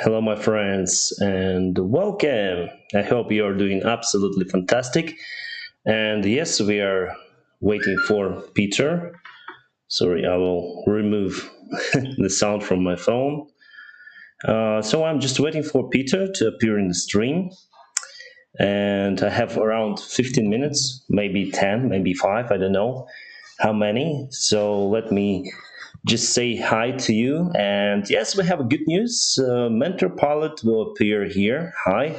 Hello, my friends, and welcome. I hope you are doing absolutely fantastic. And yes, we are waiting for Peter. Sorry, I will remove the sound from my phone. So I'm just waiting for Peter to appear in the stream. And I have around 15 minutes, maybe 10, maybe 5, I don't know how many. So let me just say hi to you. And yes, we have good news. Mentor Pilot will appear here. Hi.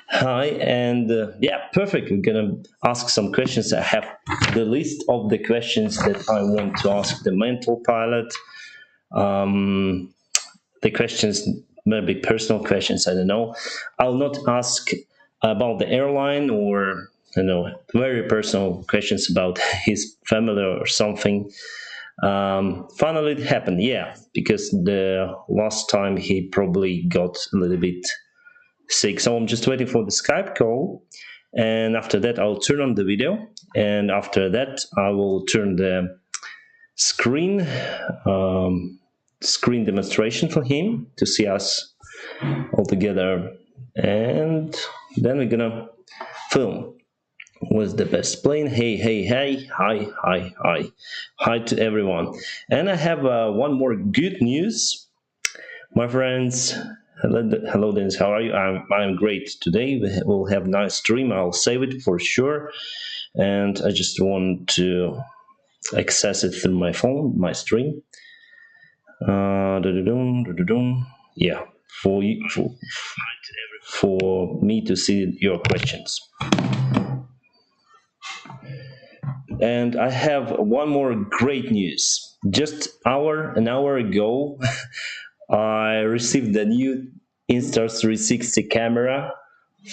Hi, and yeah, perfect. We're gonna ask some questions. I have the list of the questions that I want to ask the Mentor Pilot. The questions, maybe personal questions, I don't know. I'll not ask about the airline or very personal questions about his family or something. Finally it happened, yeah, because the last time he probably got a little bit sick. So I'm just waiting for the Skype call, and after that I'll turn on the video, and after that I will turn the screen screen demonstration for him to see us all together, and then we're gonna film with the best plane. Hey, hi to everyone. And I have one more good news, my friends. Hello Dennis, how are you? I'm great. Today we'll have a nice stream. I'll save it for sure, and I just want to access it through my phone, my stream. Yeah, for me to see your questions. And I have one more great news. Just an hour ago, I received the new Insta 360 camera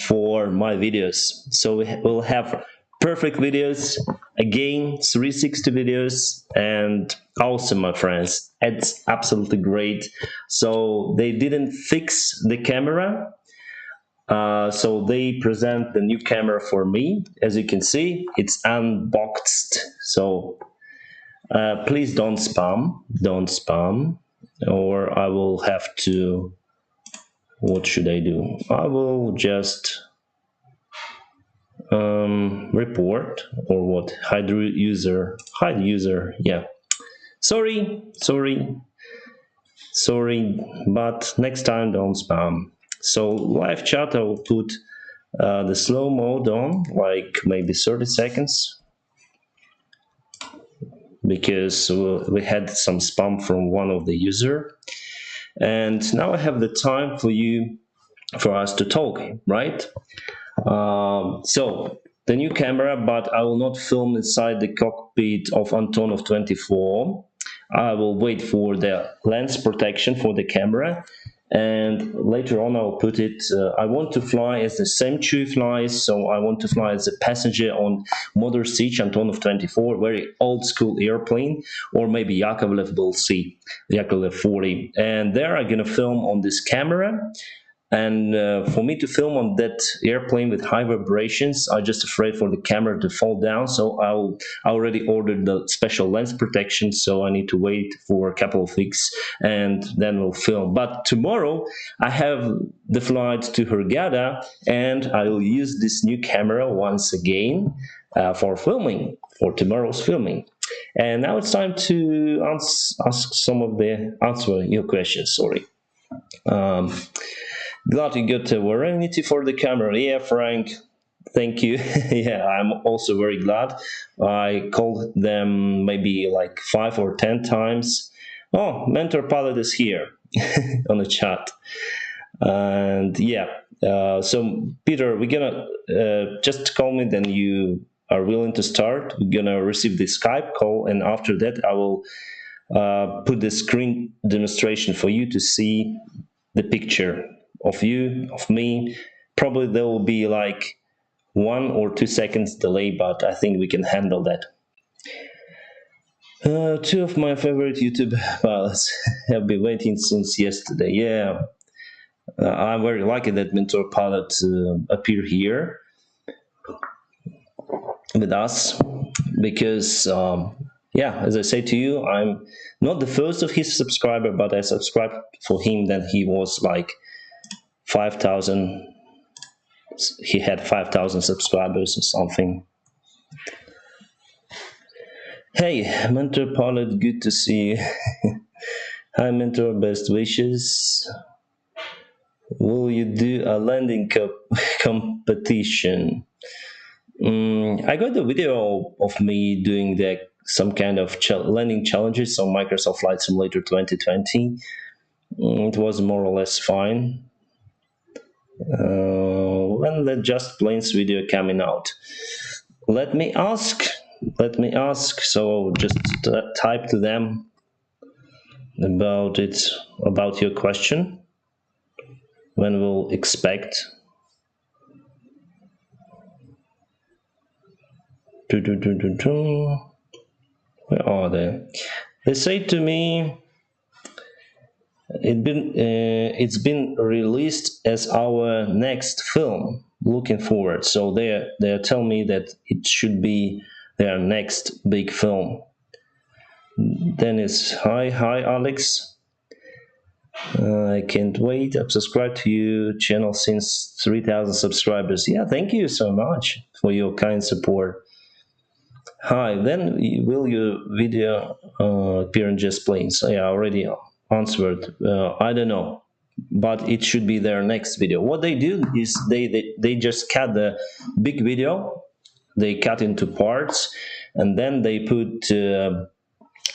for my videos. So we'll have perfect videos, again 360 videos, and awesome, my friends. It's absolutely great. So they didn't fix the camera, so they present the new camera for me. As you can see, it's unboxed. So please don't spam, or I will have to. What should I do? I will just report, or what? Hide user. Yeah. Sorry, but next time don't spam. So live chat, I will put the slow mode on, like maybe 30 seconds, because we had some spam from one of the user. And now I have the time for us to talk, right? So the new camera, but I will not film inside the cockpit of Antonov 24. I will wait for the lens protection for the camera, and later on I'll put it. I want to fly as the same Chewy flies, so I want to fly as a passenger on Motor Siege Antonov 24, very old school airplane, or maybe Yakovlev Bull C, Yakovlev 40, and there I'm gonna film on this camera. And for me to film on that airplane with high vibrations, I'm just afraid for the camera to fall down. So I already ordered the special lens protection, so I need to wait for a couple of weeks, and then we'll film. But tomorrow I have the flight to Hurghada, and I will use this new camera once again for filming, for tomorrow's filming. And now it's time to answer your questions. Sorry. Glad you got a warranty for the camera. Yeah, Frank, thank you. Yeah, I'm also very glad. I called them maybe like 5 or 10 times. Oh, Mentor Pilot is here on the chat. And yeah, so Peter, we're gonna just call me, then you are willing to start. We're gonna receive the Skype call, and after that I will put the screen demonstration for you to see the picture of you, of me. Probably there will be like 1 or 2 seconds delay, but I think we can handle that. 2 of my favorite YouTube pilots have been waiting since yesterday. Yeah, I'm very lucky that Mentor Pilot appear here with us, because yeah, as I say to you, I'm not the first of his subscriber, but I subscribed for him. Then he was like 5,000. He had 5,000 subscribers or something. Hey, Mentor Pilot, good to see you. Hi, Mentor, best wishes. Will you do a landing competition? I got a video of me doing some kind of landing challenges on Microsoft Flight Simulator 2020. It was more or less fine. When the Just Planes video coming out? Let me ask. So just type to them about your question. When we'll expect. Where are they? They say to me, it's been released as our next film. Looking forward. So they tell me that it should be their next big film. Dennis, hi Alex. I can't wait. I've subscribed to your channel since 3,000 subscribers. Yeah, thank you so much for your kind support. Hi, when will your video appear in Just Planes? Yeah, I already answered. I don't know, but it should be their next video. What they do is they just cut the big video, they cut into parts, and then they put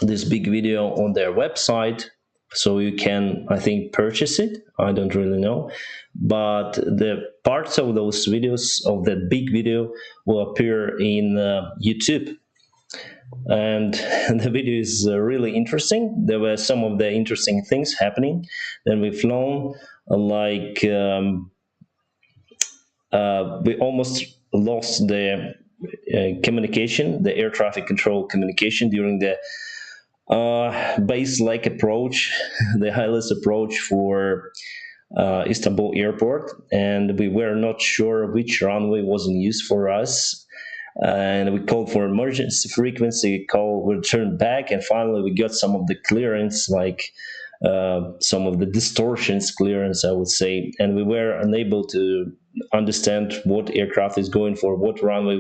this big video on their website, so you can, I think, purchase it. I don't really know, but the parts of those videos of that big video will appear in YouTube. And the video is really interesting. There were some of the interesting things happening. Then we flown we almost lost the communication, the air traffic control communication during the base leg approach, the highest approach for Istanbul airport, and we were not sure which runway was in use for us. And we called for emergency frequency call, we turned back, and finally we got some of the clearance, like some of the distortions clearance, I would say, and we were unable to understand what aircraft is going for, what runway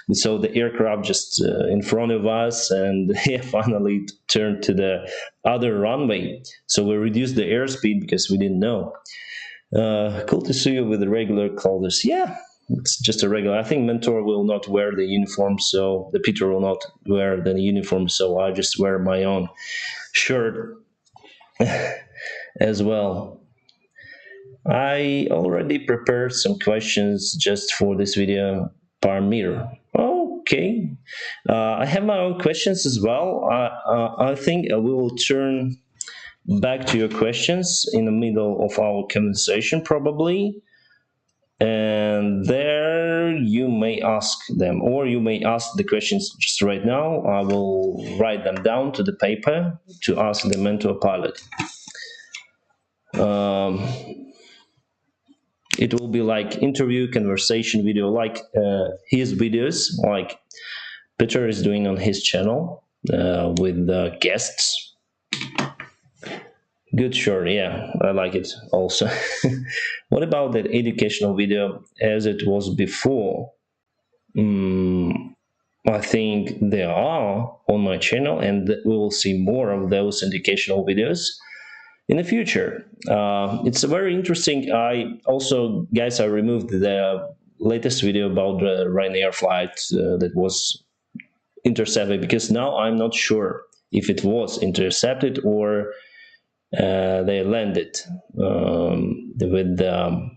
we saw the aircraft just in front of us, and finally turned to the other runway. So we reduced the airspeed because we didn't know. Cool to see you with the regular colors. Yeah, it's just a regular. I think Mentor will not wear the uniform, so the Peter will not wear the uniform, so I just wear my own shirt as well. I already prepared some questions just for this video, Parmir. Okay, I have my own questions as well. I think we will turn back to your questions in the middle of our conversation, probably. And there you may ask them, or you may ask the questions just right now. I will write them down to the paper to ask the Mentor pilot. It will be like interview, conversation video, like his videos, like Peter is doing on his channel with guests. Good, sure, yeah, I like it also. What about that educational video as it was before? I think they are on my channel, and we will see more of those educational videos in the future. It's very interesting. I also, guys, I removed the latest video about the Ryanair flight that was intercepted, because now I'm not sure if it was intercepted or they landed with the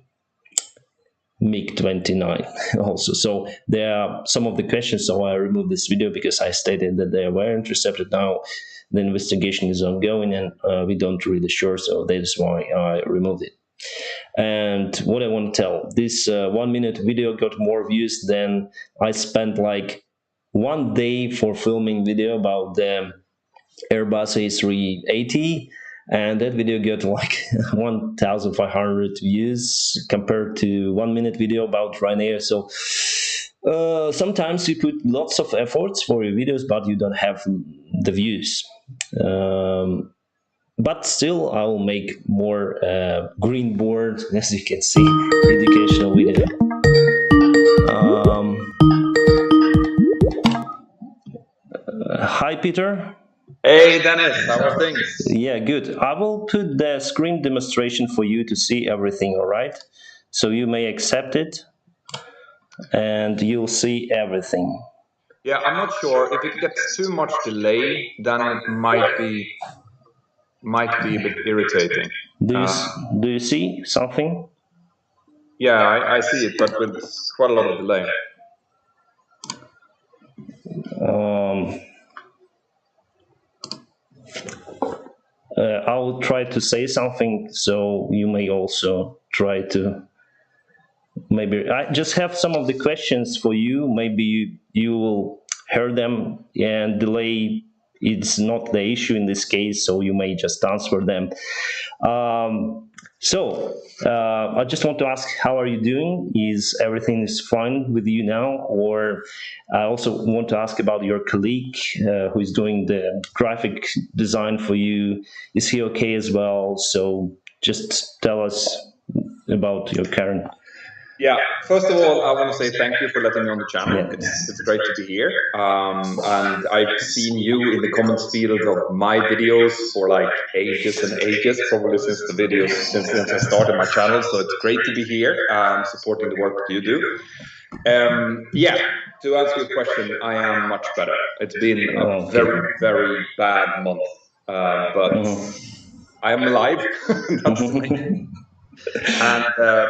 MiG-29 also. So there are some of the questions, so I removed this video because I stated that they were intercepted. Now the investigation is ongoing, and we don't really sure, so that is why I removed it. And what I want to tell, this 1 minute video got more views than I spent like 1 day for filming video about the Airbus A380, and that video got like 1,500 views compared to 1 minute video about Ryanair. So Sometimes you put lots of efforts for your videos, but you don't have the views. But still, I will make more green board, as you can see, educational video. Hi, Peter. Hey Dennis, how are things? Yeah, good. I will put the screen demonstration for you to see everything, all right? So you may accept it and you'll see everything. Yeah, I'm not sure if it gets too much delay, then it might be a bit irritating. Do you, Uh, do you see something? yeah, I see it, but with quite a lot of delay. Um, I'll try to say something, so you may also try to. Maybe I just have some of the questions for you. Maybe you will hear them, and delay it's not the issue in this case, so you may just answer them. So I just want to ask, how are you doing? Is everything is fine with you now? Or I also want to ask about your colleague who is doing the graphic design for you. Is he okay as well? So just tell us about your current. Yeah, first of all, I want to say thank you for letting me on the channel. Yeah. It's great to be here. And I've seen you in the comments field of my videos for like ages and ages, probably since the videos since I started my channel. So it's great to be here, supporting the work that you do. Yeah, to answer your question, I am much better. It's been a very, very bad month, but I am alive. That's the main thing. And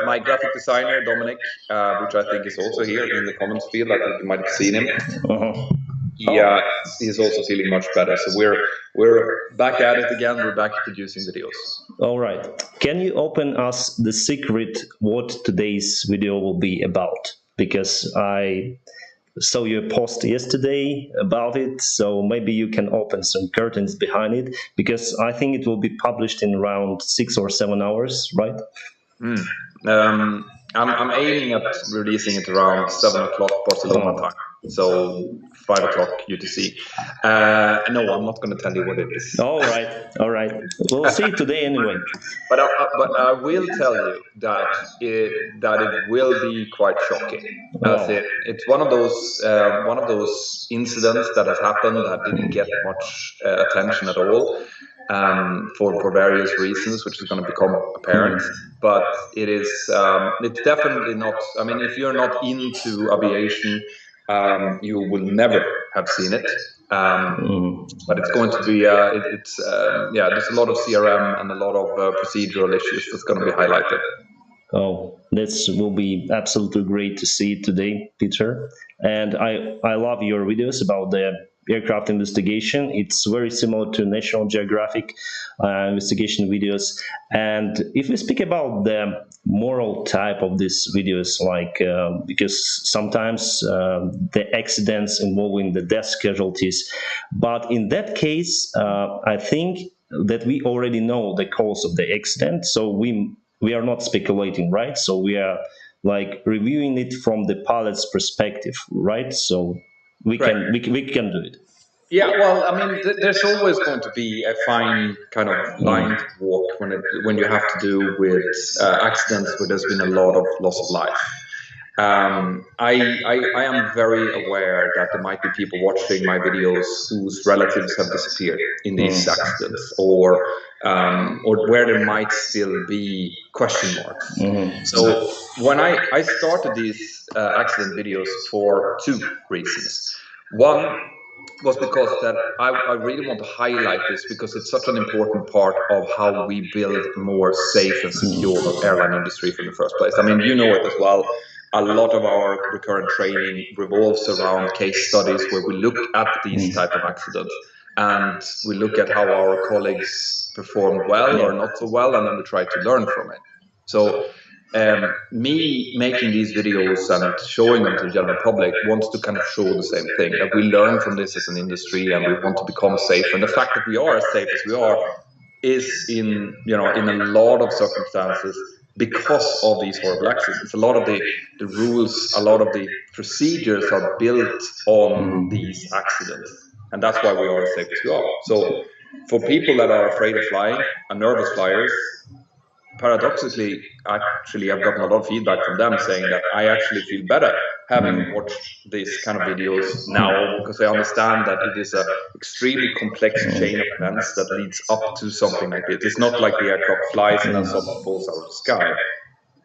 my graphic designer, Dominic, which I think is also here in the comments field, I think you might have seen him. He's also feeling much better. So we're back at it again. We're back producing videos. All right. Can you open us the secret what today's video will be about? Because I saw your post yesterday about it, so maybe you can open some curtains behind it, because I think it will be published in around 6 or 7 hours, right? I'm aiming at releasing it around 7 o'clock Barcelona time, so 5 o'clock UTC. No, I'm not going to tell you what it is. All right. We'll see today anyway. But I will tell you that it will be quite shocking. It's one of those incidents that has happened that didn't get much attention at all, for various reasons, which is going to become apparent. But it's definitely not. I mean, if you're not into aviation, you will never have seen it. But it's going to be there's a lot of CRM and a lot of procedural issues that's going to be highlighted. Oh, this will be absolutely great to see today, Peter. And I love your videos about the aircraft investigation. It's very similar to National Geographic investigation videos. And if we speak about the moral type of these videos, like because sometimes the accidents involving the death casualties, but in that case, I think that we already know the cause of the accident, so we are not speculating, right? So we are like reviewing it from the pilot's perspective, right? So we can do it. Yeah, well, I mean, there's always going to be a fine kind of line to walk when you have to do with accidents where there's been a lot of loss of life. I am very aware that there might be people watching my videos whose relatives have disappeared in these accidents, or where there might still be question marks. So when I started these accident videos for two reasons. One was because that I really want to highlight this, because it's such an important part of how we build a more safe and secure airline industry from the first place. I mean, you know it as well. A lot of our recurrent training revolves around case studies where we look at these type of accidents and we look at how our colleagues performed well or not so well, and then we try to learn from it. So me making these videos and showing them to the general public wants to kind of show the same thing, that we learn from this as an industry and we want to become safer. And the fact that we are as safe as we are is in a lot of circumstances because of these horrible accidents. A lot of the rules, a lot of the procedures are built on these accidents. And that's why we are as safe as we are. So for people that are afraid of flying and nervous flyers, paradoxically, actually, I've gotten a lot of feedback from them saying that I actually feel better having watched these kind of videos now, because I understand that it is a extremely complex chain of events that leads up to something like this. It's not like the aircraft flies and then suddenly falls out of the sky.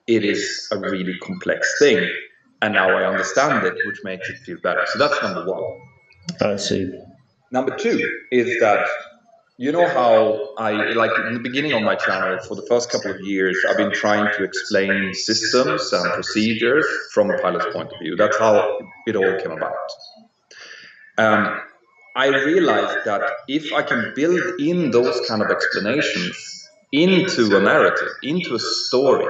It is a really complex thing. And now I understand it, which makes it feel better. So that's number one. I see. Number two is that, you know how like in the beginning of my channel, for the first couple of years, I've been trying to explain systems and procedures from a pilot's point of view. That's how it all came about. I realized that if I can build in those kind of explanations into a narrative, into a story,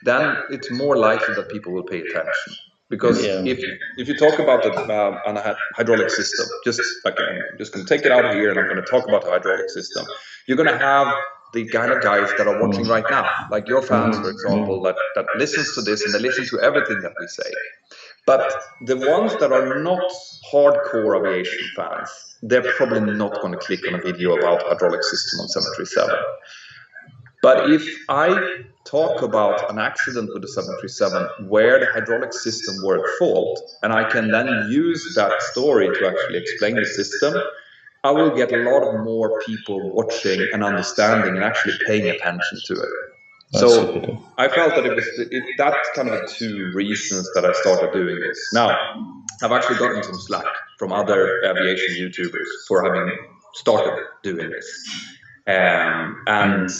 then it's more likely that people will pay attention. Because if you talk about a hydraulic system, just like I'm just going to take it out here and I'm going to talk about the hydraulic system, you're going to have the kind of guys that are watching right now, like your fans, for example, that listens to this and they listen to everything that we say. But the ones that are not hardcore aviation fans, they're probably not going to click on a video about hydraulic system on 737. But if I talk about an accident with the 737 where the hydraulic system were at fault, and I can then use that story to actually explain the system, I will get a lot of more people watching and understanding and actually paying attention to it. So I felt that it was that's kind of the two reasons that I started doing this. Now, I've actually gotten some slack from other aviation YouTubers for having started doing this. And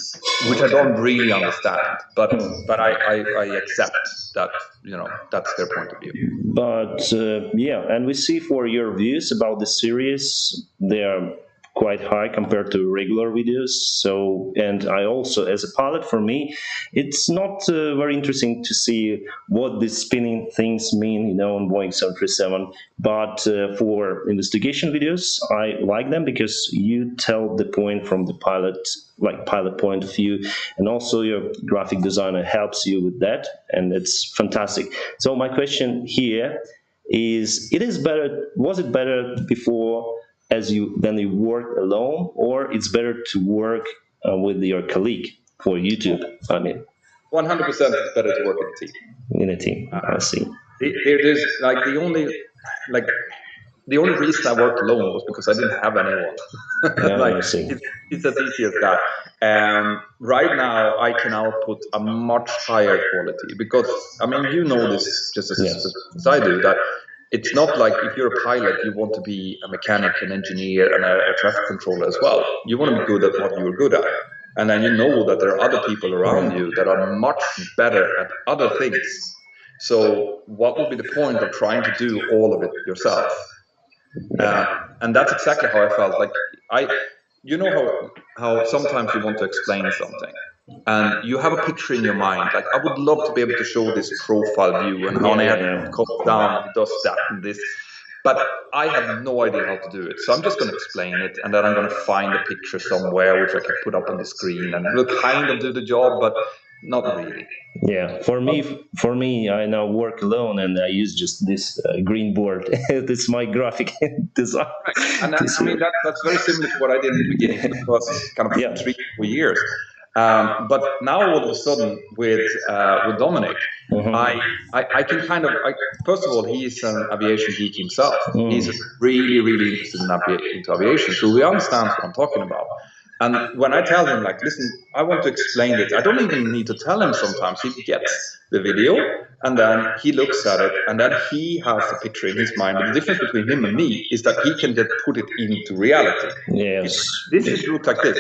which I don't really understand, but I accept that, you know, that's their point of view. But yeah, and we see for your views about the series, they are quite high compared to regular videos. So, and I also, as a pilot, for me, it's not very interesting to see what these spinning things mean, you know, on Boeing 737. But for investigation videos, I like them because you tell the point from the pilot, like pilot point of view, and also your graphic designer helps you with that, and it's fantastic. So my question here is: was it better before then you work alone, or it's better to work with your colleague for YouTube? I mean, 100% it's better to work in a team. In a team, I see. There's like the only reason I worked alone was because I didn't have anyone. Like it's as easy as that. Right now I can output a much higher quality because, I mean, you know this just as I do, that it's not like if you're a pilot, you want to be a mechanic, an engineer, and a traffic controller as well. You want to be good at what you're good at. And then you know that there are other people around you that are much better at other things. So what would be the point of trying to do all of it yourself? And that's exactly how I felt. Like you know how sometimes you want to explain something and you have a picture in your mind, like I would love to be able to show this profile view and how an aircraft comes down and it does that and this, but I have no idea how to do it. So I'm just going to explain it, and then I'm going to find a picture somewhere which I can put up on the screen and will kind of do the job, but not really. Yeah, for me, I now work alone, and I use just this green board. This is my graphic design. Right. And I mean that's very similar to what I did in the beginning for the first kind of 3-4 years. But now all of a sudden with Dominic, I can kind of, first of all, he's an aviation geek himself. He's really interested in aviation, so he understands what I'm talking about. And when I tell him, like, listen, I want to explain this, I don't even need to tell him sometimes. He gets the video, and then he looks at it, and then he has a picture in his mind. But the difference between him and me is that he can just put it into reality. Yes. This should look like this.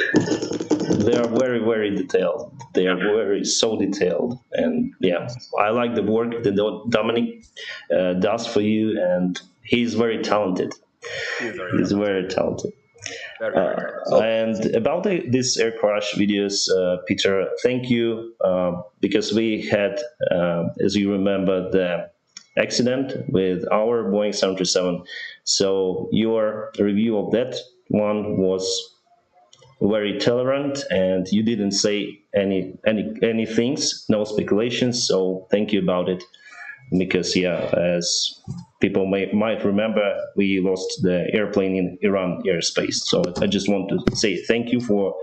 They are very detailed. They are so detailed. And yeah, I like the work that Dominic does for you, and he's very talented. He's very talented. And about these air crash videos, Peter, thank you, because we had, as you remember, the accident with our Boeing 737. So your review of that one was very tolerant, and you didn't say any things, no speculations. So thank you about it, because as people might remember, we lost the airplane in Iran airspace. So I just want to say thank you for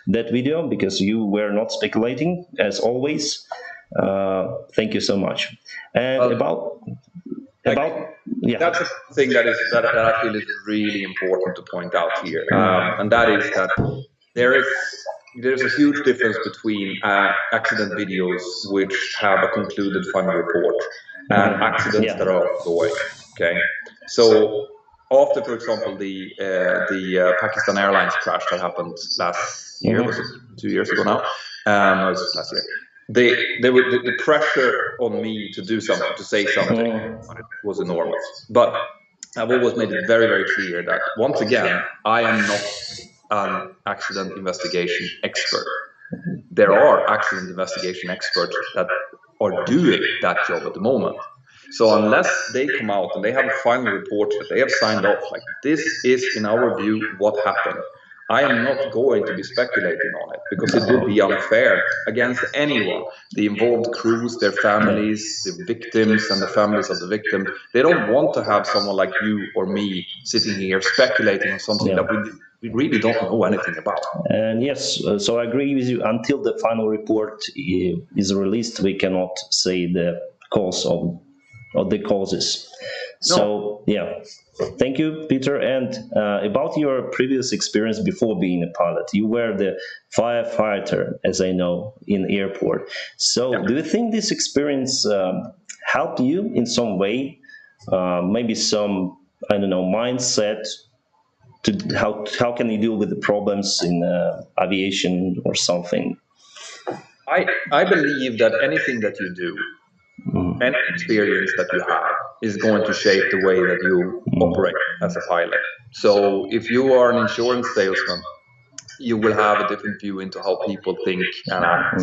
that video, because you were not speculating as always. Thank you so much. And Well, about yeah. that's a thing that I feel is really important to point out here, and that is that there is there's a huge difference between accident videos which have a concluded final report and accidents that are ongoing. Okay, so after, for example, the Pakistan Airlines crash that happened last year, was it 2 years ago now? No, it was last year. The pressure on me to do something, to say something, was enormous. But I've always made it very, very clear that, once again, I am not an accident investigation expert. There are accident investigation experts that are doing that job at the moment. So unless they come out and they have a final report that they have signed off, like, this is, in our view, what happened, I am not going to be speculating on it, because it would be unfair against anyone. The involved crews, their families, the victims and the families of the victims, they don't want to have someone like you or me sitting here speculating on something that we really don't know anything about. And yes, so I agree with you. Until the final report is released, we cannot say the cause of the causes. So yeah, thank you, Peter. And about your previous experience before being a pilot, you were the firefighter, as I know, in airport. So do you think this experience helped you in some way? Maybe some, I don't know, mindset to how can you deal with the problems in aviation or something? I believe that anything that you do, any experience that you have, is going to shape the way that you operate as a pilot. So if you are an insurance salesman, you will have a different view into how people think and act.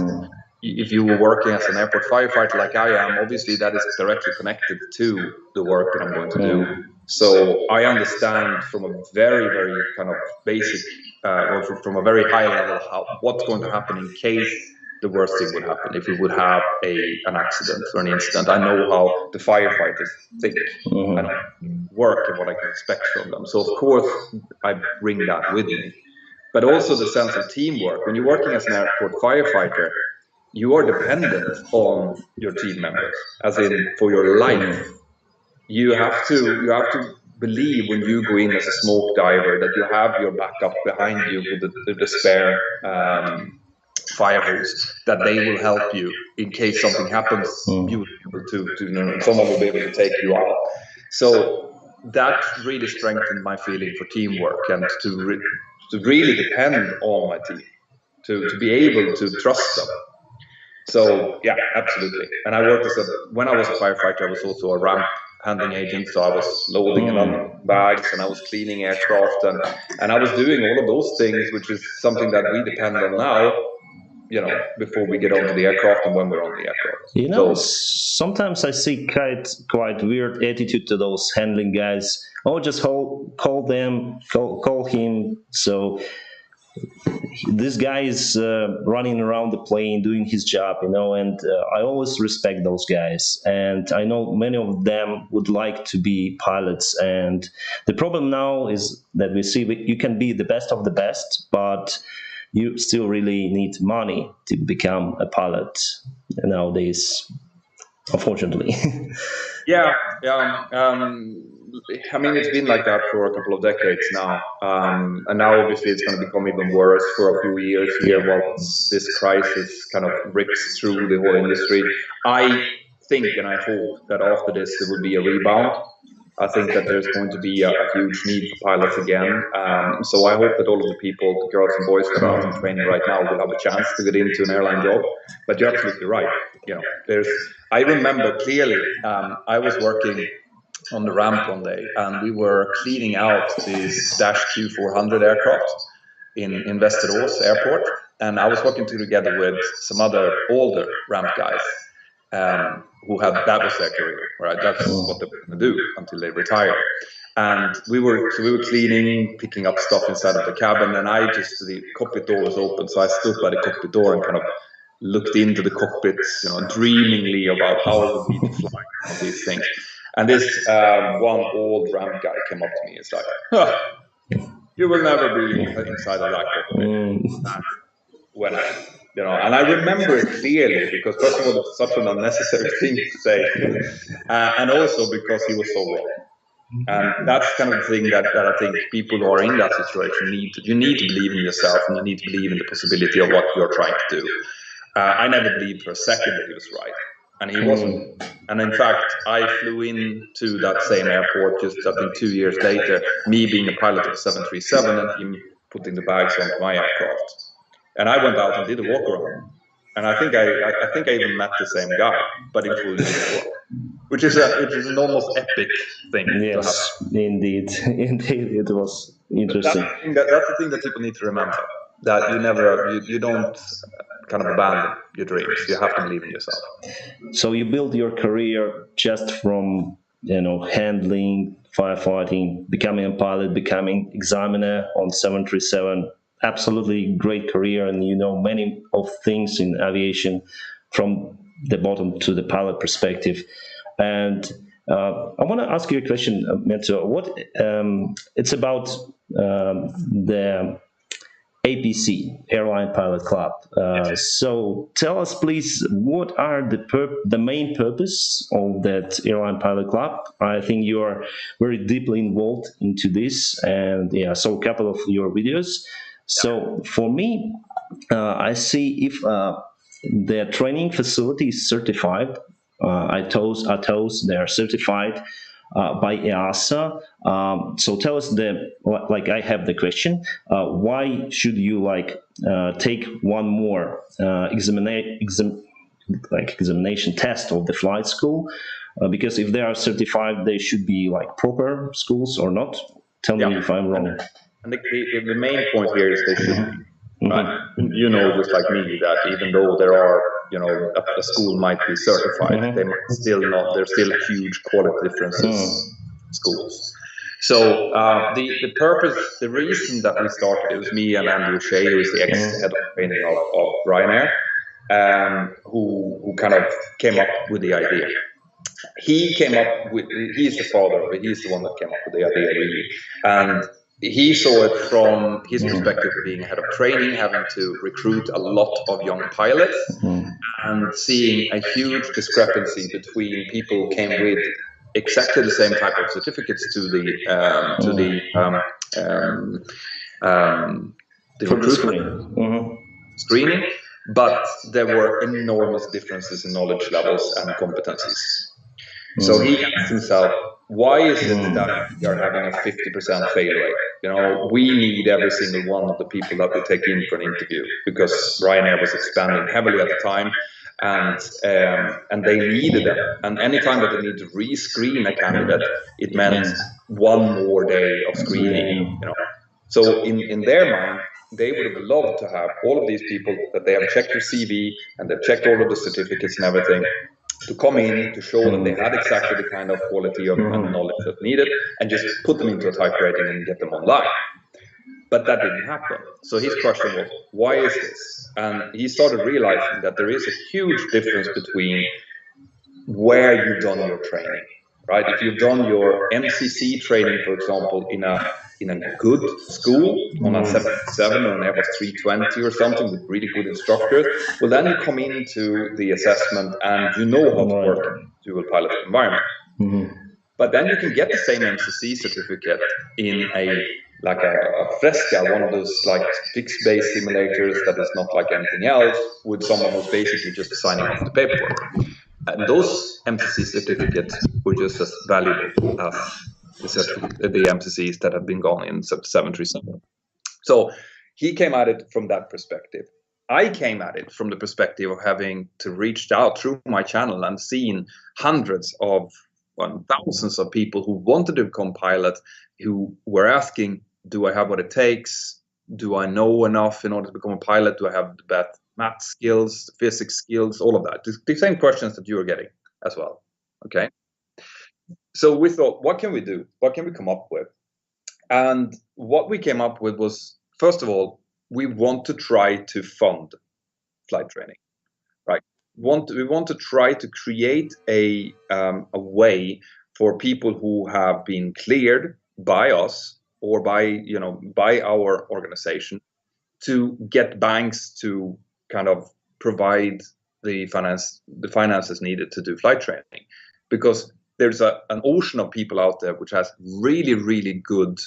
If you were working as an airport firefighter like I am, obviously that is directly connected to the work that I'm going to do. So I understand from a very, very kind of basic, or from a very high level, what's going to happen in case the worst thing would happen, if we would have an accident or an incident. I know how the firefighters think and work and what I can expect from them. So of course I bring that with me. But also the sense of teamwork. When you're working as an airport firefighter, you are dependent on your team members, as in for your life. You have to believe, when you go in as a smoke diver, that you have your backup behind you with the spare fire hose, that they will help you in case something happens. You will be able to someone will be able to take you out. So that really strengthened my feeling for teamwork, and to really depend on my team, to be able to trust them. So yeah, absolutely. And when I was a firefighter, I was also a ramp handling agent. So I was loading and unloading bags, and I was cleaning aircraft, and I was doing all of those things, which is something that we depend on now, before we get onto the aircraft and when we're on the aircraft. Sometimes I see quite weird attitude to those handling guys. Oh, just call him. So this guy is running around the plane doing his job, and I always respect those guys, and I know many of them would like to be pilots. And the problem now is that we see you can be the best of the best, but you still really need money to become a pilot nowadays, unfortunately. Yeah. I mean, it's been like that for a couple of decades now, and now obviously it's going to become even worse for a few years here once this crisis kind of rips through the whole industry. I think and I hope that after this there will be a rebound. I think that there's going to be a huge need for pilots again. So I hope that all of the people, the girls and boys that are out in training right now, will have a chance to get into an airline job. But you're absolutely right. I remember clearly, I was working on the ramp one day, and we were cleaning out this Dash Q400 aircraft in Västerås airport, and I was working together with some other older ramp guys that was their career, right? That's what they were going to do until they retired. And we were cleaning, picking up stuff inside of the cabin, and the cockpit door was open, so I stood by the cockpit door and kind of looked into the cockpit, dreamingly about how it would be to fly on these things. And this one old ramp guy came up to me and was like, huh, "You will never be inside of that cockpit." And when and I remember it clearly because, first of all, it's such an unnecessary thing to say, and also because he was so wrong. And that's kind of the thing that I think people who are in that situation need to believe in yourself, and you need to believe in the possibility of what you're trying to do. I never believed for a second that he was right, and he wasn't. And in fact, I flew into that same airport just, I think, 2 years later, me being a pilot of a 737 and him putting the bags onto my aircraft. And I went out and did a walk around, and I think I even met the same guy, but in full uniform, which is an almost epic thing. Yes, indeed, indeed, it was interesting. That's the thing that people need to remember: that you don't kind of abandon your dreams. You have to believe in yourself. So you built your career just from handling, firefighting, becoming a pilot, becoming examiner on 737. Absolutely great career, and many of things in aviation from the bottom to the pilot perspective. And I want to ask you a question, Mentour. What it's about the APC, Airline Pilot Club. So tell us, please, what are the main purpose of that Airline Pilot Club? I think you are very deeply involved into this, and I saw a couple of your videos. So for me, I see if the training facility is certified. ATOS, they are certified by EASA. So tell us I have the question, why should you take one more examination test of the flight school? Because if they are certified, they should be proper schools or not. Tell me if I'm wrong. And the main point here is they should be. Right? Just like me, that even though there are, a school might be certified, they might still not. There's still huge quality differences in schools. So the purpose, the reason that we started, it was me and Andrew Shea, who is the ex-head of training of Ryanair, who kind of came up with the idea. He's the father of it. He's the one that came up with the idea, really. And he saw it from his perspective, being head of training, having to recruit a lot of young pilots, and seeing a huge discrepancy between people who came with exactly the same type of certificates to the recruitment screening, but there were enormous differences in knowledge levels and competencies. So he asked himself, why is it that we are having a 50% fail rate? We need every single one of the people that we take in for an interview, because Ryanair was expanding heavily at the time, and they needed them. And anytime that they need to re-screen a candidate, it meant one more day of screening. So in their mind, they would have loved to have all of these people that they have checked their CV and they've checked all of the certificates and everything, to come in to show that they had exactly the kind of quality of and knowledge that needed, and just put them into a type rating and get them online. But that didn't happen. So his question was, why is this? And he started realizing that there is a huge difference between where you've done your training, right? If you've done your MCC training, for example, in a good school on a 737 or an Airbus 320 or something with really good instructors, well, then you come into the assessment and you know how to work in a dual pilot environment. But then you can get the same MCC certificate in a Fresca, one of those fixed base simulators that is not like anything else, with someone who's basically just signing off the paperwork. And those MCC certificates were just as valuable as the MCCs that have been gone in 737. So he came at it from that perspective. I came at it from the perspective of having to reach out through my channel and seen hundreds of thousands of people who wanted to become pilots, who were asking, do I have what it takes? Do I know enough in order to become a pilot? Do I have the best math skills, physics skills, all of that? The same questions that you are getting as well. Okay. So we thought, what can we do? What can we come up with? And what we came up with was, first of all, we want to try to fund flight training, right? We want to try to create a way for people who have been cleared by us or by our organization to get banks to kind of provide the finances needed to do flight training, because there's an ocean of people out there which has really good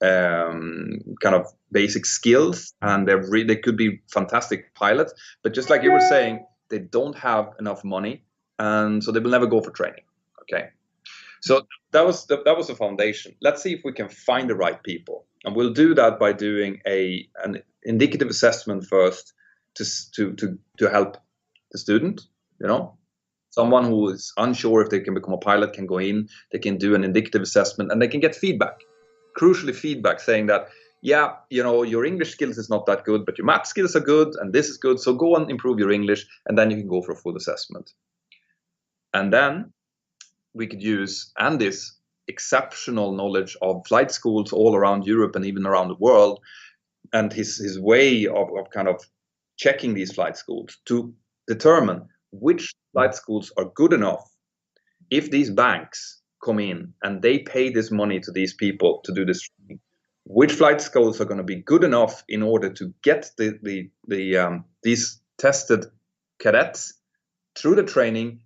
kind of basic skills, and they could be fantastic pilots, but just like you were saying, they don't have enough money, and so they will never go for training. Okay, so that was the foundation. Let's see if we can find the right people, and we'll do that by doing an indicative assessment first to help the student. Someone who is unsure if they can become a pilot can go in. They can do an indicative assessment, and they can get feedback. Crucially, feedback saying that, yeah, your English skills is not that good, but your math skills are good, and this is good. So go and improve your English, and then you can go for a full assessment. And then we could use Andy's exceptional knowledge of flight schools all around Europe and even around the world, and his way of kind of checking these flight schools to determine which flight schools are good enough. If these banks come in and they pay this money to these people to do this training, which flight schools are going to be good enough in order to get these tested cadets through the training,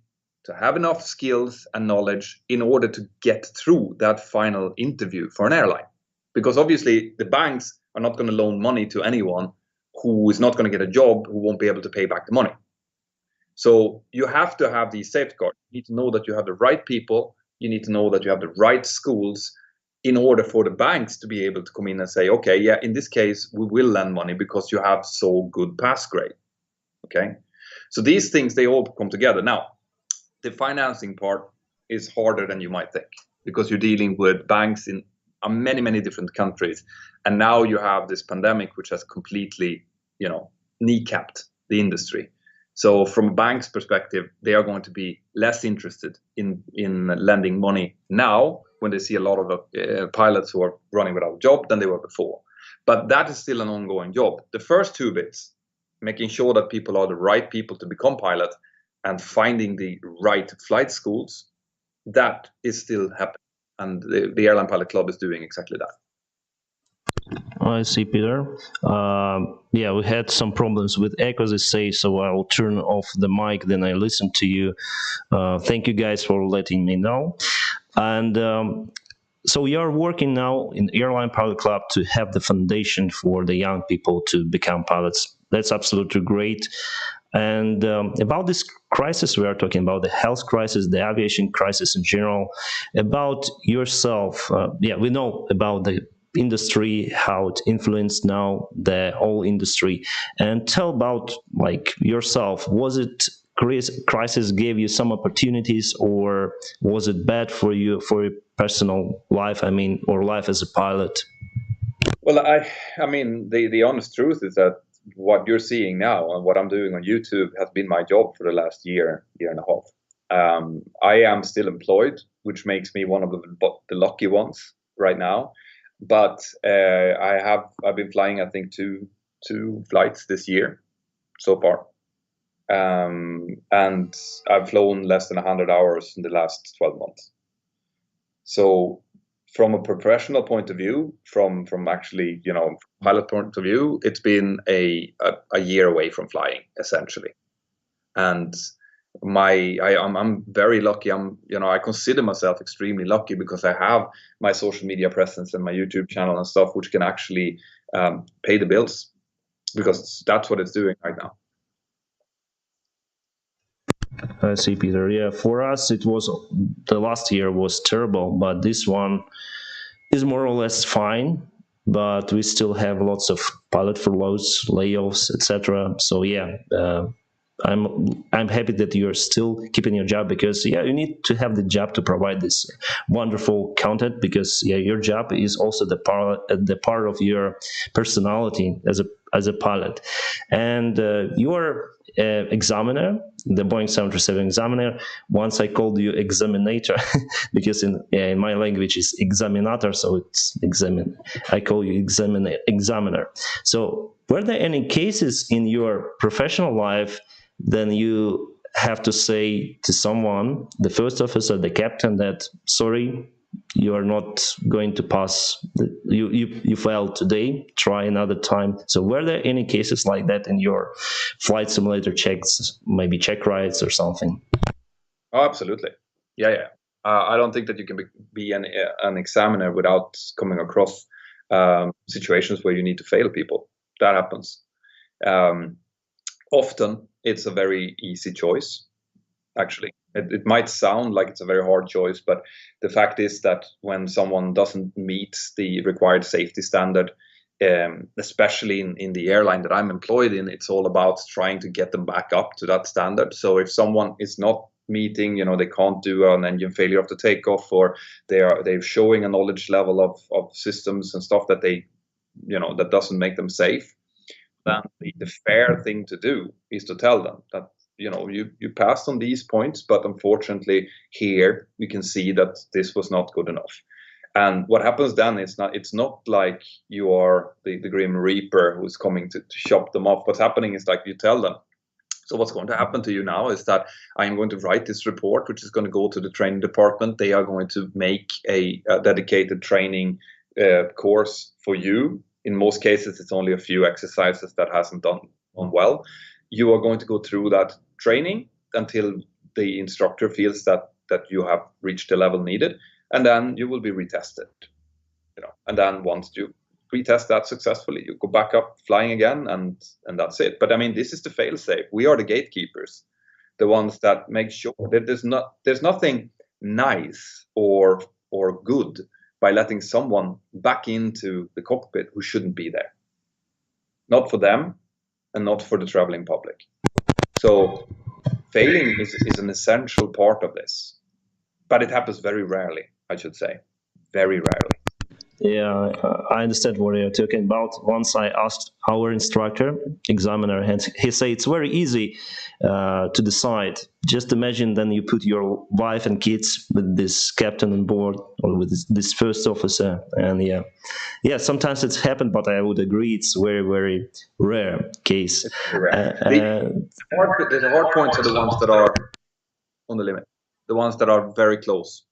to have enough skills and knowledge in order to get through that final interview for an airline. Because obviously the banks are not going to loan money to anyone who is not going to get a job, who won't be able to pay back the money. So you have to have these safeguards. You need to know that you have the right people. You need to know that you have the right schools in order for the banks to be able to come in and say, okay, yeah, in this case, we will lend money because you have so good pass grade. Okay. So these things, they all come together. Now, the financing part is harder than you might think, because you're dealing with banks in many different countries, and now you have this pandemic which has completely kneecapped the industry. So from a bank's perspective, they are going to be less interested in lending money now when they see a lot of pilots who are running without a job than they were before. But that is still an ongoing job. The first two bits, making sure that people are the right people to become pilots and finding the right flight schools, that is still happening. And the Airline Pilot Club is doing exactly that. I see, Peter. Yeah, we had some problems with echo, as I say, so I'll turn off the mic, then I listen to you. Thank you guys for letting me know. And so you're working now in Airline Pilot Club to have the foundation for the young people to become pilots. That's absolutely great. And about this crisis we are talking about, the health crisis, the aviation crisis in general, about yourself, yeah, we know about the industry, how it influenced now the whole industry. And tell about like yourself, was it crisis gave you some opportunities, or was it bad for you, for your personal life, I mean, or life as a pilot? Well, I mean, the honest truth is that what you're seeing now and what I'm doing on YouTube has been my job for the last year and a half. I am still employed, which makes me one of the lucky ones right now. But I've been flying, I think, two flights this year so far, and I've flown less than 100 hours in the last 12 months. So from a professional point of view, from actually, pilot point of view, it's been a year away from flying, essentially. And I'm very lucky. I consider myself extremely lucky because I have my social media presence and my YouTube channel and stuff, which can actually pay the bills, because that's what it's doing right now. I see, Peter. Yeah, for us, the last year was terrible, but this one is more or less fine. But we still have lots of pilot furloughs, layoffs, etc. So yeah, I'm happy that you're still keeping your job, because yeah, you need to have the job to provide this wonderful content, because yeah, your job is also the part of your personality as a pilot. And you are examiner the Boeing 737 examiner. Once I called you examinator because in my language it's examinator, so it's examine. I call you examiner. So were there any cases in your professional life then you have to say to someone, the first officer, the captain, that sorry, you are not going to pass, you failed today, try another time? So were there any cases like that in your flight simulator checks, maybe check rides or something? Oh, absolutely. Yeah. I don't think that you can be an examiner without coming across situations where you need to fail people. That happens. Often it's a very easy choice, actually. It might sound like it's a very hard choice, but the fact is that when someone doesn't meet the required safety standard, especially in the airline that I'm employed in, it's all about trying to get them back up to that standard. So if someone is not meeting, they can't do an engine failure after takeoff, or they're showing a knowledge level of systems and stuff that that doesn't make them safe, then the fair thing to do is to tell them that you passed on these points, but unfortunately here we can see that this was not good enough. And what happens then is it's not like you are the Grim Reaper who's coming to chop them off. What's happening is like you tell them, so what's going to happen to you now is that I'm going to write this report, which is going to go to the training department. They are going to make a dedicated training course for you. In most cases, it's only a few exercises that hasn't done well. You are going to go through that training until the instructor feels that you have reached the level needed, and then you will be retested. And then once you retest that successfully, you go back up flying again, and that's it. But I mean, this is the fail-safe. We are the gatekeepers, the ones that make sure that there's nothing nice or good by letting someone back into the cockpit who shouldn't be there. Not for them and not for the traveling public. So failing is an essential part of this, but it happens very rarely, I should say, very rarely. Yeah, I understand what you're talking about. Once I asked our instructor, examiner, and he said it's very easy to decide. Just imagine then you put your wife and kids with this captain on board or with this first officer. And yeah, sometimes it's happened, but I would agree it's very, very rare case. The hard points are the ones that are on the limit, the ones that are very close.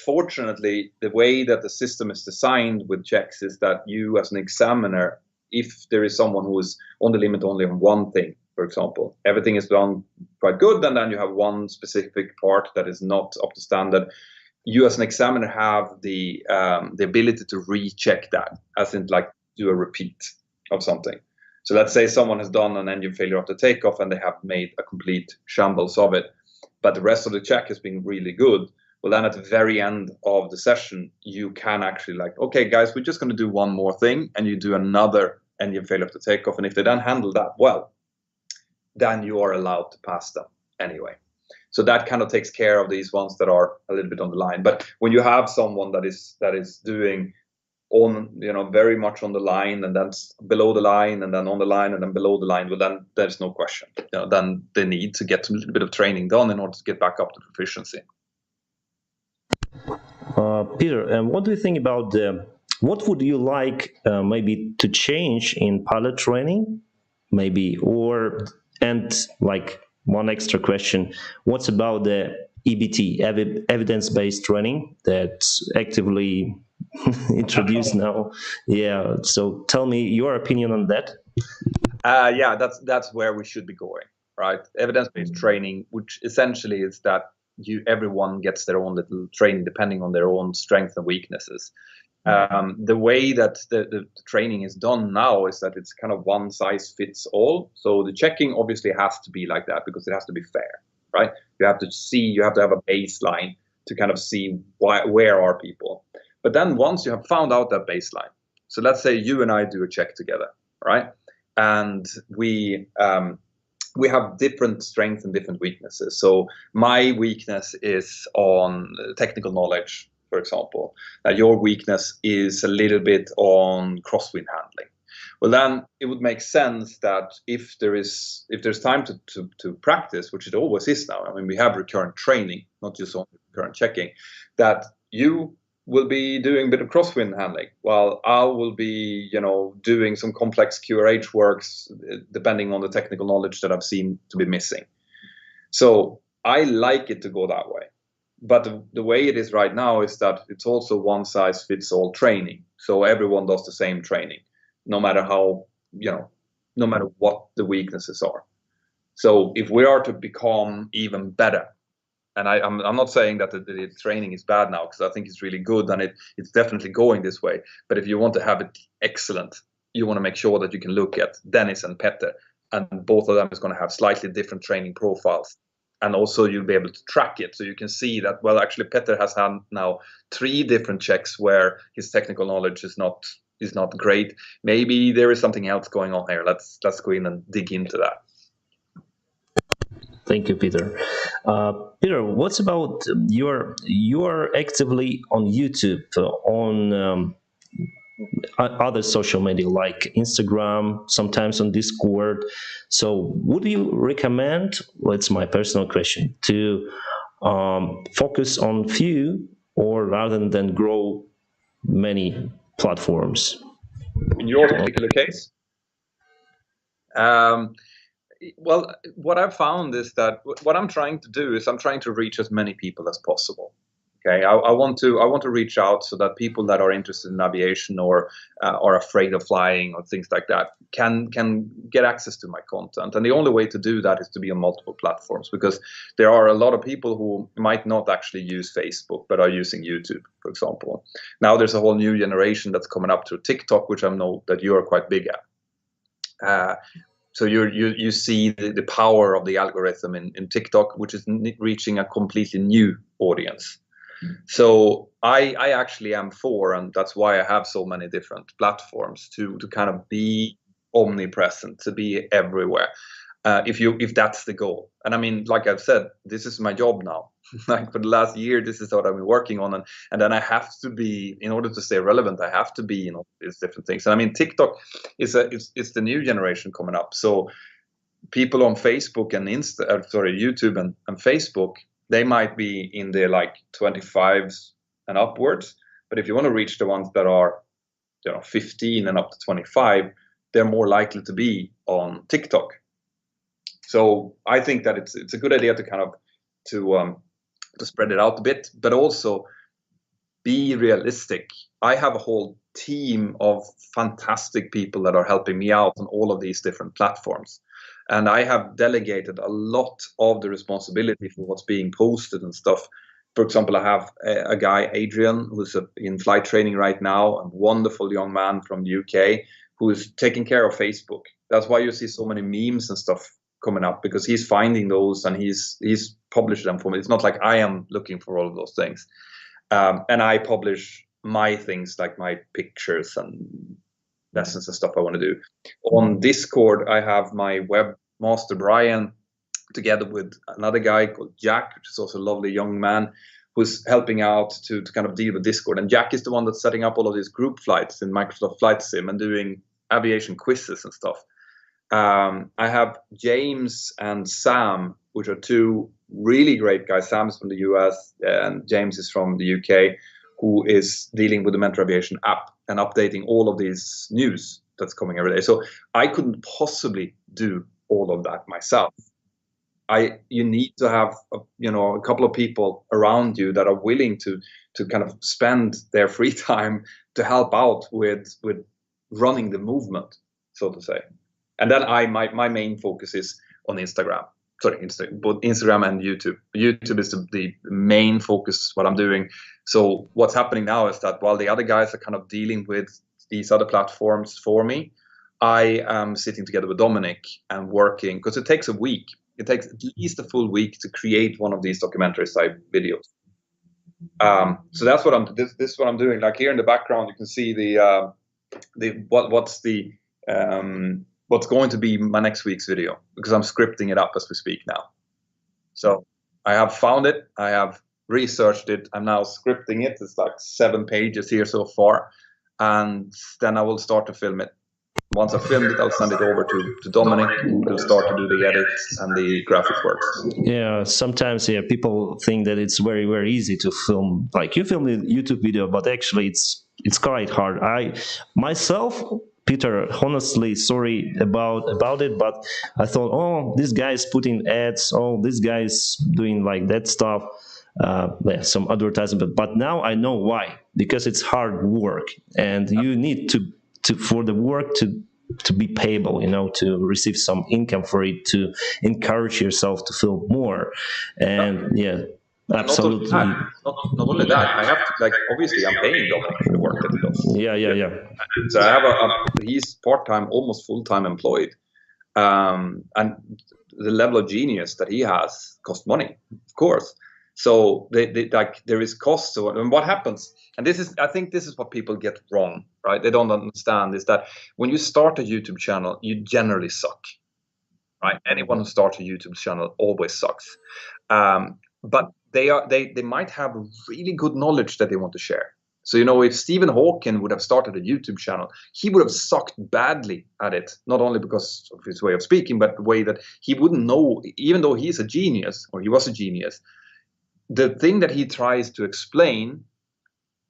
Fortunately, the way that the system is designed with checks is that you, as an examiner, if there is someone who is on the limit only on one thing, for example, everything is done quite good, and then you have one specific part that is not up to standard, you as an examiner have the ability to recheck that, as in like do a repeat of something. So let's say someone has done an engine failure after takeoff and they have made a complete shambles of it, but the rest of the check has been really good. Well, then at the very end of the session, you can actually like, okay, guys, we're just going to do one more thing, and you do another engine failure after takeoff. And if they then handle that well, then you are allowed to pass them anyway. So that kind of takes care of these ones that are a little bit on the line. But when you have someone that is doing on, very much on the line, and then below the line, and then on the line, and then below the line, well, then there's no question. Then they need to get a little bit of training done in order to get back up to proficiency. Peter, what do you think about what would you like maybe to change in pilot training, maybe, and like one extra question, what's about the EBT, evidence-based training, that's actively introduced now? Yeah, so tell me your opinion on that. Yeah, that's where we should be going, right? Evidence-based training, which essentially is that everyone gets their own little training depending on their own strengths and weaknesses. The way that the training is done now is that it's kind of one size fits all. So the checking obviously has to be like that because it has to be fair, right? You have to have a baseline to kind of see where are people. But then once you have found out that baseline, so let's say you and I do a check together, right? And we have different strengths and different weaknesses. So my weakness is on technical knowledge, for example. Your weakness is a little bit on crosswind handling. Well, then it would make sense that if there's time to practice, which it always is now. I mean, we have recurrent training, not just only recurrent checking. That you will be doing a bit of crosswind handling, while I will be, doing some complex QRH works, depending on the technical knowledge that I've seen to be missing. So I like it to go that way. But the way it is right now is that it's also one size fits all training. So everyone does the same training, no matter how, no matter what the weaknesses are. So if we are to become even better, and I'm not saying that the training is bad now, because I think it's really good and it's definitely going this way. But if you want to have it excellent, you want to make sure that you can look at Dennis and Petter, and both of them is going to have slightly different training profiles. And also you'll be able to track it. So you can see that, well, actually Petter has had now 3 different checks where his technical knowledge is not great. Maybe there is something else going on here. Let's go in and dig into that. Thank you, Peter. Peter, what's about you are actively on YouTube, on other social media like Instagram, sometimes on Discord. So would you recommend, well, it's my personal question, to focus on few, or rather than grow many platforms? In your particular case? Well, what I've found is that what I'm trying to do is I'm trying to reach as many people as possible. Okay, I want to reach out so that people that are interested in aviation or are afraid of flying or things like that can get access to my content. And the only way to do that is to be on multiple platforms, because there are a lot of people who might not actually use Facebook but are using YouTube, for example. Now there's a whole new generation that's coming up through TikTok, which I know that you are quite big at. So you see the power of the algorithm in TikTok, which is reaching a completely new audience. So I actually am for, and that's why I have so many different platforms, to kind of be omnipresent, to be everywhere. If that's the goal. And I mean, like I've said, this is my job now. Like for the last year, this is what I've been working on, and then I have to be, in order to stay relevant, I have to be in all these different things. And I mean, TikTok is it's the new generation coming up. So people on Facebook and YouTube and Facebook, they might be in their like 25s and upwards. But if you want to reach the ones that are 15 and up to 25, they're more likely to be on TikTok. So I think that it's a good idea to kind of to spread it out a bit, but also be realistic. I have a whole team of fantastic people that are helping me out on all of these different platforms. And I have delegated a lot of the responsibility for what's being posted and stuff. For example, I have a guy, Adrian, who's in flight training right now, a wonderful young man from the UK, who is taking care of Facebook. That's why you see so many memes and stuff coming up, because he's finding those and he's published them for me. It's not like I am looking for all of those things. And I publish my things, like my pictures and lessons and stuff I want to do. On Discord, I have my webmaster, Brian, together with another guy called Jack, which is also a lovely young man, who's helping out to kind of deal with Discord. And Jack is the one that's setting up all of these group flights in Microsoft Flight Sim and doing aviation quizzes and stuff. I have James and Sam, which are 2 really great guys. Sam's from the US and James is from the UK, who is dealing with the Mentour Aviation app and updating all of these news that's coming every day. So I couldn't possibly do all of that myself. You need to have a couple of people around you that are willing to kind of spend their free time to help out with running the movement, so to say. And then my main focus is on Instagram. Both Instagram and YouTube. YouTube is the main focus, what I'm doing. So what's happening now is that while the other guys are kind of dealing with these other platforms for me, I am sitting together with Dominic and working, because it takes a week. It takes at least a full week to create one of these documentary style videos. So that's what this is what I'm doing. Like here in the background, you can see what's going to be my next week's video, because I'm scripting it up as we speak now. So I have found it, I have researched it, I'm now scripting it. It's like 7 pages here so far, and then I will start to film it. Once I filmed it, I'll send it over to Dominic, who'll start to do the edit and the graphic works. Yeah, sometimes people think that it's very very easy to film. Like you film a YouTube video, but actually it's quite hard. I myself, Peter, honestly sorry about it, but I thought, oh, this guy's putting ads, oh, this guy's doing like that stuff, yeah, some advertisement. But now I know why, because it's hard work, and you need to for the work to be payable, to receive some income for it, to encourage yourself to film more. And yeah, absolutely. Not only that, I have to, like, obviously I'm paying Dominic for the work that he does. Yeah. So I have he's part-time, almost full-time employed. And the level of genius that he has costs money, of course. So like there is cost to it. And what happens, and I think this is what people get wrong, right? They don't understand, is that when you start a YouTube channel, you generally suck, right? Anyone who starts a YouTube channel always sucks. But they might have really good knowledge that they want to share. So, if Stephen Hawking would have started a YouTube channel, he would have sucked badly at it, not only because of his way of speaking, but the way that he wouldn't know, even though he's a genius, or he was a genius, the thing that he tries to explain,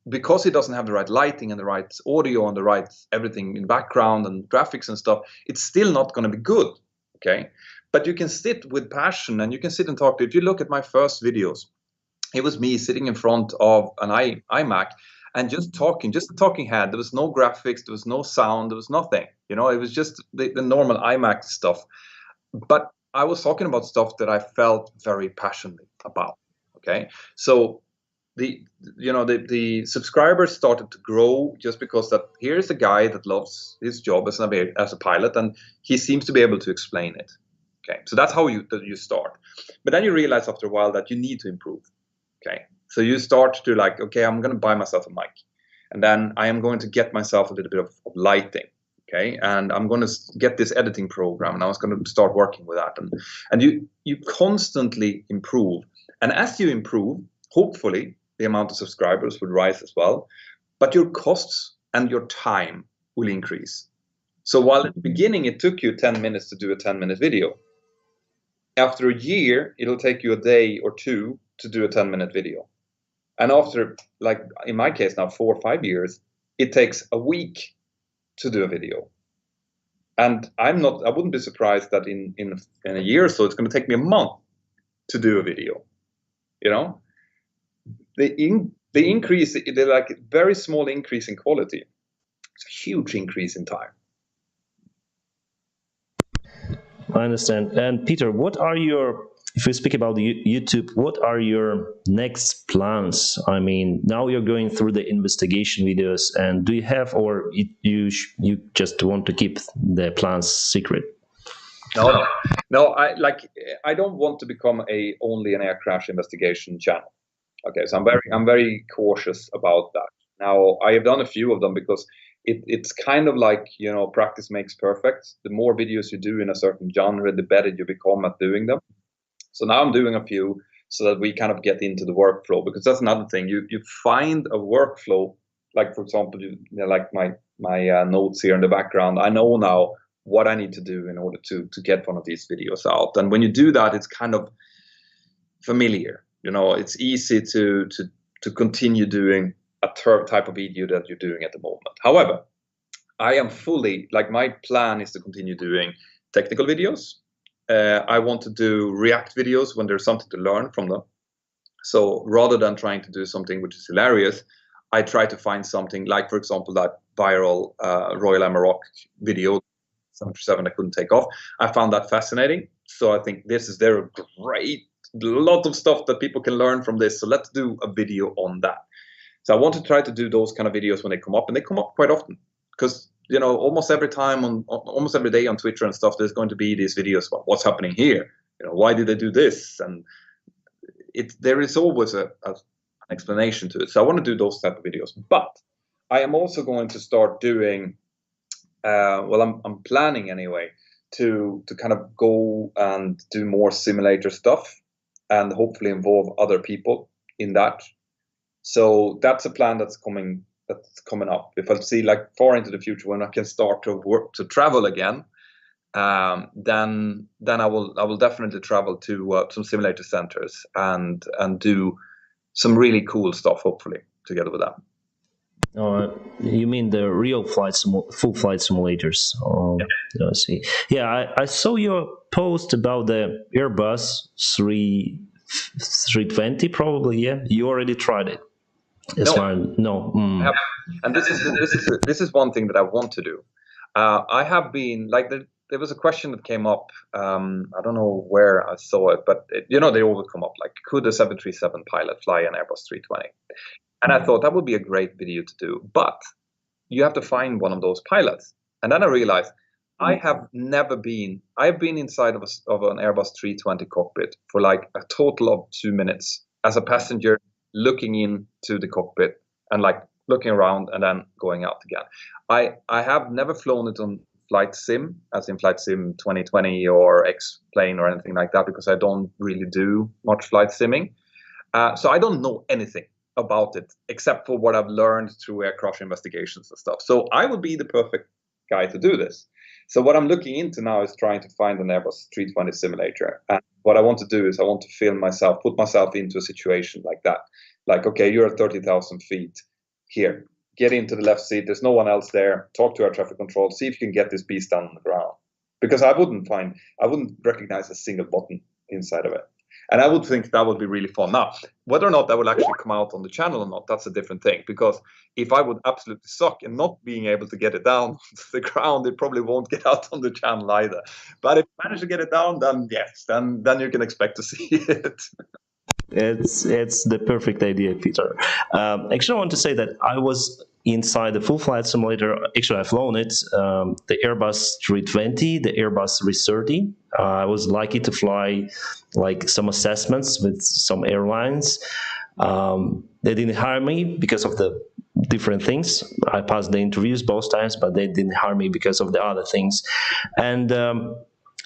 because he doesn't have the right lighting and the right audio and the right everything in background and graphics and stuff, it's still not going to be good, okay? But you can sit with passion and you can sit and talk. If you look at my first videos, it was me sitting in front of an iMac and just a talking head. There was no graphics, there was no sound, there was nothing. It was just the normal iMac stuff. But I was talking about stuff that I felt very passionately about. Okay, so the subscribers started to grow just because that here's a guy that loves his job as a pilot, and he seems to be able to explain it. Okay, so that's how you start. But then you realize after a while that you need to improve. Okay, so you start to like, okay, I'm going to buy myself a mic, and then I am going to get myself a little bit of lighting. Okay, and I'm going to get this editing program, and I was going to start working with that, and you constantly improve. And as you improve, hopefully the amount of subscribers will rise as well, but your costs and your time will increase. So while at the beginning it took you 10 minutes to do a 10-minute video, after a year it'll take you a day or two to do a 10-minute video. And after, like in my case now, 4 or 5 years, it takes a week to do a video. And I wouldn't be surprised that in a year or so it's going to take me a month to do a video. The increase, they're like a very small increase in quality. It's a huge increase in time. I understand. And Peter, if we speak about YouTube, what are your next plans? I mean, now you're going through the investigation videos, and do you have, or you just want to keep the plans secret? No. I don't want to become only an air crash investigation channel. Okay, so I'm very cautious about that. Now, I have done a few of them because it's kind of like, practice makes perfect. The more videos you do in a certain genre, the better you become at doing them. So now I'm doing a few so that we kind of get into the workflow, because that's another thing. You find a workflow, like for example, like my notes here in the background. I know now what I need to do in order to get one of these videos out. And when you do that, it's kind of familiar. It's easy to continue doing a type of video that you're doing at the moment. However, I am fully, like, my plan is to continue doing technical videos. I want to do react videos when there's something to learn from them. So rather than trying to do something which is hilarious, I try to find something like, for example, that viral Royal Amarok video 737 that couldn't take off. I found that fascinating. So I think there are a lot of stuff that people can learn from this. So let's do a video on that. So I want to try to do those kind of videos when they come up, and they come up quite often because almost every day on Twitter and stuff, there's going to be these videos about what's happening here. Why did they do this? And there is always an explanation to it. So I want to do those type of videos, but I am also going to start doing. I'm planning anyway to kind of go and do more simulator stuff and hopefully involve other people in that. So that's a plan that's coming that's coming up, if I see like far into the future when I can start to work to travel again, then I will definitely travel to some simulator centers and do some really cool stuff, hopefully together with them. You mean the real full flight simulators? I see. Yeah, I saw your post about the Airbus 320, probably. Yeah, you already tried it. As No, far no. and this is one thing that I want to do. I have been like there was a question that came up. I don't know where I saw it, but they always come up like, could a 737 pilot fly an Airbus 320? And I thought that would be a great video to do, but you have to find one of those pilots. And then I realized I've been inside of an Airbus 320 cockpit for like a total of 2 minutes as a passenger, looking into the cockpit and like looking around and then going out again. I have never flown it on flight sim, as in flight sim 2020 or X plane or anything like that, because I don't really do much flight simming. So I don't know anything about it except for what I've learned through air crash investigations and stuff. So I would be the perfect guy to do this. So what I'm looking into now is trying to find an Airbus 320 simulator. And what I want to do is I want to film myself, put myself into a situation like that. Like, okay, you're at 30,000 feet here. Get into the left seat. There's no one else there. Talk to air traffic control. See if you can get this beast down on the ground. Because I wouldn't recognize a single button inside of it. And I would think that would be really fun. Now, whether or not that will actually come out on the channel or not, that's a different thing. Because if I would absolutely suck in not being able to get it down to the ground, it probably won't get out on the channel either. But if I manage to get it down, then yes, then you can expect to see it. It's the perfect idea, Peter. Actually, I want to say that I was inside the full flight simulator. Actually, I've flown it, the Airbus 320, the Airbus 330. I was lucky to fly like some assessments with some airlines. They didn't hire me because of the different things. I passed the interviews both times, but they didn't hire me because of the other things. And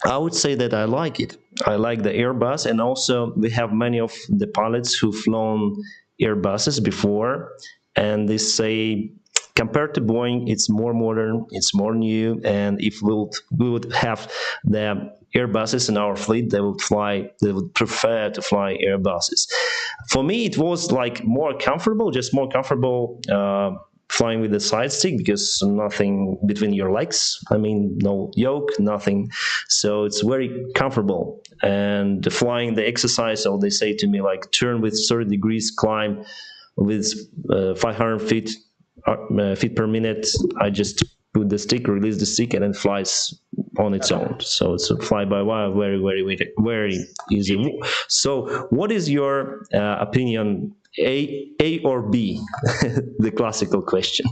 I would say that I like it. I like the Airbus, and also we have many of the pilots who've flown Airbuses before, and they say compared to Boeing, it's more modern, it's more new, and if we would have the Airbuses in our fleet, they would prefer to fly Airbuses. For me, it was like more comfortable, flying with the side stick, because nothing between your legs. I mean, no yoke, nothing. So it's very comfortable. And flying the exercise, so they say to me, like, turn with 30 degrees, climb with 500 feet per minute. I just put the stick, release the stick, and then flies on its own. So it's a fly-by-wire, very, very, very easy. So what is your opinion? A or B? The classical question.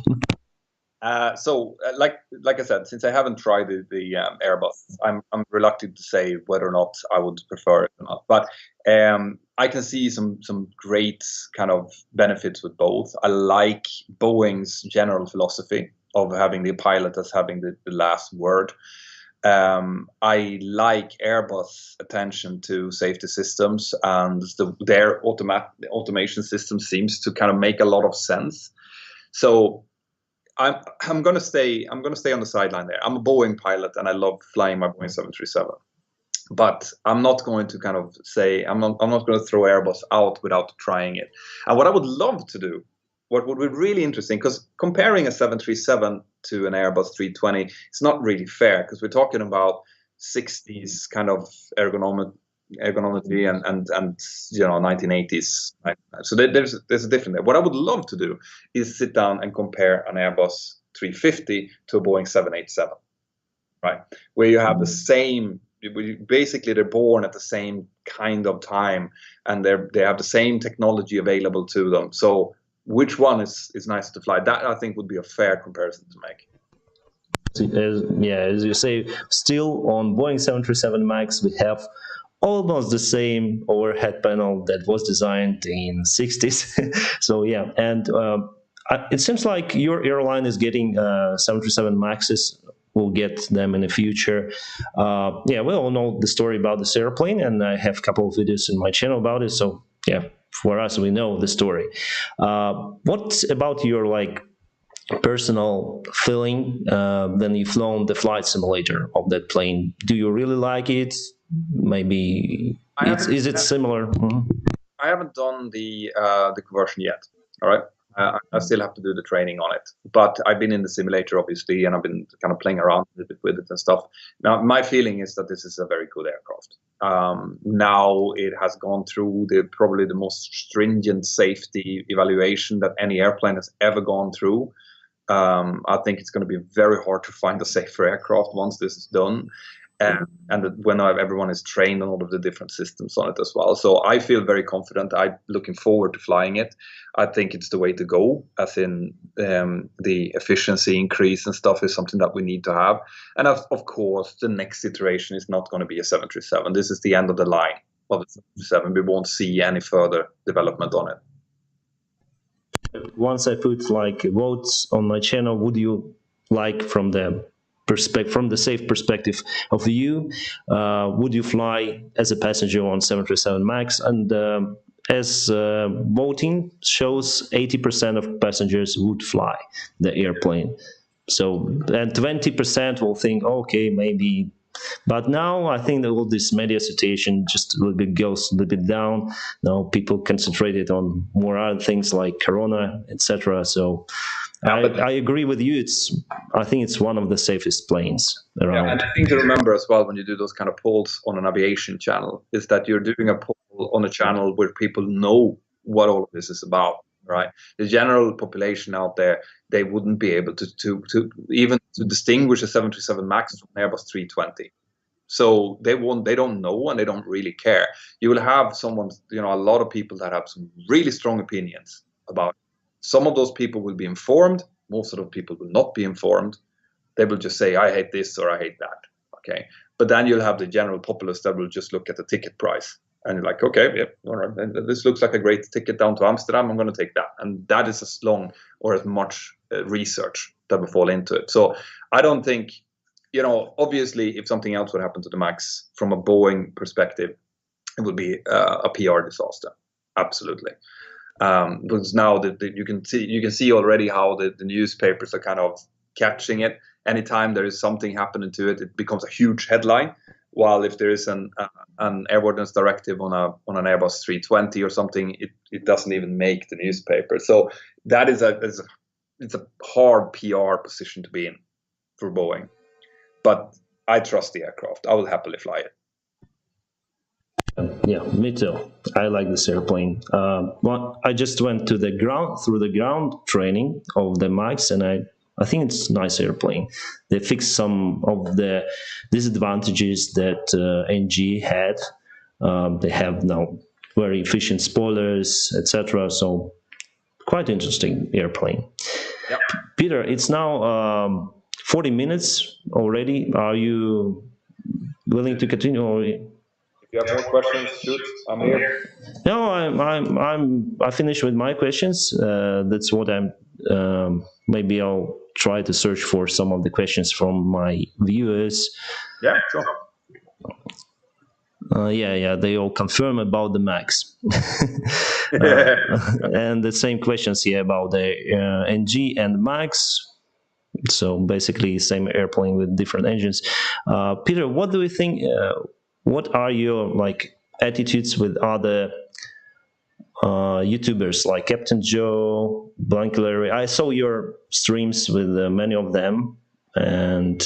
Like I said, since I haven't tried the Airbus, I'm reluctant to say whether or not I would prefer it or not. But I can see some great kind of benefits with both. I like Boeing's general philosophy of having the pilot as having the last word. I like Airbus' attention to safety systems, and their automation system seems to kind of make a lot of sense. So I'm going to stay on the sideline there. I'm a Boeing pilot, and I love flying my Boeing 737. But I'm not going to kind of say I'm not going to throw Airbus out without trying it. And what I would love to do, what would be really interesting, because comparing a 737 to an Airbus 320, it's not really fair, because we're talking about 60s kind of ergonomy and 1980s. Right? So there's a difference there. What I would love to do is sit down and compare an Airbus 350 to a Boeing 787, right? Where you have the same. Basically, they're born at the same kind of time, and they have the same technology available to them. So which one is nicer to fly? That, I think, would be a fair comparison to make. As you say, still on Boeing 737 MAX, we have almost the same overhead panel that was designed in 60s. So yeah, and it seems like your airline is getting 737 MAXs. We'll get them in the future. We all know the story about this airplane, and I have a couple of videos in my channel about it. So yeah, for us, we know the story. What about your personal feeling when you've flown the flight simulator of that plane? Do you really like it? Maybe is it similar? Mhm. I haven't done the conversion yet. All right. I still have to do the training on it, but I've been in the simulator obviously, and I've been kind of playing around a bit with it and stuff. Now, my feeling is that this is a very good aircraft. Now it has gone through probably the most stringent safety evaluation that any airplane has ever gone through. I think it's going to be very hard to find a safer aircraft once this is done. And that when everyone is trained on all of the different systems on it as well. So I feel very confident. I'm looking forward to flying it. I think it's the way to go, as in the efficiency increase and stuff is something that we need to have. And of course, the next iteration is not going to be a 737. This is the end of the line of the 737. We won't see any further development on it. Once I put like votes on my channel, would you like from the safe perspective of you, would you fly as a passenger on 737 Max? And as voting shows, 80% of passengers would fly the airplane. So, and 20% will think, okay, maybe. But now I think that all this media situation just a little bit goes a little bit down. Now people concentrated on more other things like Corona, etc. So I agree with you. I think it's one of the safest planes around. Yeah, and I think to remember as well when you do those kind of polls on an aviation channel is that you're doing a poll on a channel where people know what all of this is about, right? The general population out there, they wouldn't be able to even to distinguish a 737 Max from an Airbus 320. So they don't know, and they don't really care. You will have a lot of people that have some really strong opinions about it. Some of those people will be informed. Most of those people will not be informed. They will just say, I hate this or I hate that. Okay. But then you'll have the general populace that will just look at the ticket price. And you're like, okay, yeah, all right. This looks like a great ticket down to Amsterdam. I'm going to take that. And that is as long or as much research that will fall into it. So I don't think, obviously, if something else would happen to the Max from a Boeing perspective, it would be a PR disaster. Absolutely. Because now you can see already how the newspapers are kind of catching it. Anytime there is something happening to it, it becomes a huge headline. While if there is an airworthiness directive on an Airbus 320 or something, it doesn't even make the newspaper. So that is it's a hard PR position to be in for Boeing. But I trust the aircraft. I will happily fly it. Yeah, me too. I like this airplane. I just went through the ground training of the Max, and I think it's a nice airplane. They fixed some of the disadvantages that NG had. They have now very efficient spoilers, etc. So quite interesting airplane. Yep. Peter, it's now 40 minutes already. Are you willing to continue? Or if you have more questions, shoot. I'm here. No, I finished with my questions. That's what I'm. Maybe I'll try to search for some of the questions from my viewers. Yeah, sure. Yeah, they all confirm about the Max. And the same questions here about the NG and Max. So basically, same airplane with different engines. Peter, what do you think? What are your attitudes with other YouTubers like Captain Joe, Blank Larry? I saw your streams with many of them, and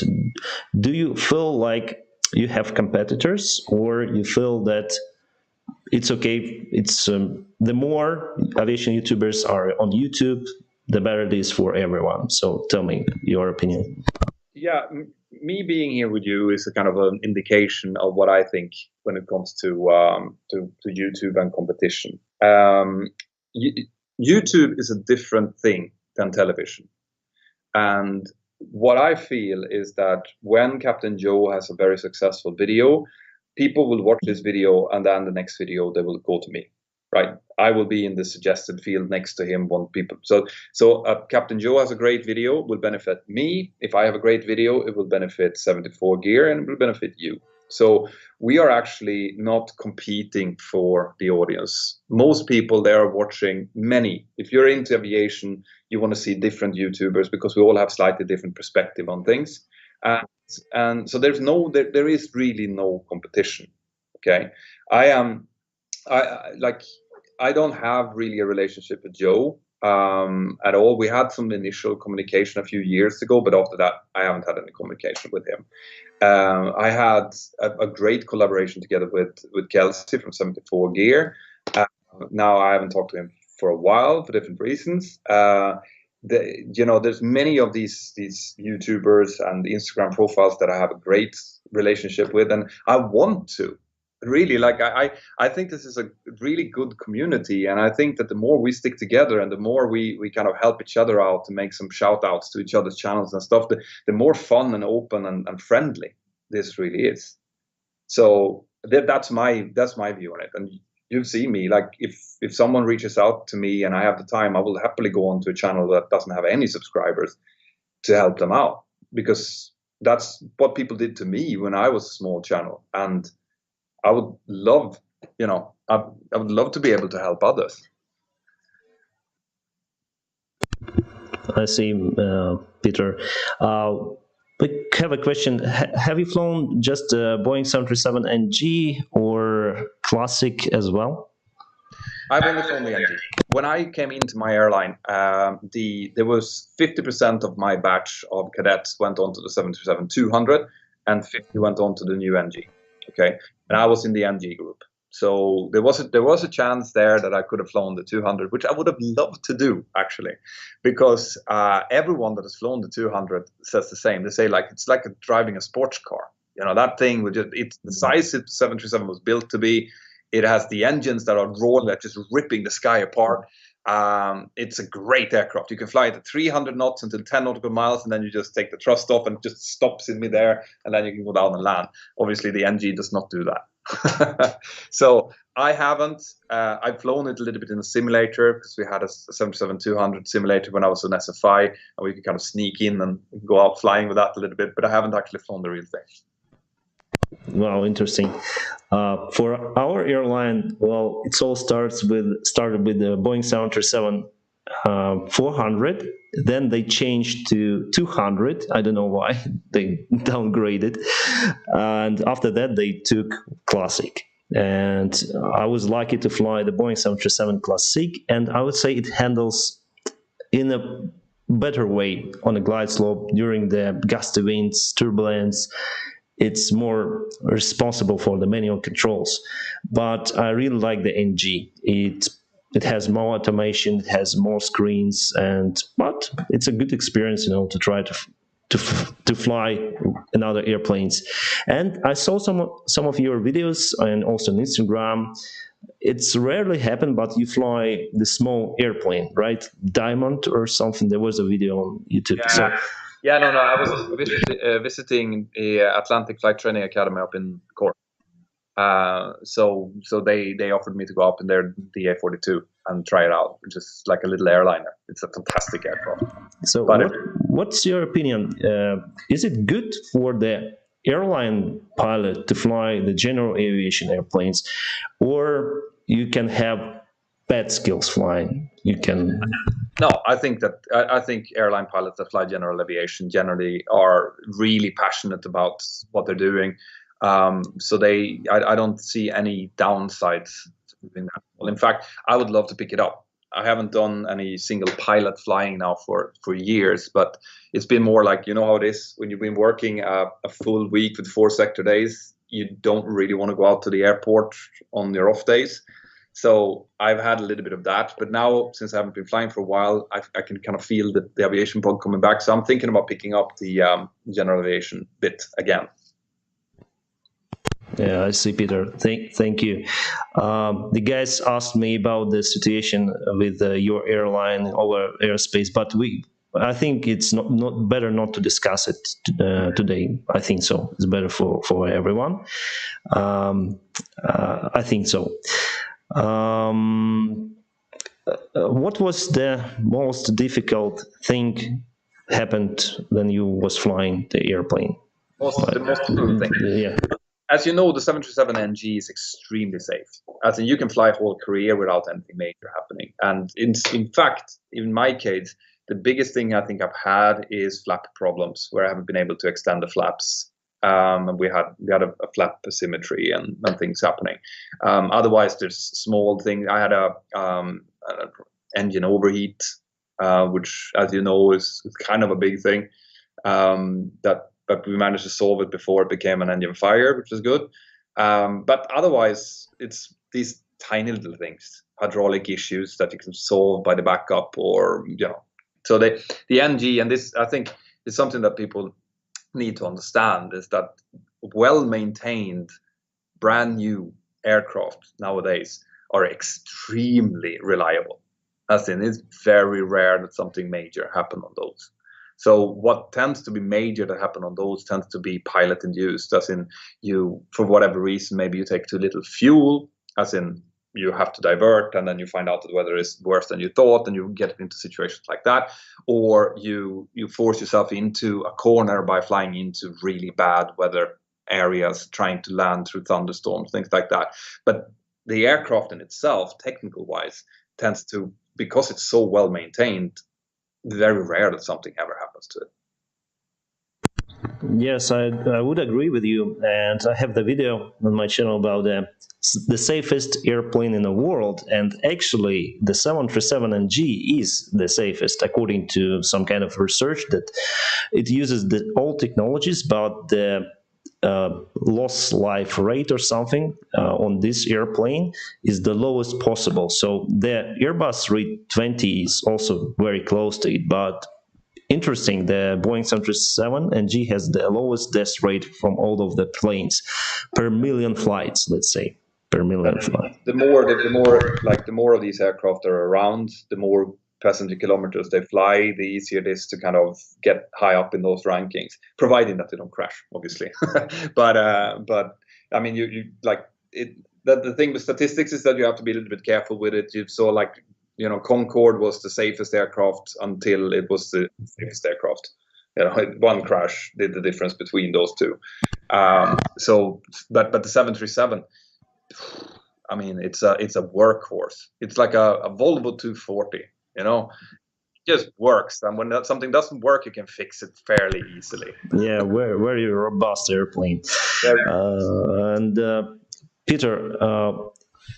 do you feel like you have competitors, or you feel that it's okay? It's the more aviation YouTubers are on YouTube, the better it is for everyone. So tell me your opinion. Yeah, me being here with you is a kind of an indication of what I think when it comes to YouTube and competition. YouTube is a different thing than television, and what I feel is that when Captain Joe has a very successful video, people will watch this video, and then the next video they will go to me. Right, I will be in the suggested field next to him. So Captain Joe has a great video, will benefit me. If I have a great video, it will benefit 74 Gear and it will benefit you. So we are actually not competing for the audience. Most people there are watching many. If you're into aviation, you want to see different YouTubers because we all have slightly different perspective on things. And so there is really no competition. Okay, I am I don't have really a relationship with Joe at all. We had some initial communication a few years ago, but after that, I haven't had any communication with him. I had a great collaboration together with Kelsey from 74 Gear. Now I haven't talked to him for a while for different reasons. There's many of these YouTubers and Instagram profiles that I have a great relationship with, and I want to really I think this is a really good community, and I think that the more we stick together and the more we kind of help each other out to make some shout outs to each other's channels and stuff, the more fun and open and friendly this really is. So that's my view on it. And you've seen me, like if someone reaches out to me and I have the time, I will happily go on to a channel that doesn't have any subscribers to help them out, because that's what people did to me when I was a small channel. And I would love, I would love to be able to help others. I see, Peter. We have a question. Have you flown just Boeing 737 NG or Classic as well? I've only flown the NG. When I came into my airline, there was 50% of my batch of cadets went on to the 737-200 and 50 went on to the new NG. Okay, and I was in the NG group. So there was a chance there that I could have flown the 200, which I would have loved to do, actually, because everyone that has flown the 200 says the same. They say it's like driving a sports car. That thing it's the size the 737 was built to be. It has the engines that are rolling, that just ripping the sky apart. It's a great aircraft. You can fly it at 300 knots until 10 nautical miles, and then you just take the thrust off and it just stops in midair, and then you can go down and land. Obviously, the NG does not do that. So I haven't. I've flown it a little bit in a simulator because we had a 737-200 simulator when I was on SFI, and we could kind of sneak in and go out flying with that a little bit, but I haven't actually flown the real thing. Wow, interesting. For our airline, well, it all started with the Boeing 737 400. Then they changed to 200. I don't know why they downgraded, and after that they took Classic. And I was lucky to fly the Boeing 737 Classic, and I would say it handles in a better way on a glide slope during the gusty winds, turbulence. It's more responsible for the manual controls. But I really like the NG. It has more automation, it has more screens, but it's a good experience, to try to fly in other airplanes. And I saw some of your videos and also on Instagram. It's rarely happened, but you fly the small airplane, right? Diamond or something. There was a video on YouTube. Yeah. No. I was visiting the Atlantic Flight Training Academy up in Cork. So they offered me to go up in their DA-42 and try it out, which is like a little airliner. It's a fantastic aircraft. So what's your opinion? Is it good for the airline pilot to fly the general aviation airplanes, or you can have bad skills flying? No, I think airline pilots that fly general aviation generally are really passionate about what they're doing. So I don't see any downsides to doing that. Well, in fact, I would love to pick it up. I haven't done any single pilot flying now for years, but it's been more like, how it is when you've been working a full week with 4 sector days. You don't really want to go out to the airport on your off days. So I've had a little bit of that, but now since I haven't been flying for a while, I can kind of feel the aviation bug coming back. So I'm thinking about picking up the general aviation bit again. Yeah, I see, Peter. Thank you. The guys asked me about the situation with your airline over airspace, but I think it's not better not to discuss it today. I think so. It's better for everyone. I think so. What was the most difficult thing happened when you was flying the airplane? The most difficult thing. Yeah. as you know, the 737 NG is extremely safe. As in, you can fly a whole career without anything major happening. And in fact, in my case, the biggest thing I think I've had is flap problems, where I haven't been able to extend the flaps. And we had a flap asymmetry and things happening. Otherwise, there's small things. I had an engine overheat, which, as you know, is kind of a big thing. But we managed to solve it before it became an engine fire, which is good. But otherwise, it's these tiny little things, hydraulic issues that you can solve by the backup, or So the NG, and this I think is something that people need to understand, is that well-maintained, brand new aircraft nowadays are extremely reliable. As in, it's very rare that something major happen on those. So what tends to be major that happen on those tends to be pilot induced, as in, you, for whatever reason, maybe you take too little fuel, as in you have to divert, and then you find out that the weather is worse than you thought, and you get into situations like that, or you force yourself into a corner by flying into really bad weather areas, trying to land through thunderstorms, things like that. But the aircraft in itself, technical wise, tends to, because it's so well maintained, very rare that something ever happens to it. Yes, I would agree with you, and I have the video on my channel about the safest airplane in the world, and actually the 737 NG is the safest according to some kind of research, that it uses all technologies, but the loss life rate or something on this airplane is the lowest possible. So the Airbus rate 20 is also very close to it, but interesting, the Boeing 737 NG has the lowest death rate from all of the planes per million flights, let's say, per million flights. The more of these aircraft are around, the more passenger kilometers they fly, the easier it is to kind of get high up in those rankings, providing that they don't crash, obviously. but I mean, you like it. The thing with statistics is that you have to be a little bit careful with it. You saw, like, Concorde was the safest aircraft until it was the safest aircraft. One crash did the difference between those two. But the 737, I mean, it's a workhorse. It's like a Volvo 240. It just works, and when something doesn't work, you can fix it fairly easily. Yeah, very robust airplane. And Peter,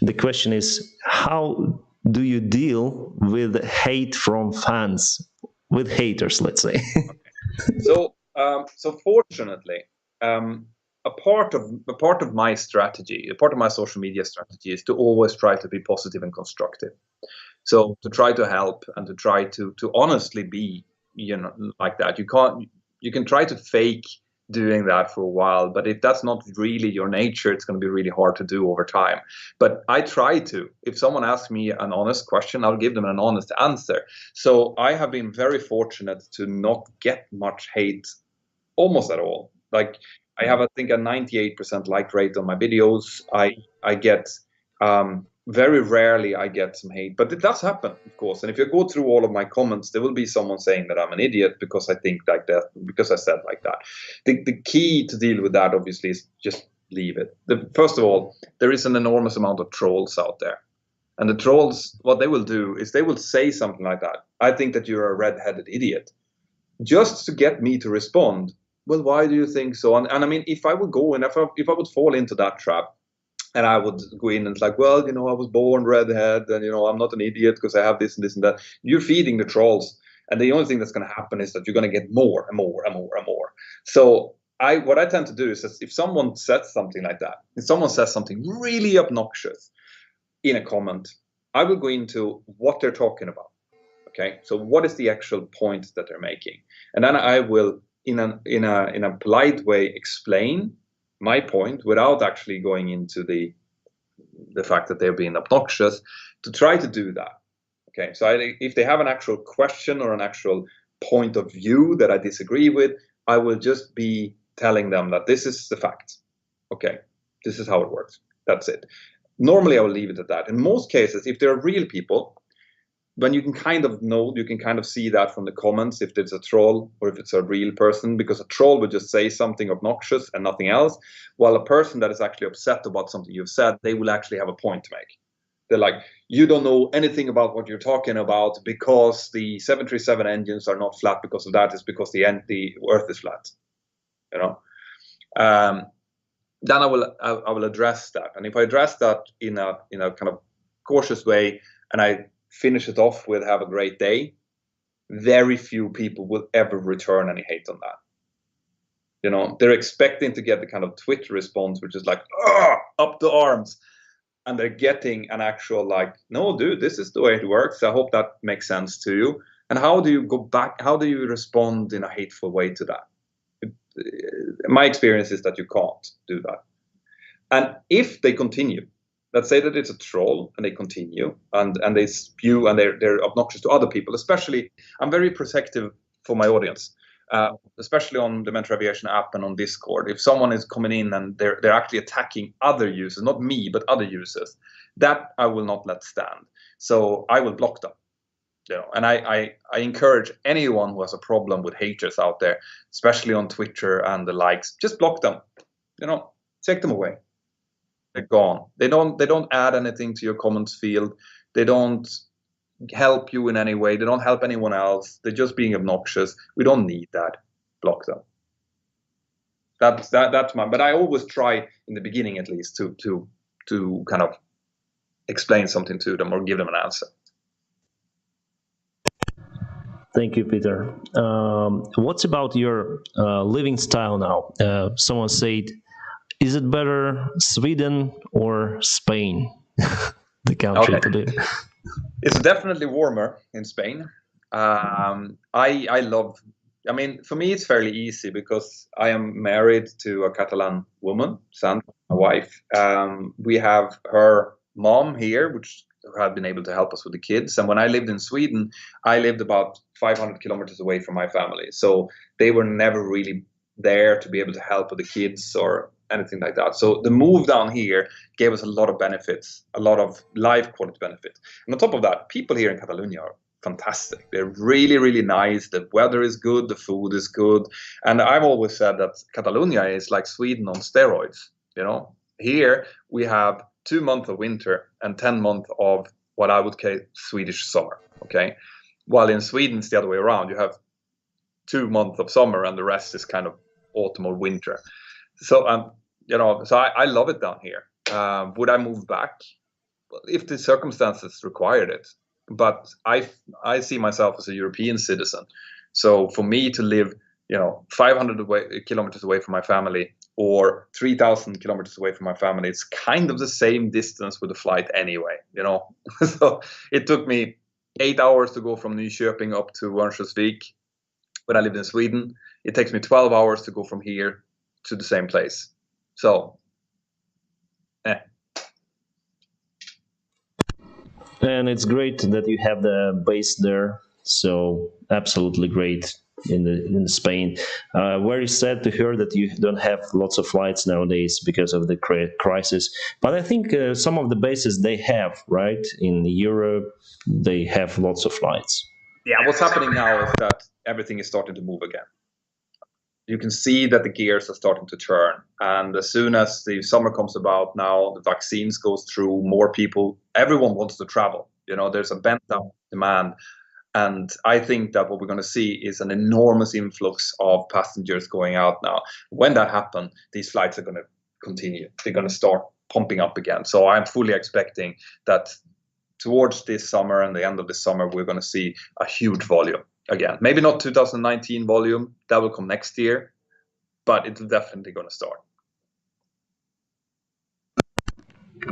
the question is, how do you deal with hate from fans, with haters, let's say? So fortunately, a part of my strategy, a part of my social media strategy, is to always try to be positive and constructive. So to try to help, and to try to honestly be, like that. You can try to fake doing that for a while, but if that's not really your nature, it's going to be really hard to do over time. But I try to. If someone asks me an honest question, I'll give them an honest answer. So I have been very fortunate to not get much hate, almost at all. Like, I have, I think, a 98% like rate on my videos. I get very rarely I get some hate, but it does happen, of course. And if you go through all of my comments, there will be someone saying that I'm an idiot because I think like that, because I said like that. The key to deal with that, obviously, is just leave it. First of all, there is an enormous amount of trolls out there. And the trolls, what they will do is they will say something like that. I think that you're a red-headed idiot. Just to get me to respond, well, why do you think so? And I mean, if I would go in, if I would fall into that trap, and I would go in and it's like, well, I was born redhead, and I'm not an idiot because I have this and this and that. You're feeding the trolls, and the only thing that's going to happen is that you're going to get more and more and more and more. So what I tend to do is that if someone says something like that, if someone says something really obnoxious in a comment, I will go into what they're talking about. Okay, so what is the actual point that they're making, and then I will, in a polite way, explain my point without actually going into the fact that they're being obnoxious, to try to do that. Okay, so if they have an actual question or an actual point of view that I disagree with, I will just be telling them that this is the fact. Okay, this is how it works. That's it. Normally, I will leave it at that. In most cases, if there are real people, when you can kind of know, you can kind of see that from the comments if it's a troll or if it's a real person, because a troll would just say something obnoxious and nothing else, while a person that is actually upset about something you've said, they will actually have a point to make. They're like, you don't know anything about what you're talking about because the 737 engines are not flat because of that. It's because the Earth is flat. You know. Then I will address that, and if I address that in a kind of cautious way, and I finish it off with "Have a great day," very few people will ever return any hate on that. You know, they're expecting to get the kind of Twitter response, which is like, up the arms. And they're getting an actual like, no, dude, this is the way it works. I hope that makes sense to you. And how do you go back? How do you respond in a hateful way to that? My experience is that you can't do that. And if they continue, let's say that it's a troll and they continue and they spew and they're obnoxious to other people, especially, I'm very protective for my audience. Especially on the Mentour Aviation app and on Discord. If someone is coming in and they're actually attacking other users, not me, but other users, that I will not let stand. So I will block them. You know, and I encourage anyone who has a problem with haters out there, especially on Twitter and the likes, just block them. You know, take them away. They're gone. They don't add anything to your comments field. They don't help you in any way. They don't help anyone else. They're just being obnoxious. We don't need that. Block them. That's my. But I always try in the beginning, at least, to kind of explain something to them or give them an answer. Thank you, Peter. What's about your living style now? Someone said, is it better Sweden or Spain, the country to live? It's definitely warmer in Spain. I love. I mean, for me, it's fairly easy because I am married to a Catalan woman, Sandra, my wife. We have her mom here, which had been able to help us with the kids. And when I lived in Sweden, I lived about 500 kilometers away from my family. So they were never really there to be able to help with the kids or anything like that. So the move down here gave us a lot of benefits, a lot of life quality benefits. And on top of that, people here in Catalonia are fantastic. They're really, really nice. The weather is good. The food is good. And I've always said that Catalonia is like Sweden on steroids. You know, here we have 2 months of winter and 10 months of what I would call Swedish summer. Okay. While in Sweden, it's the other way around. You have 2 months of summer and the rest is kind of autumn or winter. So, you know, so I love it down here. Would I move back? Well, if the circumstances required it. But I see myself as a European citizen. So for me to live, you know, 500 kilometers away from my family or 3,000 kilometers away from my family, it's kind of the same distance with a flight anyway, you know. So it took me 8 hours to go from Nyköping up to Örnsköldsvik when I lived in Sweden. It takes me 12 hours to go from here to the same place. So, And it's great that you have the base there. So absolutely great in Spain. Very sad to hear that you don't have lots of flights nowadays because of the crisis. But I think some of the bases they have, right? In Europe, they have lots of flights. Yeah, what's happening now is that everything is starting to move again. You can see that the gears are starting to turn. And as soon as the summer comes about now, the vaccines goes through, more people, everyone wants to travel. You know, there's a pent up demand. And I think that what we're going to see is an enormous influx of passengers going out now. When that happens, these flights are going to continue. They're going to start pumping up again. So I'm fully expecting that towards this summer and the end of the summer, we're going to see a huge volume again. Maybe not 2019 volume, that will come next year, but it's definitely going to start.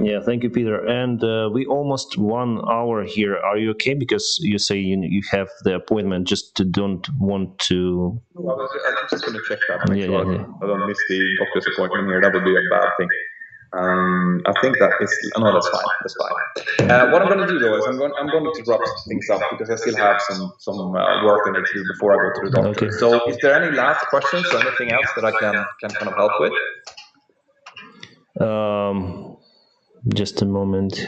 Yeah, thank you, Peter. And we almost 1 hour here. Are you okay? Because you say you have the appointment, just don't want to. I was just going to check that. Make sure I don't miss the doctor's appointment here. That would be a bad thing. I think that is no, that's fine. That's fine. What I'm going to do though is I'm going to wrap things up because I still have some work I need to do before I go to the doctor. Okay. So, is there any last questions or anything else that I can kind of help with? Just a moment.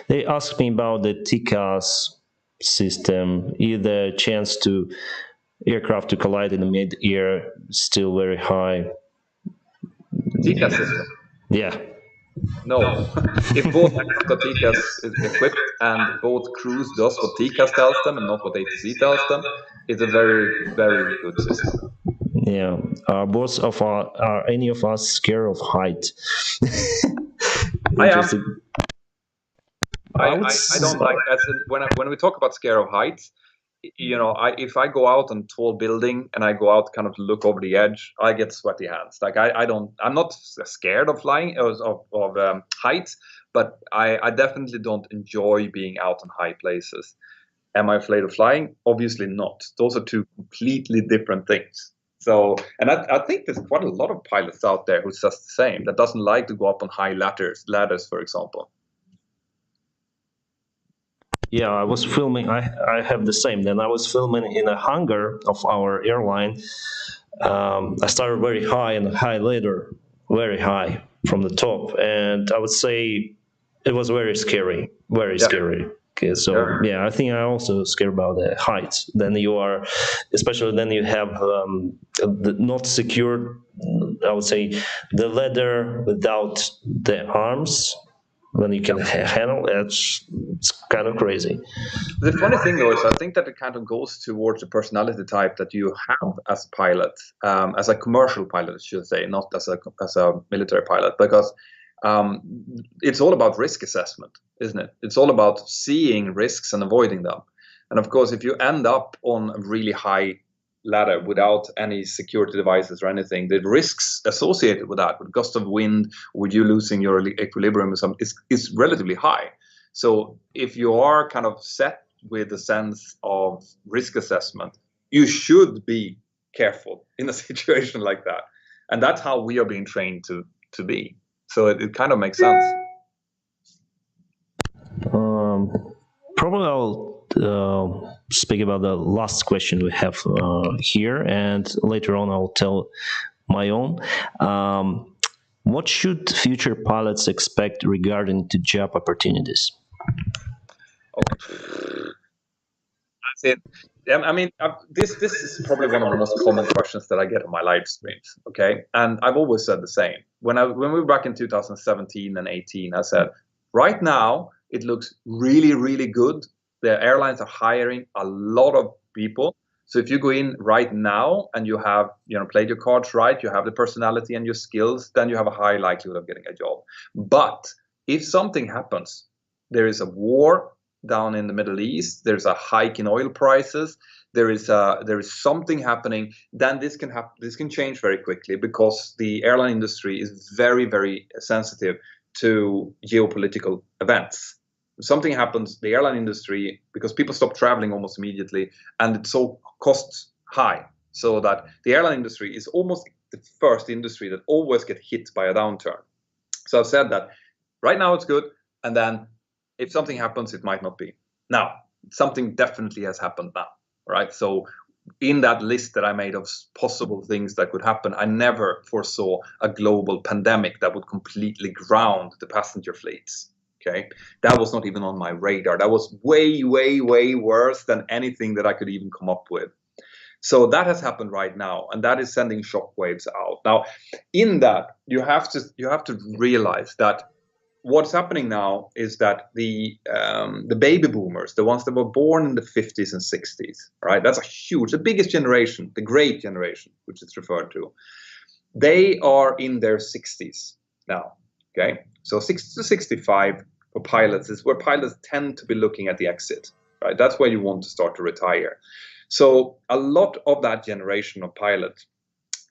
They asked me about the TCAS system, either chance to aircraft to collide in the mid-air still very high. The TCAS system. Yeah. No. If both aircraft are TCAS equipped and both crews does what TCAS tells them and not what ATC tells them, it's a very, very good system. Yeah. Are any of us scared of height? I am. Interesting. I don't like, as in, when we talk about scare of heights, you know, if I go out on tall building and I go out kind of to look over the edge, I get sweaty hands. Like I'm not scared of flying of heights, but I definitely don't enjoy being out on high places. Am I afraid of flying? Obviously not. Those are two completely different things. So, and I think there's quite a lot of pilots out there who says the same, that doesn't like to go up on high ladders, for example. Yeah, I was filming. I have the same. Then I was filming in a hangar of our airline. I started very high and high later, very high from the top, and I would say it was very scary, very scary. Okay, so yeah, I think I also scared about the heights. Then you are, especially then you have the not secured. I would say the ladder without the arms when you can handle it, it's kind of crazy. The funny thing though is I think that it kind of goes towards the personality type that you have as a pilot, as a commercial pilot, I should say, not as a military pilot, because it's all about risk assessment, isn't it? It's all about seeing risks and avoiding them. And of course, if you end up on a really high ladder without any security devices or anything, the risks associated with that, with gust of wind, with you losing your equilibrium, is relatively high. So if you are kind of set with a sense of risk assessment, you should be careful in a situation like that. And that's how we are being trained to be. So it kind of makes sense. Probably I'll speak about the last question we have here, and later on I'll tell my own. What should future pilots expect regarding to job opportunities? Okay. That's it. I mean, this is probably one of the most common questions that I get on my live streams. Okay, and I've always said the same. When we were back in 2017 and 18, I said, right now it looks really, really good. The airlines are hiring a lot of people. So if you go in right now and you have, played your cards right, you have the personality and your skills, then you have a high likelihood of getting a job. But if something happens, there is a war down in the Middle East, there's a hike in oil prices, there is something happening, then this can change very quickly, because the airline industry is very, very sensitive to geopolitical events. If something happens, the airline industry, because people stop traveling almost immediately, and it's so costs high, so that the airline industry is almost the first industry that always get hit by a downturn. So I've said that right now it's good, and then if something happens, it might not be. Now, something definitely has happened now, right? So in that list that I made of possible things that could happen, I never foresaw a global pandemic that would completely ground the passenger fleets. Okay, that was not even on my radar. That was way, way, way worse than anything that I could even come up with. So that has happened right now, and that is sending shockwaves out. Now, in that, you have to realize that what's happening now is that the baby boomers, the ones that were born in the 50s and 60s, right? That's the biggest generation, the great generation, which it's referred to. They are in their 60s now. Okay, so 60 to 65 for pilots is where pilots tend to be looking at the exit, right? That's where you want to start to retire. So a lot of that generation of pilots,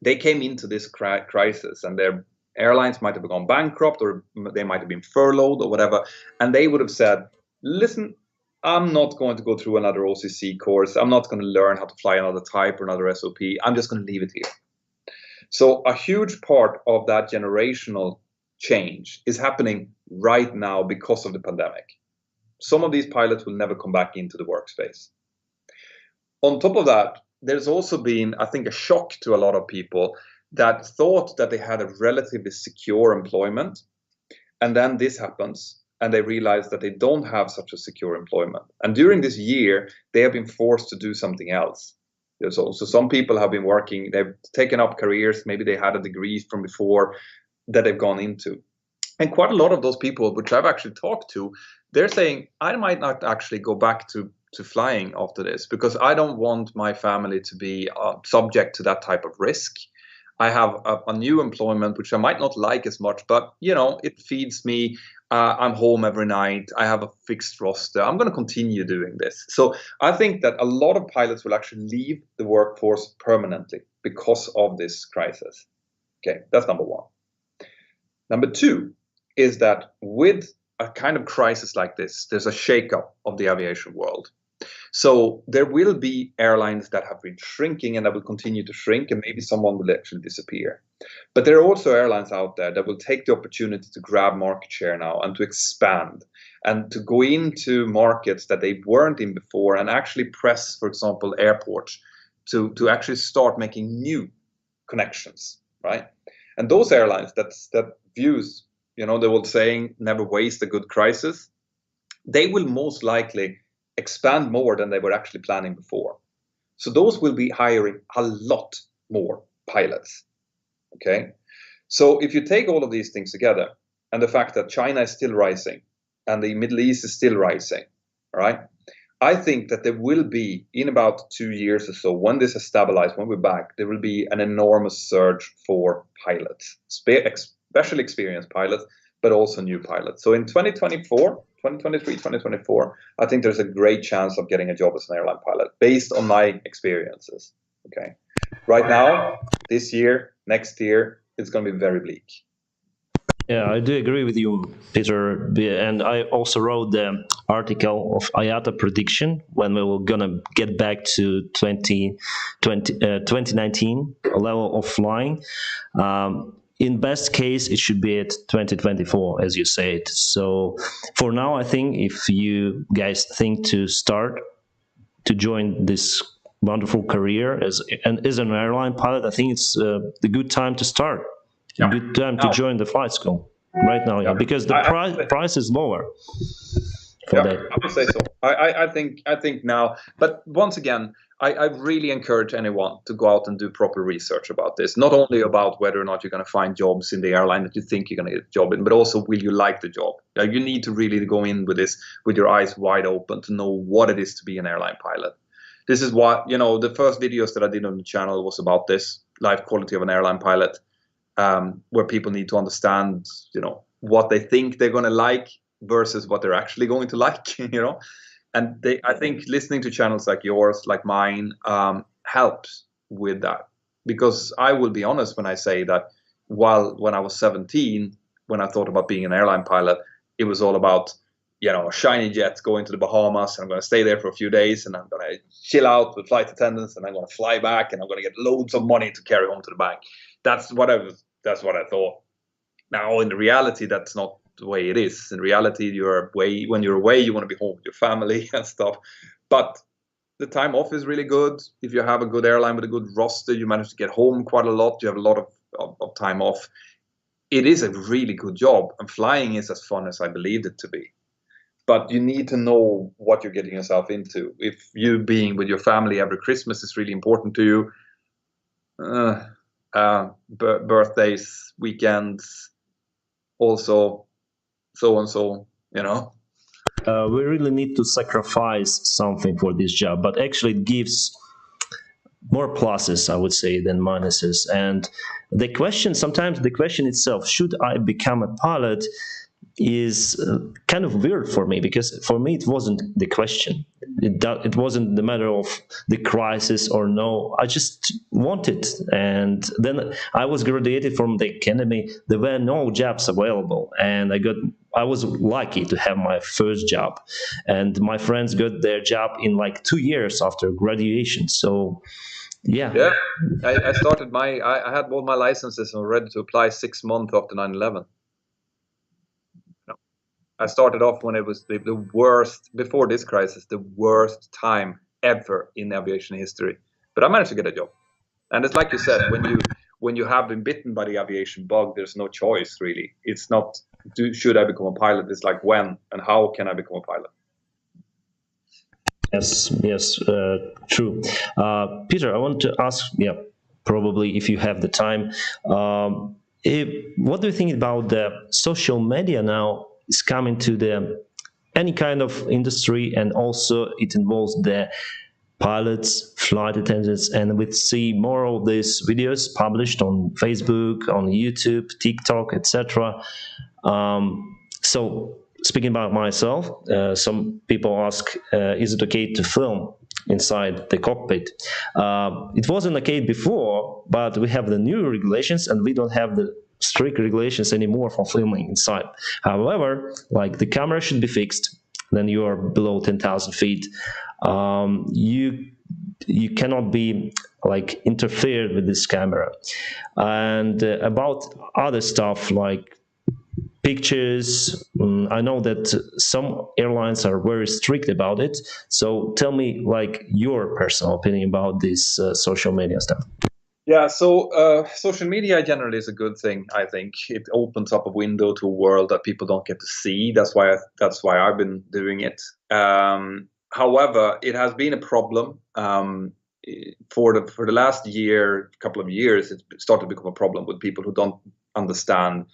they came into this crisis, and their airlines might have gone bankrupt, or they might have been furloughed or whatever, and they would have said, listen, I'm not going to go through another OCC course. I'm not going to learn how to fly another type or another SOP. I'm just going to leave it here. So a huge part of that generational change is happening right now because of the pandemic. Some of these pilots will never come back into the workspace. On top of that, there's also been, I think, a shock to a lot of people that thought that they had a relatively secure employment. And then this happens. and they realize that they don't have such a secure employment. And during this year, they have been forced to do something else. There's also some people have been working, they've taken up careers, maybe they had a degree from before that they've gone into. And quite a lot of those people, which I've actually talked to, they're saying, I might not actually go back to flying after this because I don't want my family to be subject to that type of risk. I have a new employment, which I might not like as much, but it feeds me. I'm home every night. I have a fixed roster. I'm going to continue doing this. So I think that a lot of pilots will actually leave the workforce permanently because of this crisis. Okay, that's number one. Number two is that with a kind of crisis like this, there's a shakeup of the aviation world. So there will be airlines that have been shrinking and that will continue to shrink, and maybe someone will actually disappear. But there are also airlines out there that will take the opportunity to grab market share now and to expand and to go into markets that they weren't in before and actually press, for example, airports to actually start making new connections, right? And those airlines that views, the old saying, never waste a good crisis, they will most likely expand more than they were actually planning before. So those will be hiring a lot more pilots. Okay. So if you take all of these things together and the fact that China is still rising and the Middle East is still rising, right? I think that there will be, in about 2 years or so, when this has stabilized, when we're back, there will be an enormous surge for pilots, especially experienced pilots, but also new pilots. So in 2023, 2024, I think there's a great chance of getting a job as an airline pilot based on my experiences. Okay. Right now, this year, next year, it's going to be very bleak. Yeah, I do agree with you, Peter. And I also wrote the article of IATA prediction when we were going to get back to 2019 level of flying. In best case, it should be at 2024, as you said. So for now, I think if you guys think to join this wonderful career as an airline pilot, I think it's the good time to start. Yeah. Good time to join the flight school right now, yeah, because the price is lower. For that. I would say so. I think now, but once again, I really encourage anyone to go out and do proper research about this. Not only about whether or not you're going to find jobs in the airline that you think you're going to get a job in, but also will you like the job. You need to really go in with this with your eyes wide open to know what it is to be an airline pilot. This is what, the first videos that I did on the channel was about this, life quality of an airline pilot, where people need to understand, what they think they're going to like versus what they're actually going to like, And I think listening to channels like yours, like mine, helps with that. Because I will be honest when I say that when I was 17, when I thought about being an airline pilot, it was all about, shiny jets going to the Bahamas, and I'm going to stay there for a few days, and I'm going to chill out with flight attendants, and I'm going to fly back, and I'm going to get loads of money to carry home to the bank. That's what I thought. Now, in reality, that's not the way it is. In reality, when you're away, you want to be home with your family and stuff. But the time off is really good. If you have a good airline with a good roster, you manage to get home quite a lot. You have a lot of time off. It is a really good job, and flying is as fun as I believed it to be. But you need to know what you're getting yourself into. If you being with your family every Christmas is really important to you, birthdays, weekends, also so and so, we really need to sacrifice something for this job, but actually it gives more pluses, I would say, than minuses. And sometimes the question itself, should I become a pilot, is kind of weird for me, because for me it wasn't the question. It wasn't the matter of the crisis or no. I just wanted, and then I was graduated from the academy. There were no jobs available, and I was lucky to have my first job, and my friends got their job in like 2 years after graduation. So yeah. I started I had all my licenses and ready to apply 6 months after 9/11. I started off when it was the worst, before this crisis, the worst time ever in aviation history. But I managed to get a job. And it's like you said, when you have been bitten by the aviation bug, there's no choice, really. It's not should I become a pilot? It's like when and how can I become a pilot? Yes, true. Peter, I want to ask, yeah, probably if you have the time, what do you think about the social media now is coming to the any kind of industry, and also it involves the pilots, flight attendants, and we see more of these videos published on Facebook, on YouTube, TikTok, etc. So speaking about myself, some people ask, is it okay to film inside the cockpit? It wasn't okay before, but we have the new regulations and we don't have the strict regulations anymore for filming inside. However, like the camera should be fixed, then you are below 10,000 feet. You cannot be like interfered with this camera. And about other stuff like pictures, I know that some airlines are very strict about it. So tell me like your personal opinion about this social media stuff. Yeah, so social media generally is a good thing. I think it opens up a window to a world that people don't get to see. That's why I've been doing it. However, it has been a problem for the last couple of years. It started to become a problem with people who don't understand,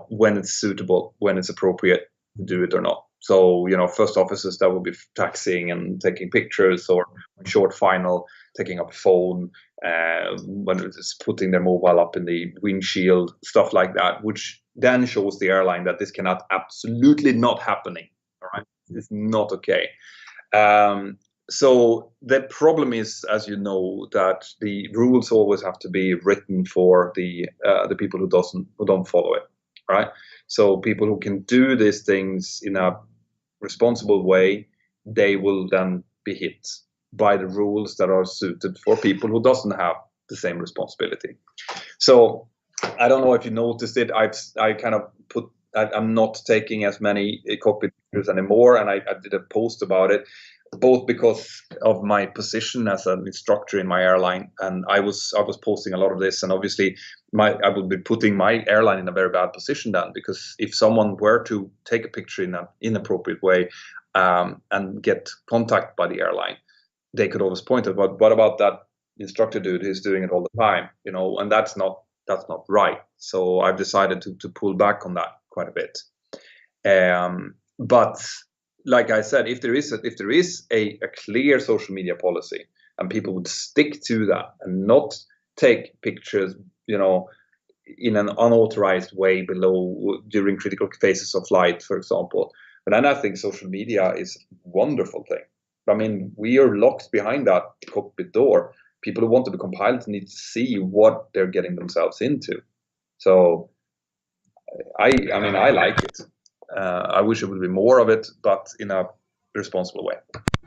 when it's suitable, when it's appropriate to do it or not. So, first officers that will be taxiing and taking pictures, or short final, taking up a phone, when it's putting their mobile up in the windshield, stuff like that, which then shows the airline that this cannot absolutely not happening. All right, it's not okay. So the problem is, as you know, that the rules always have to be written for the people who don't follow it. Right. So people who can do these things in a responsible way, they will then be hit by the rules that are suited for people who doesn't have the same responsibility. So I don't know if you noticed it. I'm not taking as many cockpit pictures anymore, and I did a post about it, both because of my position as an instructor in my airline, and I was posting a lot of this, and obviously I would be putting my airline in a very bad position then, because if someone were to take a picture in an inappropriate way and get contact by the airline, they could always point at, what about that instructor dude who's doing it all the time, and that's not right. So I've decided to pull back on that quite a bit. But like I said, if there is a clear social media policy and people would stick to that and not take pictures, in an unauthorized way during critical phases of flight, for example, but then I think social media is a wonderful thing. I mean, we are locked behind that cockpit door. People who want to become pilots need to see what they're getting themselves into. So I like it. I wish it would be more of it, but in a responsible way.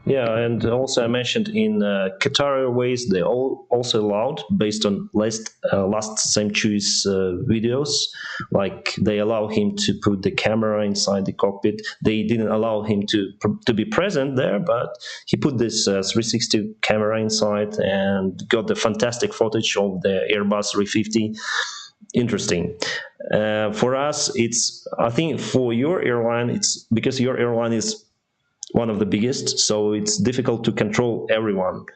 Yeah, and also I mentioned in Qatar Airways, they also allowed, based on last century's videos, like they allow him to put the camera inside the cockpit. They didn't allow him to be present there, but he put this 360 camera inside and got the fantastic footage of the Airbus 350. Interesting. For us, I think for your airline, it's because your airline is one of the biggest, so it's difficult to control everyone.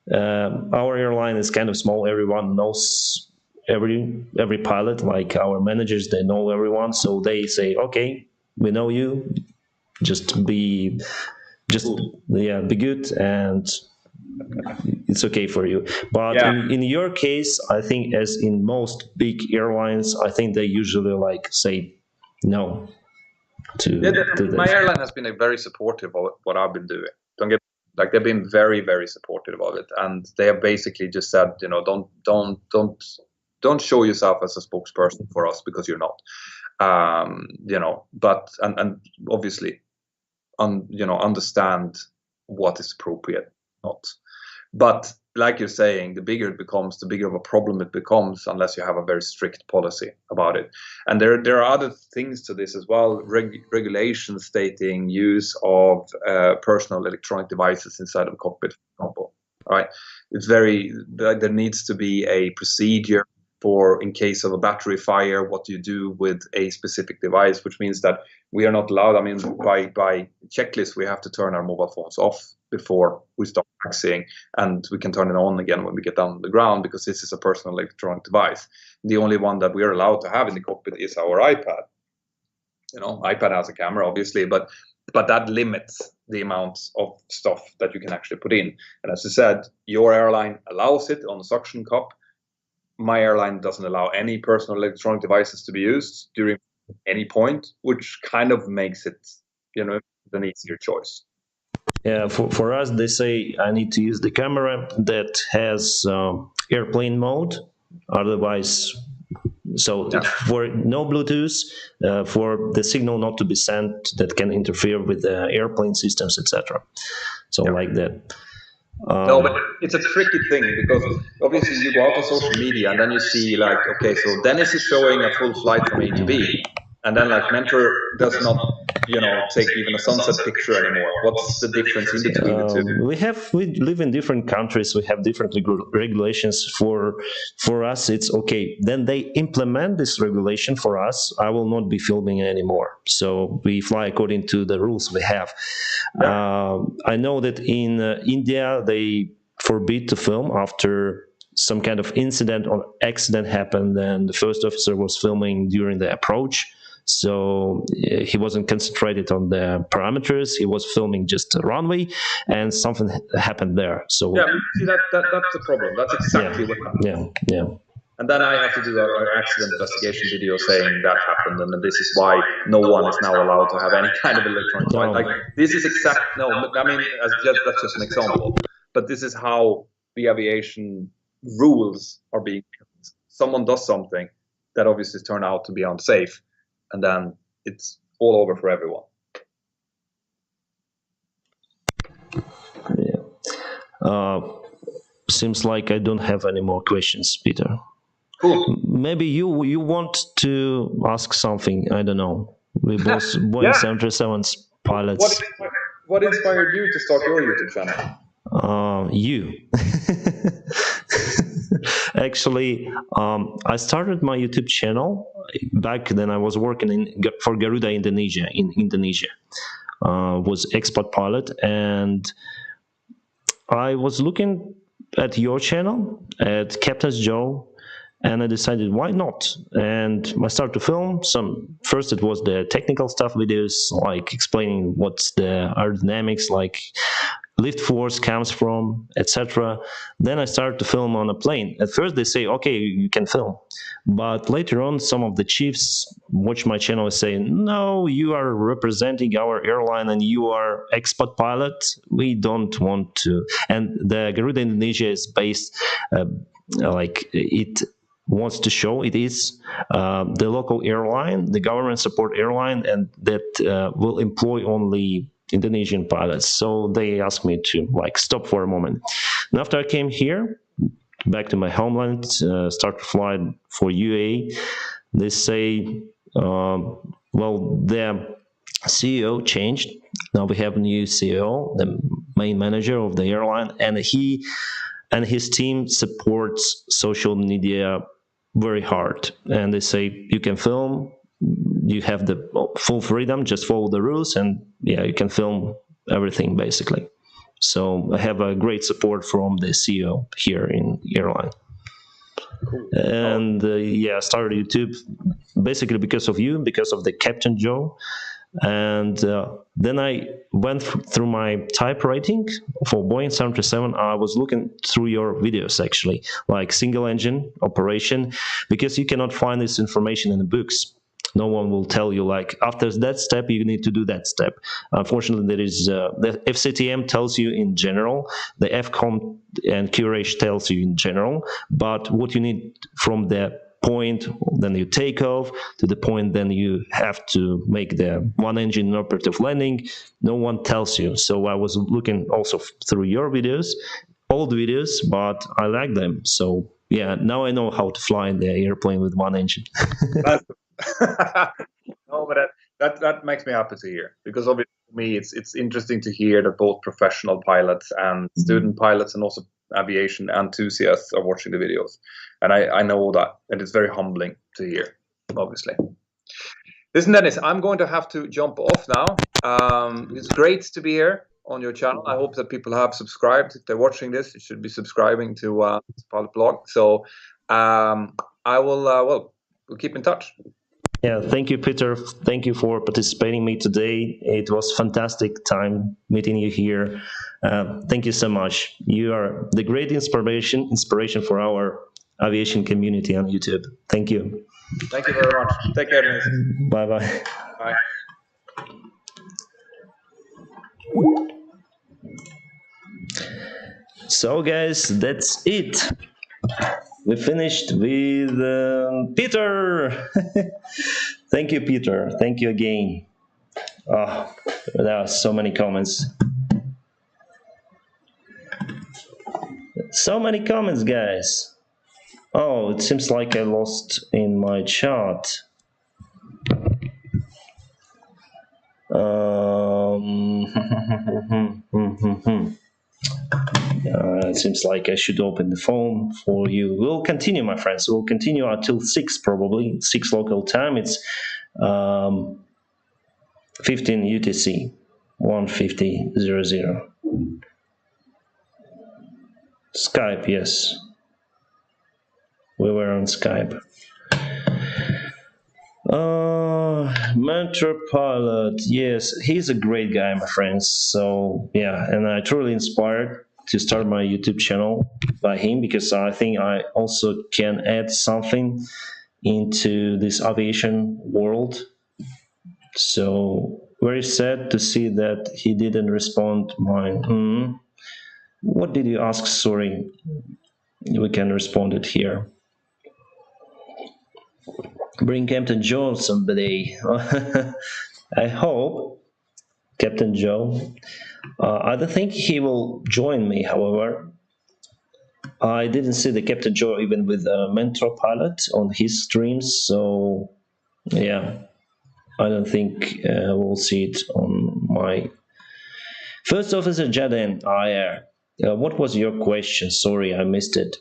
Our airline is kind of small. Everyone knows every pilot. Like our managers, they know everyone, so they say, "Okay, we know you. Be good, and it's okay for you." But in your case, I think, as in most big airlines, I think they usually say no. My airline has been very supportive of what I've been doing. They've been very, very supportive of it, and they have basically just said, don't show yourself as a spokesperson for us, because you're not. But and obviously, understand what is appropriate, not. But like you're saying, the bigger it becomes, the bigger of a problem it becomes, unless you have a very strict policy about it. And there are other things to this as well. Regulations stating use of personal electronic devices inside of a cockpit, for example. Right? There needs to be a procedure for in case of a battery fire, what do you do with a specific device, which means that we are not allowed. I mean, by checklist, we have to turn our mobile phones off before we start taxiing, and we can turn it on again when we get down on the ground, because this is a personal electronic device. The only one that we are allowed to have in the cockpit is our iPad. iPad has a camera, obviously, but that limits the amount of stuff that you can actually put in. And as I said, your airline allows it on the suction cup. My airline doesn't allow any personal electronic devices to be used during any point, which kind of makes it, an easier choice. Yeah, for us, they say I need to use the camera that has airplane mode. Otherwise, so for no Bluetooth, for the signal not to be sent that can interfere with the airplane systems, etc. So like that. No, but it's a tricky thing, because obviously you go out on social media and then you see like, okay, so Dennis is showing a full flight from A to B, and then like Mentour does not, take even a sunset picture anymore. What's the difference in between the two? We live in different countries. We have different regulations. For us, it's okay. Then they implement this regulation for us. I will not be filming anymore. So we fly according to the rules we have. Yeah. I know that in India they forbid to film after some kind of incident or accident happened, and the first officer was filming during the approach. So he wasn't concentrated on the parameters. He was filming just the runway, and something happened there. So yeah, see that's the problem. That's exactly what happened. Yeah. And then I have to do an accident investigation video saying that happened, and this is why no one is now allowed to have any kind of electronic device. Like this is exact. No, I mean that's just an example. But this is how the aviation rules are being. Someone does something that obviously turned out to be unsafe, and then it's all over for everyone. Yeah. Seems like I don't have any more questions, Peter. Cool. Maybe you want to ask something. I don't know. We both Boeing 737's pilots. What inspired you to start your YouTube channel? You. Actually, I started my YouTube channel back then. I was working for Garuda Indonesia in Indonesia. Was expat pilot, and I was looking at your channel at Captain's Joe, and I decided why not. And I started to film first it was the technical stuff videos, like explaining what's the aerodynamics, like lift force comes from, etc. Then I started to film on a plane. At first they say, okay, you can film. But later on, some of the chiefs watch my channel and say, no, you are representing our airline and you are expat pilot. We don't want to. And the Garuda Indonesia is based, like it wants to show it is the local airline, the government support airline, and that will employ only Indonesian pilots. So they asked me to stop for a moment. And after I came here, back to my homeland, start to fly for UAE, they say, well, the CEO changed. Now we have a new CEO, the main manager of the airline, and he and his team supports social media very hard. And they say, you can film, you have the full freedom, just follow the rules, and you can film everything basically. So I have a great support from the CEO here in airline. Cool. And I started YouTube basically because of you, because of the Captain Joe. And then I went through my type rating for Boeing 737. I was looking through your videos, actually, like single engine operation, because you cannot find this information in the books. No one will tell you, after that step, you need to do that step. Unfortunately, there is the FCTM tells you in general, the FCOM and QRH tells you in general, but what you need from the point then you take off to the point then you have to make the one engine operative landing, no one tells you. So I was looking also through your videos, old videos, but I like them. So now I know how to fly in the airplane with one engine. No, but that makes me happy to hear, because obviously me, it's interesting to hear that both professional pilots and student pilots and also aviation enthusiasts are watching the videos, and I know that, and it's very humbling to hear, obviously. Listen, Dennis, I'm going to have to jump off now. It's great to be here on your channel. I hope that people have subscribed. If they're watching this, you should be subscribing to this pilot blog. So I will, we'll keep in touch. Yeah, thank you, Peter. Thank you for participating me today. It was fantastic time meeting you here. Thank you so much. You are the great inspiration for our aviation community on YouTube. Thank you. Thank you very much. Take care, Dennis. Bye-bye. Bye. So, guys, that's it. We finished with Peter. Thank you, Peter. Thank you again. Oh, there are so many comments. So many comments, guys. Oh, it seems like I lost in my chart. It seems like I should open the phone for you. We'll continue, my friends. We'll continue until 6, probably 6 local time. It's 15 UTC, 1:50:00. Skype, yes. We were on Skype. Mentor pilot, yes, he's a great guy, my friends. So yeah, and I truly inspired to start my YouTube channel by him, because I think I also can add something into this aviation world. So very sad to see that he didn't respond mine. What did you ask? Sorry, we can respond it here. Bring Captain Joe someday. I hope Captain Joe. I don't think he will join me, however. I didn't see the Captain Joe even with a Mentor pilot on his streams, so yeah, I don't think we'll see it on my First Officer Jaden IR. What was your question? Sorry, I missed it.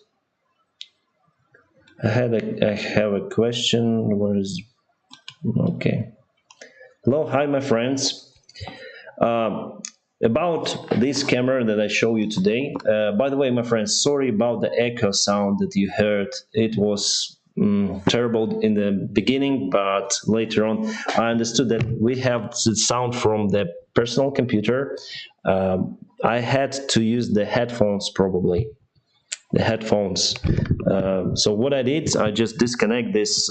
I have a question. Where is? Okay. Hello, hi, my friends. About this camera that I show you today. By the way, my friends, sorry about the echo sound that you heard. It was terrible in the beginning, but later on I understood that we have the sound from the personal computer. I had to use the headphones, probably. The headphones. So what I did, I just disconnect this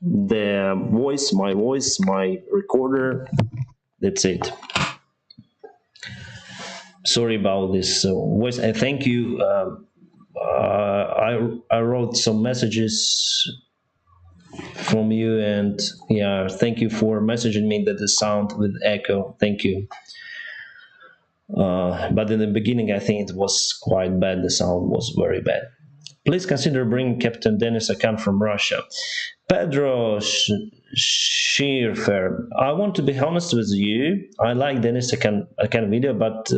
the voice, my recorder. That's it. Sorry about this voice. I thank you. I wrote some messages from you, and yeah, thank you for messaging me that the sound with echo. Thank you. But in the beginning, I think it was quite bad. The sound was very bad. Please consider bringing Captain Dennis Akan from Russia. Pedro Schierfer, I want to be honest with you. I like Dennis Akan video, but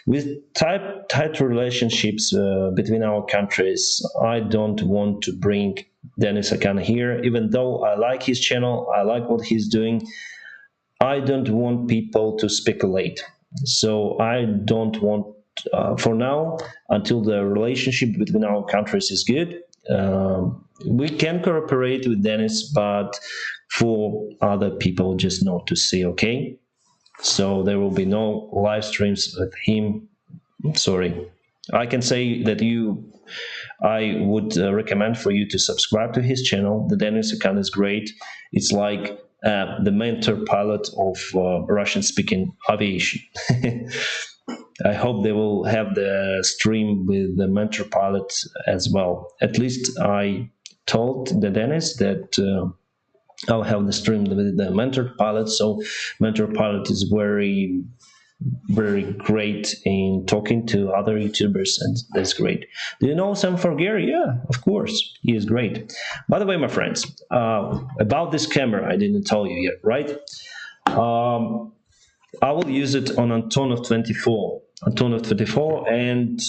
with tight relationships between our countries, I don't want to bring Dennis Akan here. Even though I like his channel, I like what he's doing, I don't want people to speculate. So I don't want, for now, until the relationship between our countries is good, we can cooperate with Dennis, but for other people just not to see, okay? So there will be no live streams with him. Sorry. I can say that I would recommend for you to subscribe to his channel. The Dennis account is great. It's like the mentor pilot of Russian-speaking aviation. I hope they will have the stream with the mentor pilot as well. At least I told the Dennis that I'll have the stream with the mentor pilot. So mentor pilot is very very great in talking to other YouTubers, and that's great. Do you know Sam Forgier? Yeah, of course, he is great. By the way, my friends, about this camera, I didn't tell you yet, right? I will use it on Antonov 24, and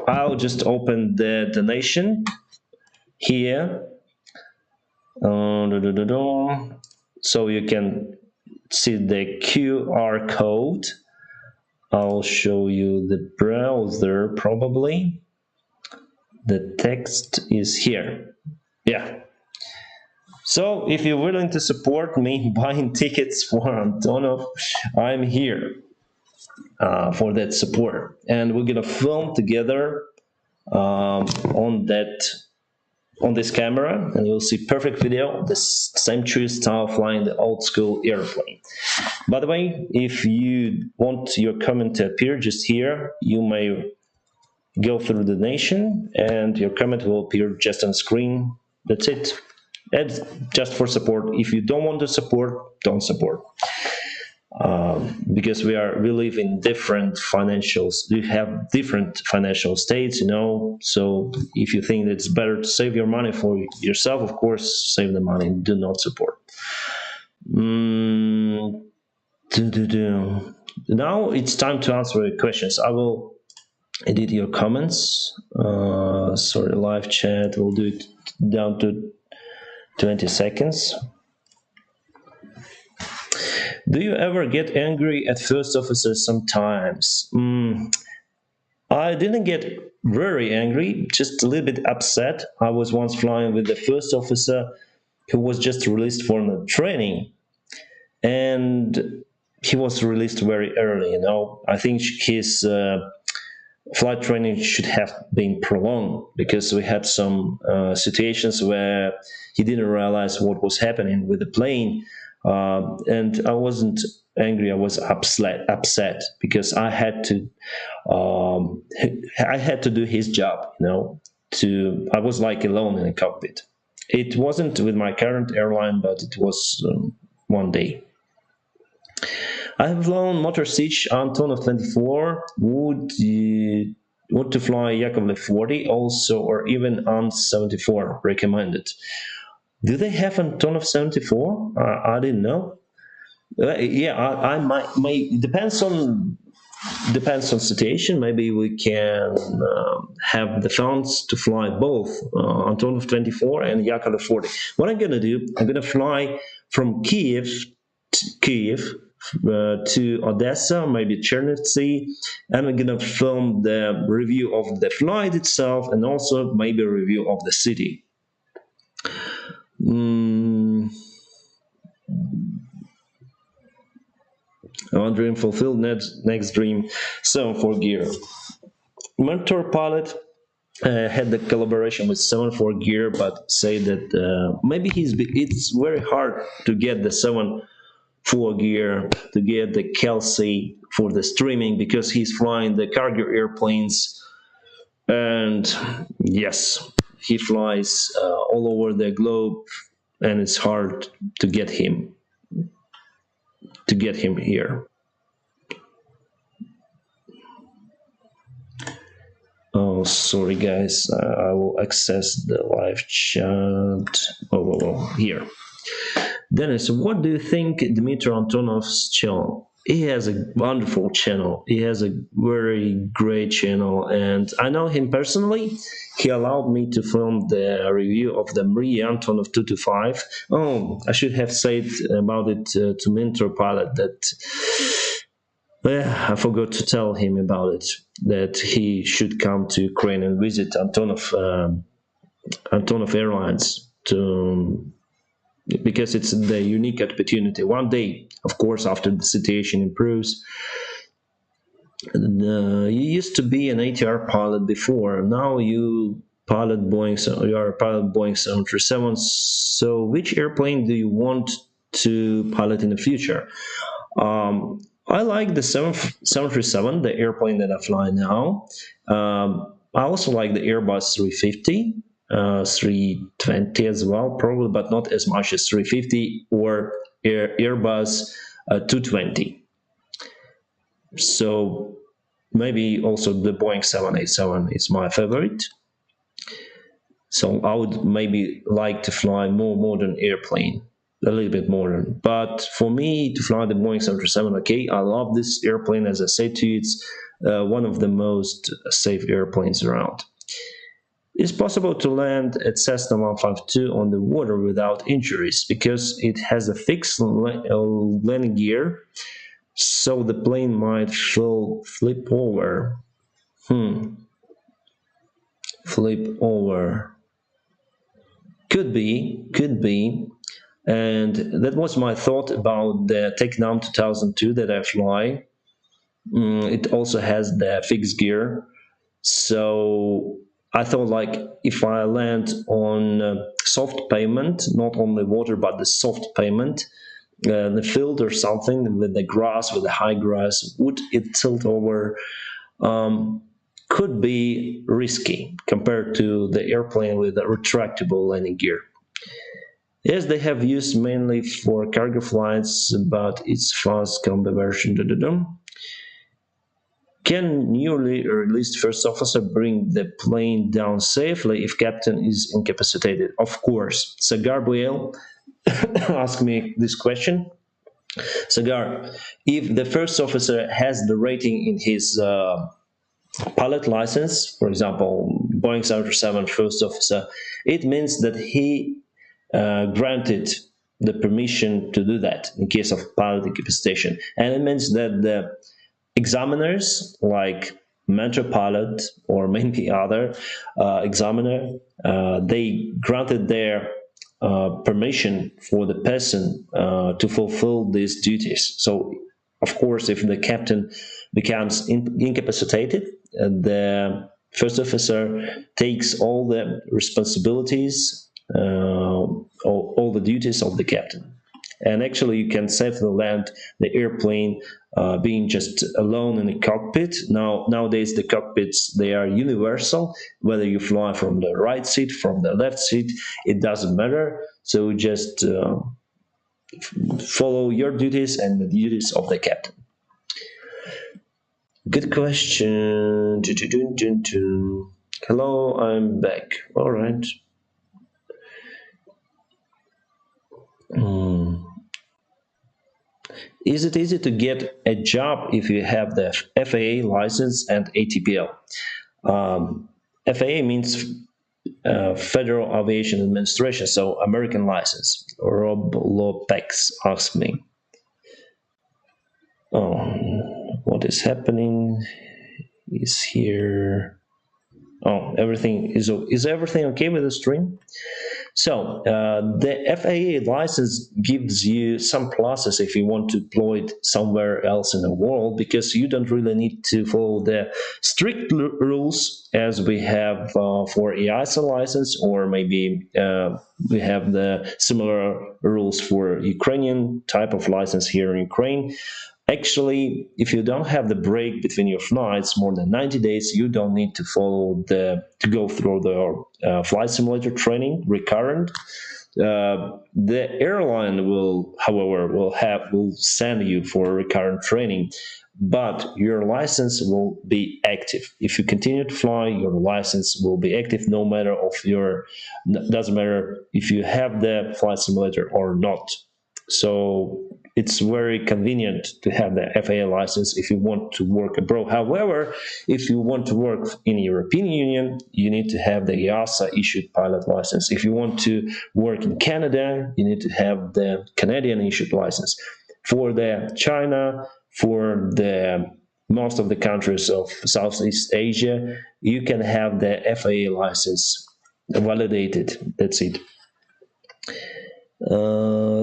I'll just open the donation here, so you can see the QR code. I'll show you the browser probably. The text is here. Yeah. So if you're willing to support me buying tickets for Antonov, I'm here for that support. And we're gonna film together on this camera, and you'll see perfect video, the same true style flying the old school airplane. By the way, if you want your comment to appear just here, you may go through the donation and your comment will appear just on screen. That's it. And just for support. If you don't want to support, don't support. Because we live in different financials. We have different financial states, So if you think that it's better to save your money for yourself, of course, save the money. Do not support. Now it's time to answer your questions. I will edit your comments. Sorry, live chat. We'll do it down to 20 seconds. Do you ever get angry at first officers sometimes? I didn't get very angry, just a little bit upset. I was once flying with the first officer who was just released from the training, and he was released very early, I think his flight training should have been prolonged, because we had some situations where he didn't realize what was happening with the plane. And I wasn't angry, I was upset because I had to do his job, I was like alone in the cockpit. It wasn't with my current airline, but it was one day. I have flown Motor Siege Antonov 24. Would you want to fly Yakovlev 40 also, or even Ant 74 recommended? Do they have Antonov 74? I didn't know. Yeah, I might. It depends on situation. Maybe we can have the funds to fly both Antonov 24 and Yakovlev 40. What I'm gonna do? I'm gonna fly from Kiev to Odessa, maybe Chernivtsi, and I'm gonna film the review of the flight itself, and also maybe a review of the city. One dream fulfilled, next dream. 7-4 gear. Mentour pilot had the collaboration with 7-4 gear, but say that maybe it's very hard to get the 7-4 gear, to get the Kelsey for the streaming, because he's flying the cargo airplanes, and yes, he flies all over the globe, and it's hard to get him here. Oh, sorry guys, I will access the live chat. Here. Dennis, what do you think Dmitry Antonov's channel? He has a wonderful channel. He has a very great channel, and I know him personally. He allowed me to film the review of the Marie Antonov 225. Oh, I should have said about it to Mentor pilot that I forgot to tell him about it, that he should come to Ukraine and visit Antonov Airlines because it's the unique opportunity. One day, of course, after the situation improves. You used to be an ATR pilot before. Now you are a pilot Boeing 737. So which airplane do you want to pilot in the future? I like the 737, the airplane that I fly now. I also like the Airbus 350. 320 as well, probably, but not as much as 350 or Airbus 220. So maybe also the Boeing 787 is my favorite. So I would maybe like to fly more modern airplane, a little bit modern. But for me to fly the Boeing 737, okay, I love this airplane. As I said to you, it's one of the most safe airplanes around. It's possible to land at Cessna 152 on the water without injuries because it has a fixed landing gear, so the plane might flip over. Flip over. Could be. And that was my thought about the Tecnam 2002 that I fly. It also has the fixed gear. So I thought, like, if I land on soft pavement, not only water, but the soft pavement, the field or something with the grass, with the high grass, would it tilt over? Could be risky compared to the airplane with a retractable landing gear. Yes, they have used mainly for cargo flights, but it's fast combat version. Can newly released first officer bring the plane down safely if captain is incapacitated? Of course. Sagar Boyle asked me this question. Sagar, if the first officer has the rating in his pilot license, for example, Boeing 737 first officer, it means that he granted the permission to do that in case of pilot incapacitation. And it means that the examiners like Mentour pilot or maybe other examiner, they granted their permission for the person to fulfill these duties. So, of course, if the captain becomes incapacitated, the first officer takes all the responsibilities, all the duties of the captain. And actually, you can safely land the airplane being just alone in the cockpit. Nowadays, the cockpits, they are universal. Whether you fly from the right seat, from the left seat, it doesn't matter. So just follow your duties and the duties of the captain. Good question. Hello, I'm back. All right. Is it easy to get a job if you have the FAA license and ATPL? FAA means Federal Aviation Administration, so American license. Rob Lopex asked me. Oh, what is happening? Is here? Oh, everything is everything okay with the stream? So the FAA license gives you some pluses if you want to deploy it somewhere else in the world, because you don't really need to follow the strict rules as we have for EASA license, or maybe we have the similar rules for Ukrainian type of license here in Ukraine. Actually, if you don't have the break between your flights more than 90 days, you don't need to go through the flight simulator training recurrent. The airline will, however, will send you for recurrent training, but your license will be active. If you continue to fly, your license will be active no matter doesn't matter if you have the flight simulator or not. So it's very convenient to have the FAA license if you want to work abroad. However, if you want to work in the European Union, you need to have the EASA issued pilot license. If you want to work in Canada, you need to have the Canadian issued license. For the China, for the most of the countries of Southeast Asia, you can have the FAA license validated. That's it.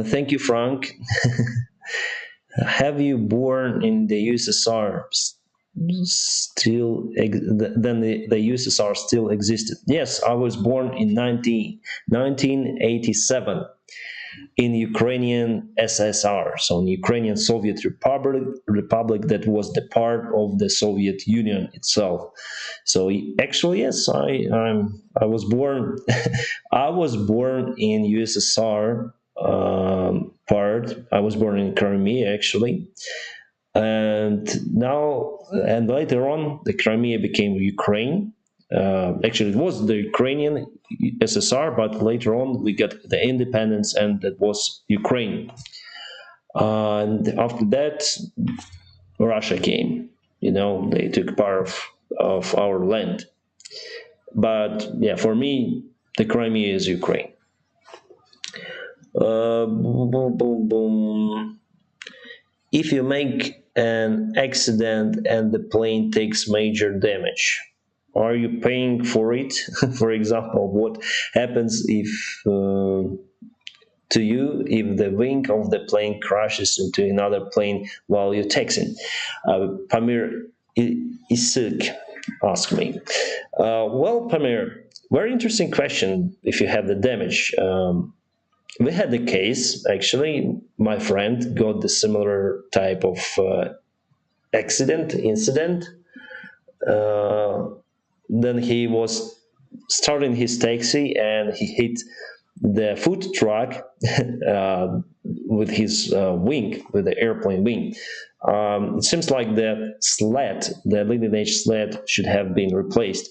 Thank you, Frank. Have you born in the USSR? Then the USSR still existed. Yes, I was born in 1987 in Ukrainian SSR, so in Ukrainian Soviet Republic that was the part of the Soviet Union itself. So actually, yes, I was born. I was born in USSR part. I was born in Crimea, actually. And later on, the Crimea became Ukraine. Actually, it was the Ukrainian SSR, but later on we got the independence, and that was Ukraine. And after that, Russia came. They took part of our land. But yeah, for me, the Crimea is Ukraine. Boom, boom, boom. If you make an accident and the plane takes major damage, are you paying for it? For example, what happens if to you if the wing of the plane crashes into another plane while you're taxiing? Pamir Isuk asked me. Well, Pamir, very interesting question. If you have the damage. We had the case, actually. My friend got the similar type of incident. Then he was starting his taxi and he hit the food truck with his wing, with the airplane wing. It seems like the leading edge sled, should have been replaced.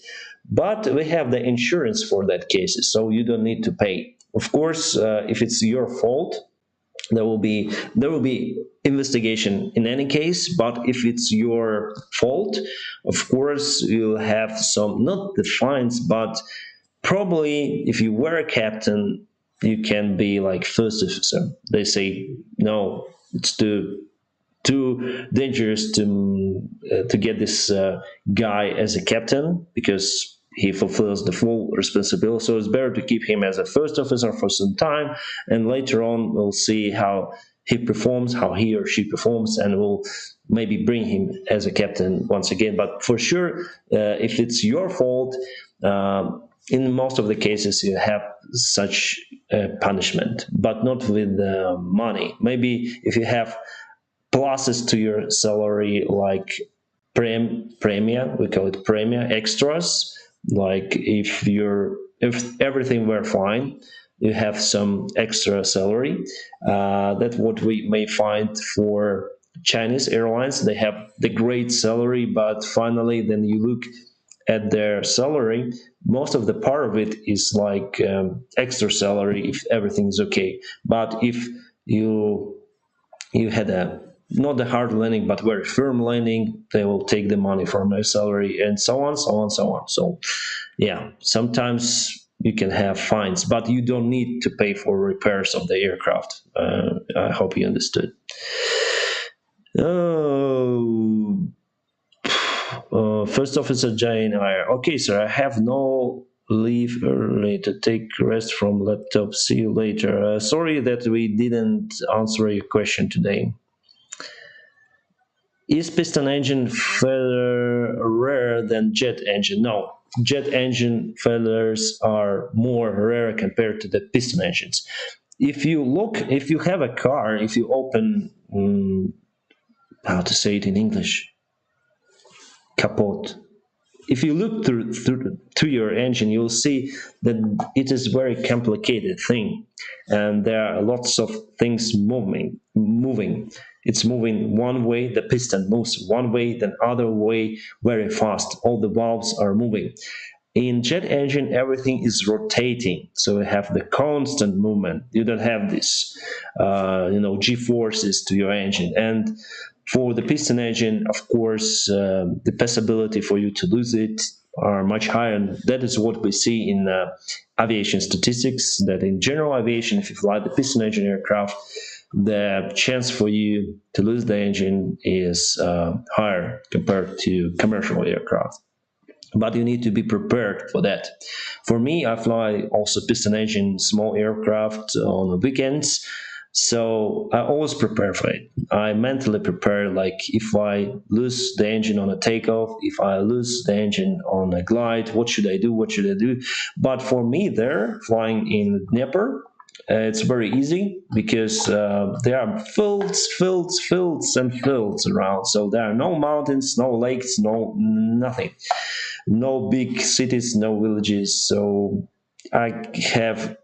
But we have the insurance for that case, so you don't need to pay. Of course, if it's your fault, there will be investigation in any case. But if it's your fault, of course you'll have some, not the fines, but probably if you were a captain, you can be like first officer. They say no, it's too dangerous to get this guy as a captain, because he fulfills the full responsibility. So it's better to keep him as a first officer for some time, and later on we'll see how he performs, how he or she performs, and we'll maybe bring him as a captain once again. But for sure, if it's your fault, in most of the cases you have such punishment, but not with money. Maybe if you have pluses to your salary, like premia, we call it premia, extras. Like if everything were fine, you have some extra salary. That's what we may find for Chinese airlines. They have the great salary, but finally, then you look at their salary, most of the part of it is like extra salary if everything's okay. But if you had a not a hard landing but very firm landing, they will take the money from your salary, and so on, so on, so on. So yeah, sometimes you can have fines, but you don't need to pay for repairs of the aircraft. I hope you understood. Oh, First Officer Jane Iyer. Okay, sir, I have no leave early to take rest from laptop. See you later. Sorry that we didn't answer your question today. Is piston engine failure rare than jet engine? No. Jet engine failures are more rare compared to the piston engines. If you have a car, if you open, how to say it in English, capot. If you look through to your engine, you'll see that it is a very complicated thing, and there are lots of things moving. It's moving one way, the piston moves one way, then other way, very fast. All the valves are moving. In jet engine, everything is rotating, so you have the constant movement. You don't have this, G-forces to your engine. And for the piston engine, of course, the possibility for you to lose it are much higher. And that is what we see in aviation statistics, that in general aviation, if you fly the piston engine aircraft, the chance for you to lose the engine is higher compared to commercial aircraft. But you need to be prepared for that. For me, I fly also piston engine small aircraft on the weekends, so I always prepare for it. I mentally prepare, like if I lose the engine on a takeoff, if I lose the engine on a glide, what should I do? What should I do? But for me, there flying in Dnieper, it's very easy because there are fields and fields around. So there are no mountains, no lakes, no nothing, no big cities, no villages. So I have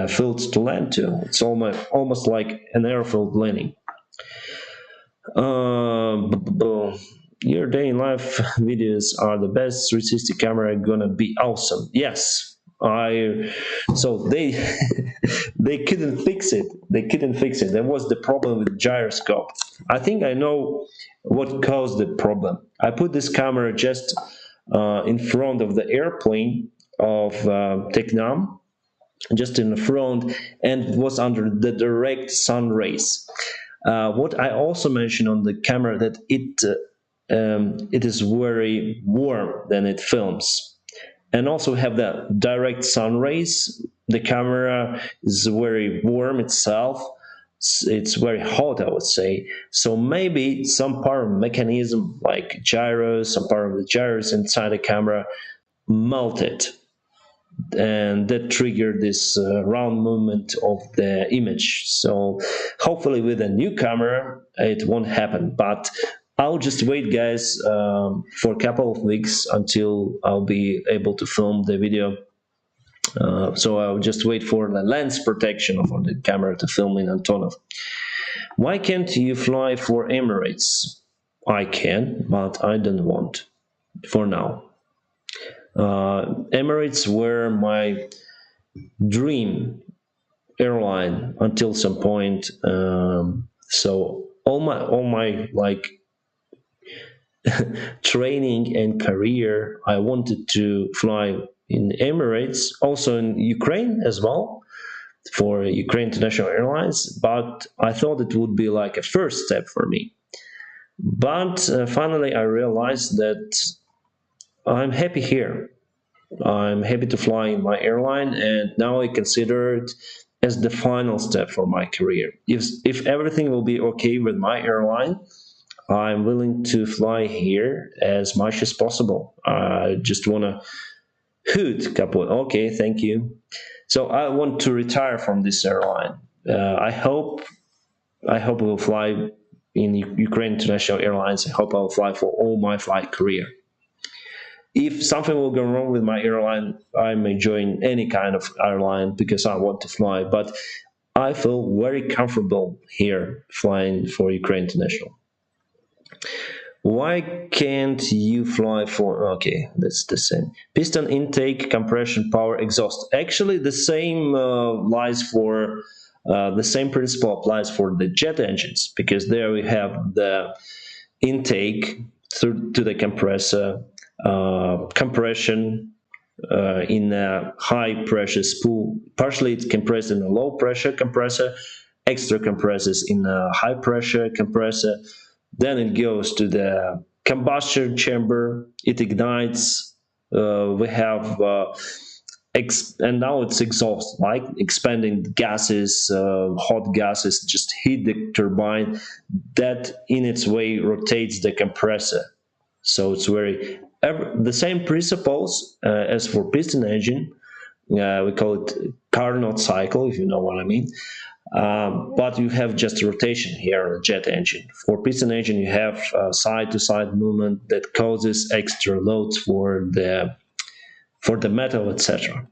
fields to land to. It's almost like an airfield landing. Your day in life videos are the best. 360 camera gonna be awesome. Yes, I. So they they couldn't fix it. They couldn't fix it. That was the problem with gyroscope. I think I know what caused the problem. I put this camera just in front of the airplane of Technam, just in the front, and was under the direct sun rays. What I also mentioned on the camera that it is very warm when it films, and also have the direct sun rays. The camera is very warm itself. It's very hot, I would say. So maybe some part of mechanism like gyros, some part of the gyros inside the camera melted, and that triggered this round movement of the image. So hopefully with a new camera it won't happen, but I'll just wait, guys, for a couple of weeks until I'll be able to film the video. So I'll just wait for the lens protection for the camera to film in Antonov. Why can't you fly for Emirates? I can, but I don't want for now. Emirates were my dream airline until some point. So all my like training and career, I wanted to fly in Emirates, also in Ukraine as well, for Ukraine International Airlines. But I thought it would be like a first step for me. But finally, I realized that I'm happy here. I'm happy to fly in my airline, and now I consider it as the final step for my career. If everything will be okay with my airline, I'm willing to fly here as much as possible. I just want to hoot couple. Okay, thank you. So I want to retire from this airline. I hope I will fly in Ukraine International Airlines. I hope I'll fly for all my flight career. If something will go wrong with my airline, I may join any kind of airline because I want to fly. But I feel very comfortable here flying for Ukraine International. Why can't you fly for? Okay, that's the same. Piston intake, compression, power, exhaust. Actually, the same lies for the same principle applies for the jet engines, because there we have the intake through to the compressor, compression in a high pressure spool. Partially it's compressed in a low pressure compressor, extra compressors in a high pressure compressor. Then it goes to the combustion chamber, it ignites. We have and now it's exhaust, like expanding gases, hot gases just heat the turbine. That in its way rotates the compressor. So it's the same principles as for piston engine. We call it Carnot cycle, if you know what I mean. But you have just rotation here on a jet engine. For piston engine, you have side-to-side movement that causes extra loads for the metal, etc.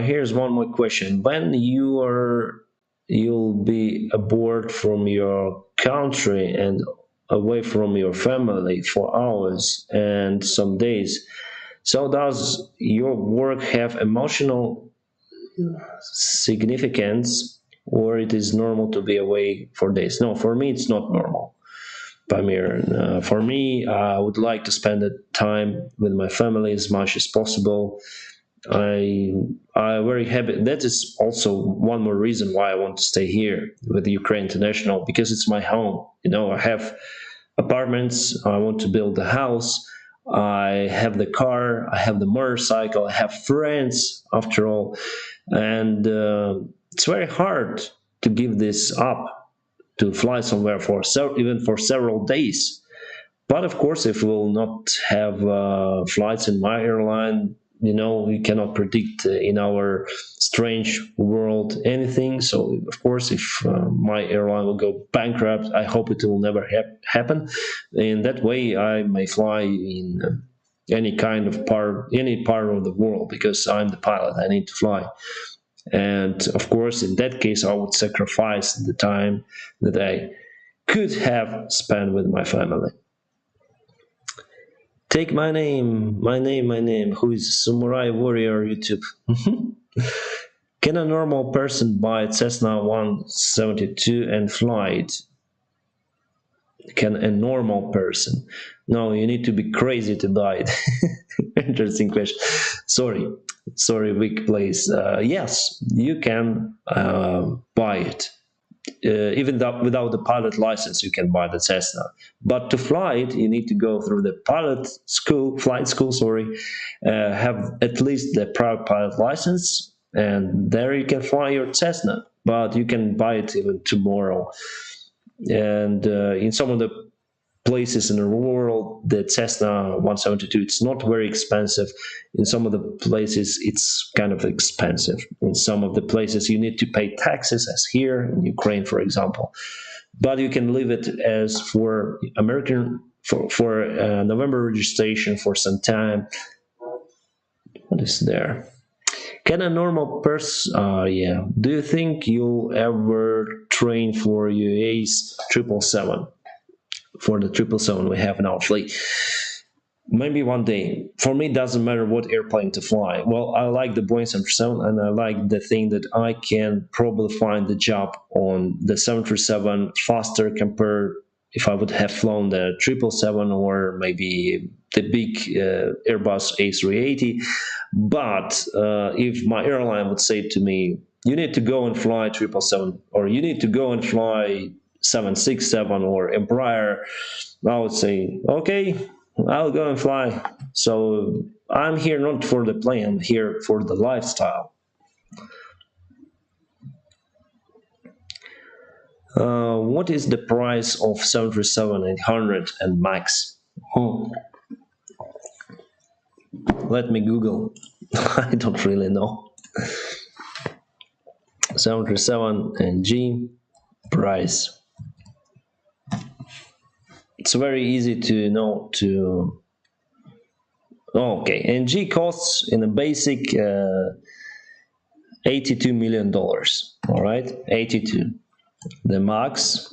Here's one more question. When you'll be aboard from your country and away from your family for hours and some days, so does your work have emotional significance, or it is normal to be away for days? No, for me it's not normal. Pamir, for me, I would like to spend the time with my family as much as possible. I very happy. That is also one more reason why I want to stay here with the Ukraine International, because it's my home. I have apartments. I want to build a house. I have the car. I have the motorcycle. I have friends, after all, and it's very hard to give this up, to fly somewhere for even for several days. But of course, if we will not have flights in my airline, we cannot predict in our strange world anything. So of course, if my airline will go bankrupt, I hope it will never happen. In that way, I may fly in any part of the world, because I'm the pilot. I need to fly. And of course, in that case, I would sacrifice the time that I could have spent with my family. Take my name, my name, my name. Who is Samurai Warrior YouTube? Can a normal person buy a Cessna 172 and fly it? Can a normal person? No, you need to be crazy to buy it. Interesting question. Sorry, weak place. Yes, you can buy it. Even without the pilot license, you can buy the Cessna. But to fly it, you need to go through the flight school, have at least the private pilot license, and there you can fly your Cessna. But you can buy it even tomorrow. And in some of the places in the world, the Cessna 172, it's not very expensive. In some of the places, it's kind of expensive. In some of the places, you need to pay taxes, as here in Ukraine, for example. But you can leave it as for American, for November registration for some time. What is there? Can a normal person, yeah. Do you think you'll ever train for UA's 777? For the 777 we have in our fleet. Maybe one day. For me, it doesn't matter what airplane to fly. Well, I like the Boeing 737, and I like the thing that I can probably find the job on the 737 faster compared if I would have flown the 777 or maybe the big Airbus A380. But if my airline would say to me, you need to go and fly 777, or you need to go and fly 767 or Embraer, I would say, okay, I'll go and fly. So I'm here not for the plane, I'm here for the lifestyle. What is the price of 737-800 and MAX? Let me Google. I don't really know. 737 and G price. It's very easy to know okay, and G costs in a basic $82 million. All right, 82. The max,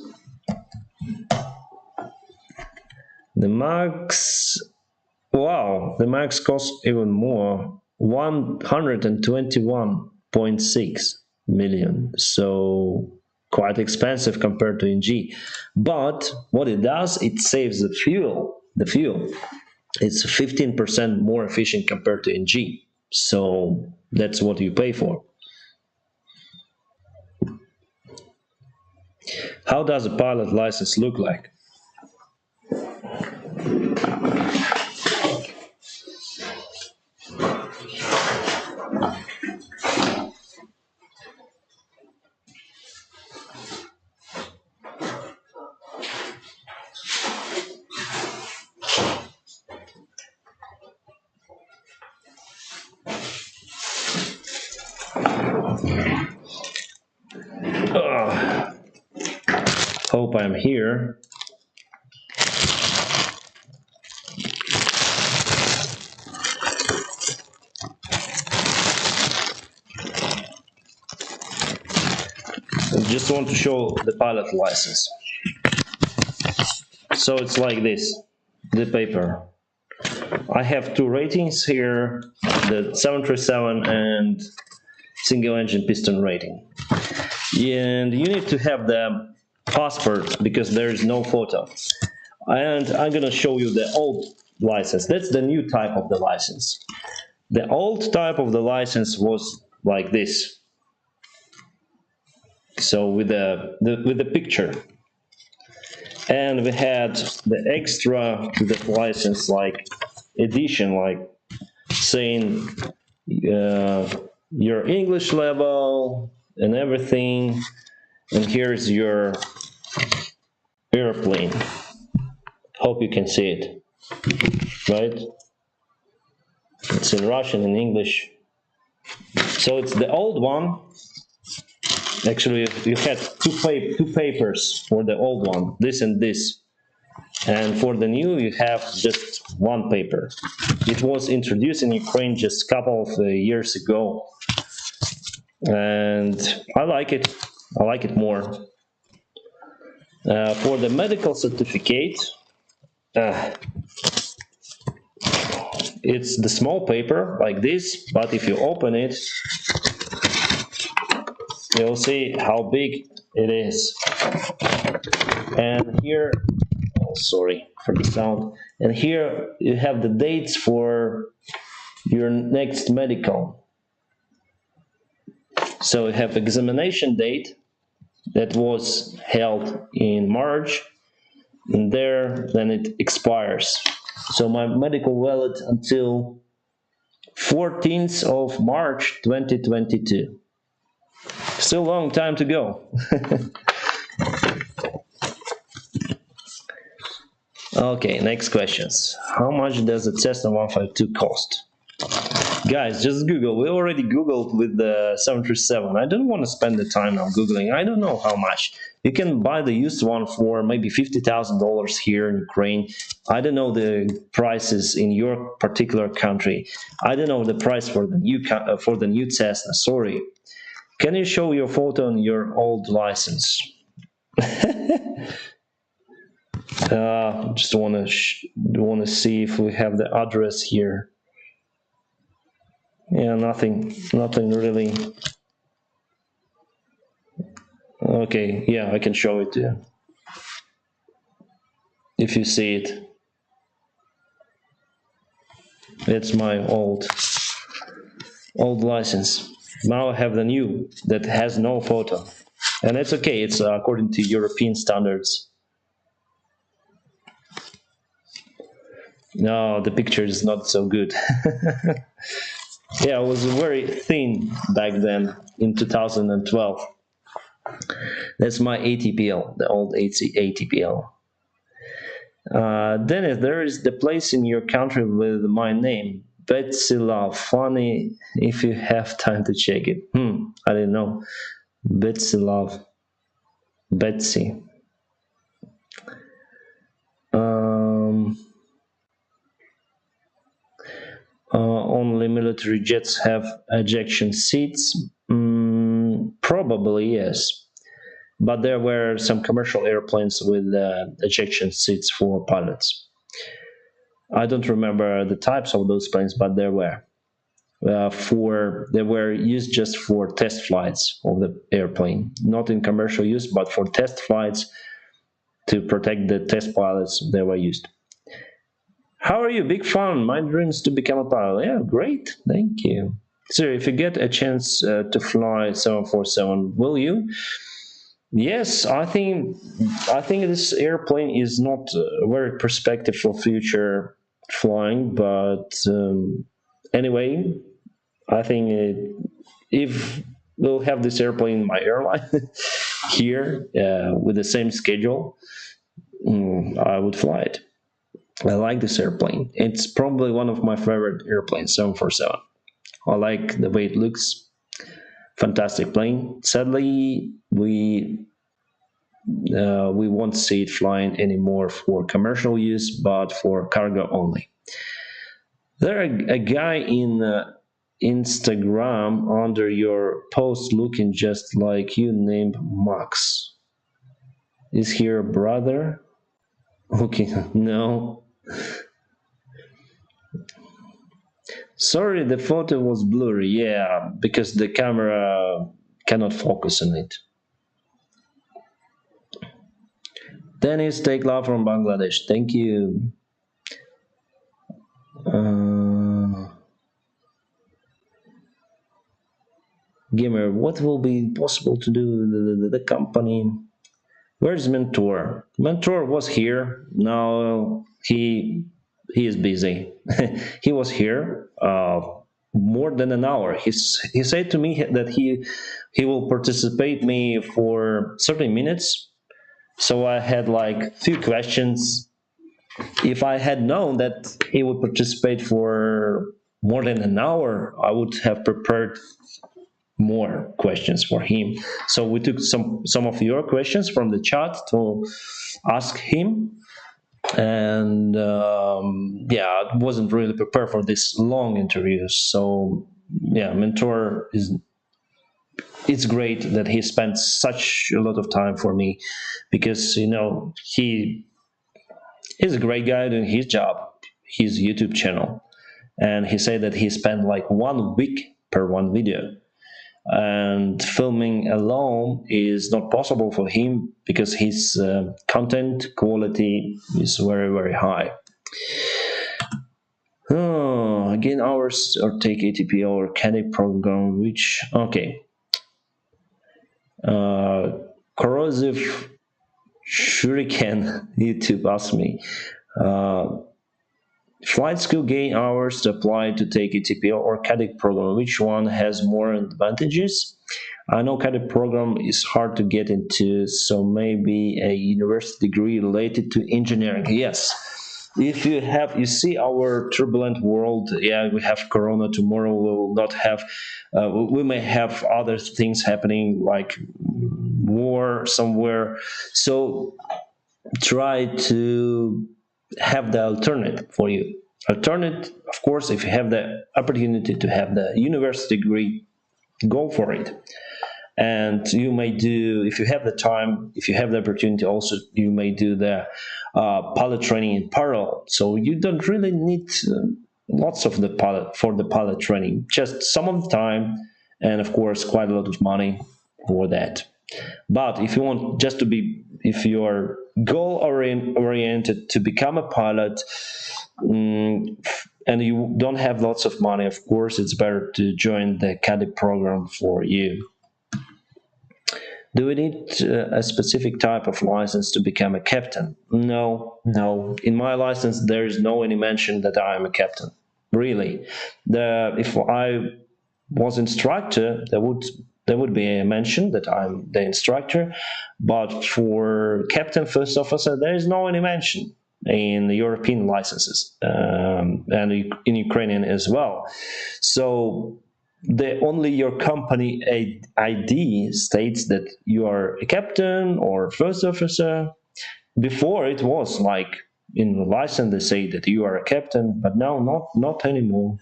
wow, the max costs even more, 121.6 million. So quite expensive compared to NG. But what it does, it saves the fuel. It's 15% more efficient compared to NG. So that's what you pay for. How does a pilot license look like? Hope I'm here. I just want to show the pilot license. So it's like this, the paper. I have two ratings here, the 737 and single engine piston rating. And you need to have the passport because there is no photo. And I'm gonna show you the old license. That's the new type of the license. The old type of the license was like this. So with the picture. And we had the extra to the license, like edition, like saying your English level and everything. And here's your airplane. Hope you can see it, right? It's in Russian and English. So it's the old one. Actually, you had two papers for the old one, this and this. And for the new, you have just one paper. It was introduced in Ukraine just a couple of years ago. and I like it. I like it more. For the medical certificate, it's the small paper like this, but if you open it, you'll see how big it is. And here, oh, sorry for the sound. And here you have the dates for your next medical. So you have examination date that was held in March, and there then it expires. So my medical valid until 14th of March 2022. Still a long time to go. Okay, next questions. How much does a Cessna 152 cost? Guys, just Google. We already Googled with the 737. I don't want to spend the time now Googling. I don't know how much. You can buy the used one for maybe $50,000 here in Ukraine. I don't know the prices in your particular country. I don't know the price for the new Cessna. Sorry. Can you show your photo on your old license? Just want to see if we have the address here. Yeah, nothing really. Okay, yeah, I can show it to you if you see it. It's my old license. Now I have the new that has no photo, and it's okay. It's according to European standards. No, the picture is not so good. Yeah, I was very thin back then in 2012. That's my ATPL, the old ATPL. Dennis, there is the place in your country with my name, Betsy Love. Funny if you have time to check it. I didn't know. Betsy Love. Betsy. Only military jets have ejection seats. Probably yes, but there were some commercial airplanes with ejection seats for pilots. I don't remember the types of those planes, but there were. They were used just for test flights of the airplane, not in commercial use, but for test flights to protect the test pilots. They were used. How are you? Big fan. My dreams to become a pilot. Yeah, great. Thank you. So, if you get a chance to fly 747, will you? Yes, I think this airplane is not very perspective for future flying, but anyway, I think if we'll have this airplane in my airline here with the same schedule, I would fly it. I like this airplane. It's probably one of my favorite airplanes, 747. I like the way it looks. Fantastic plane. Sadly, we won't see it flying anymore for commercial use, but for cargo only. There a guy in Instagram under your post looking just like you named Max. Is he your brother? Okay, no. Sorry, the photo was blurry. Yeah, because the camera cannot focus on it. Dennis, take love from Bangladesh. Thank you. Gamer, what will be possible to do the company? Where's Mentour? Mentour was here. Now he is busy. He was here more than an hour. He said to me that he will participate me for 30 minutes. So I had like few questions. If I had known that he would participate for more than an hour, I would have prepared more questions for him. So we took some of your questions from the chat to ask him, and yeah, I wasn't really prepared for this long interview. So yeah, Mentor it's great that he spent such a lot of time for me, because he is a great guy doing his job, his YouTube channel. And he said that he spent like 1 week per one video, and filming alone is not possible for him because his content quality is very, very high. Again, hours or take ATP or CADIC program, which okay. Corrosive Shuriken YouTube asked me, flight school gain hours to apply to take ATP or CADIC program. Which one has more advantages? I know CADIC program is hard to get into, so maybe a university degree related to engineering. Yes. If you see our turbulent world, yeah, we have Corona tomorrow. We will not have. We may have other things happening like war somewhere. So try to have the alternate for you. Alternate, of course, if you have the opportunity to have the university degree, go for it. And you may do, if you have the time, if you have the opportunity, also you may do the pilot training in parallel. So you don't really need lots of the pilot for the pilot training, just some of the time, and of course quite a lot of money for that. But if you want just to be, if you are goal oriented to become a pilot, and you don't have lots of money, of course it's better to join the CADIC program for you. Do we need a specific type of license to become a captain? No. In my license, there is no any mention that I am a captain. Really, if I was instructor, there would be a mention that I'm the instructor, but for captain, first officer, there is no any mention in the European licenses, and in Ukrainian as well. So only your company ID states that you are a captain or first officer. Before it was like in the license they say that you are a captain, but now not anymore.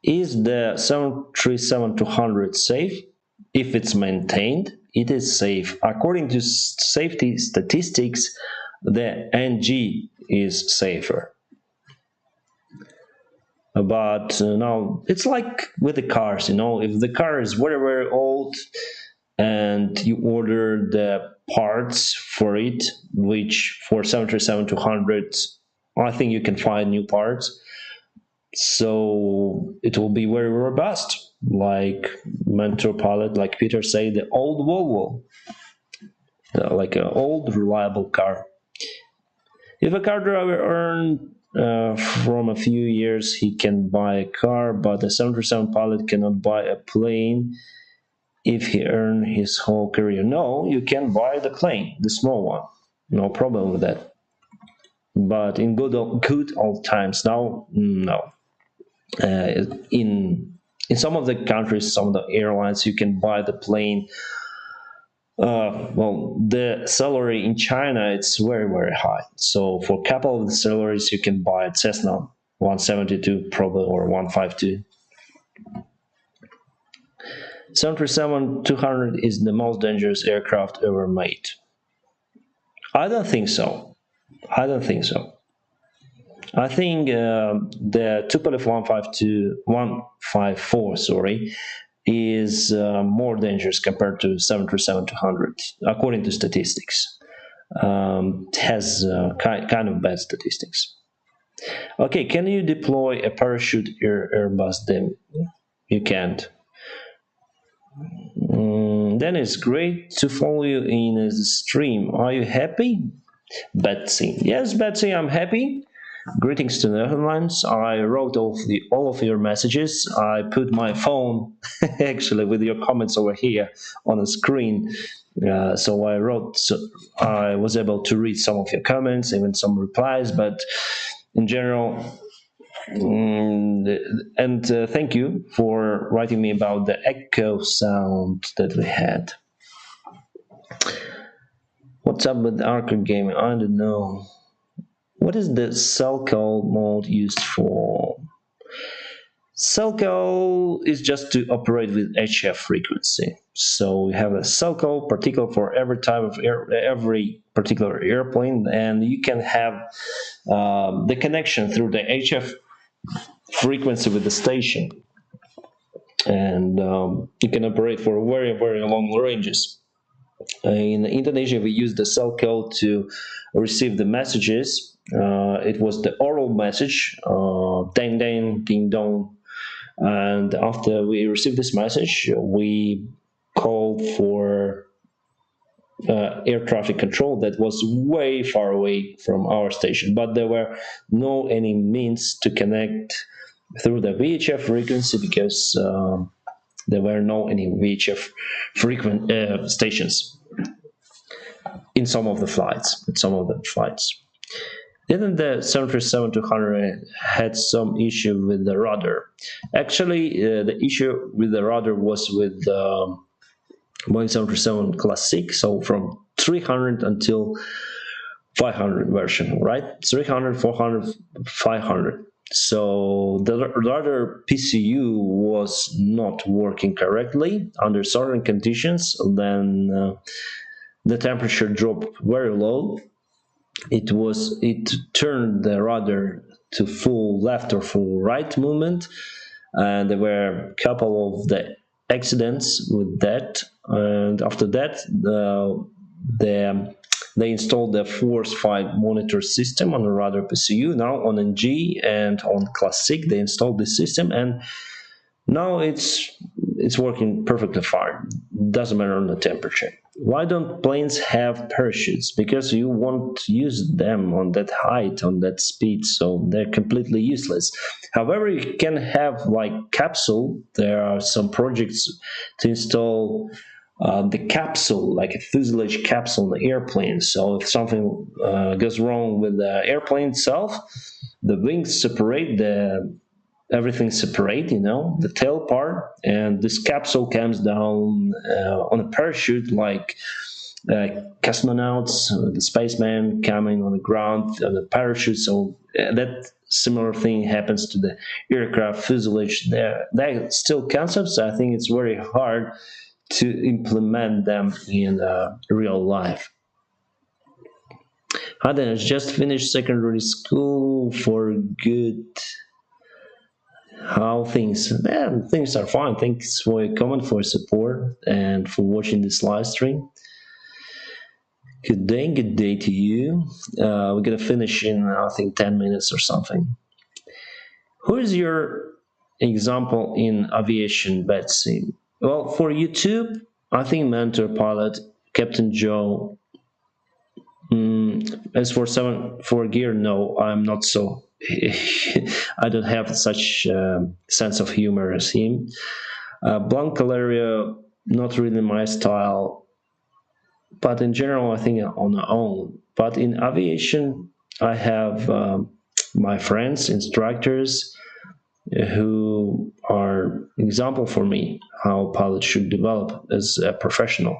Is the 737-200 safe? If it's maintained, it is safe. According to safety statistics, the NG is safer. But now it's like with the cars, if the car is very, very old and you order the parts for it, which for 737-200, I think you can find new parts. So it will be very robust, like Mentour pilot, like Peter said, the old Volvo, like an old reliable car. If a car driver earned from a few years, he can buy a car, but a 737 pilot cannot buy a plane if he earned his whole career. No, you can buy the plane, the small one. No problem with that. But in good old times now, no. In some of the countries, some of the airlines, you can buy the plane. Well, the salary in China, it's very, very high. So for a couple of the salaries, you can buy a Cessna 172 probably, or 152. 737-200 is the most dangerous aircraft ever made. I don't think so. I think the Tupolev 154, is more dangerous compared to 737-200, according to statistics. It has kind of bad statistics. Okay, can you deploy a parachute Airbus DEM? You can't. Then it's great to follow you in the stream. Are you happy? Betsy. Yes, Betsy, I'm happy. Greetings to the Netherlands. I wrote all of your messages. I put my phone actually with your comments over here on the screen. So I was able to read some of your comments, even some replies, but in general, and thank you for writing me about the echo sound that we had. What's up with arcade gaming? I don't know. What is the cell call mode used for? Cell call is just to operate with HF frequency. So we have a cell call particular for every type of every particular airplane, and you can have the connection through the HF frequency with the station, and you can operate for very long ranges. In Indonesia, we use the cell call to receive the messages. It was the oral message, dang dang, ding dong. And after we received this message, we called for air traffic control that was way far away from our station, but there were no any means to connect through the VHF frequency because there were no any VHF frequent stations in some of the flights. Then the 737-200 had some issue with the rudder. Actually, the issue with the rudder was with Boeing 737 Classic, so from 300 until 500 version, right? 300, 400, 500. So the rudder PCU was not working correctly under certain conditions. Then the temperature dropped very low. It turned the rudder to full left or full right movement, and there were a couple of the accidents with that. And after that, they installed the force field monitor system on the rudder PCU. Now on NG and on Classic, they installed this system, and now it's working perfectly fine. Doesn't matter on the temperature. Why don't planes have parachutes? Because you won't use them on that height, on that speed, so they're completely useless. However, you can have like capsule. There are some projects to install the capsule, like a fuselage capsule in the airplane. So if something goes wrong with the airplane itself, the wings separate, everything separate, the tail part, and this capsule comes down on a parachute, like cosmonauts, the spaceman coming on the ground on a parachute. So that similar thing happens to the aircraft fuselage. They're still concepts. I think it's very hard to implement them in real life. Hi, then I just finished secondary school for good. How things? Things are fine. Thanks for your comment, for support, and for watching this live stream. Good day to you. We're gonna finish in, I think, 10 minutes or something. Who is your example in aviation, Betsy? Well, for YouTube, I think Mentour pilot Captain Joe. As for 7-4 gear, no, I'm not so. I don't have such sense of humor as him. Blanc Caleria, not really my style. But in general, I think on our own. But in aviation, I have my friends, instructors, who are example for me how pilots should develop as a professional.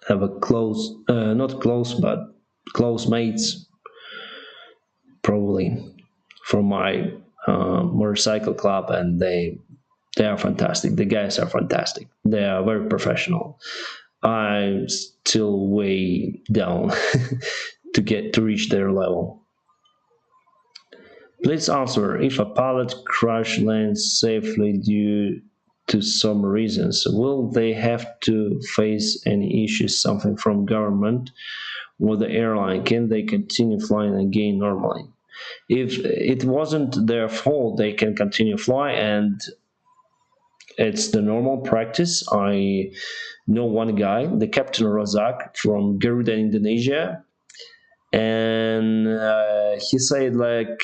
Have a not close, but close mates, probably from my motorcycle club, and they are fantastic. The guys are fantastic. They are very professional. I'm still way down to reach their level. Please answer, if a pilot crash lands safely due to some reasons, will they have to face any issues, something from government or the airline? Can they continue flying again normally? If it wasn't their fault, they can continue fly, and it's the normal practice. I know one guy, the Captain Razak from Garuda, Indonesia, and he said like,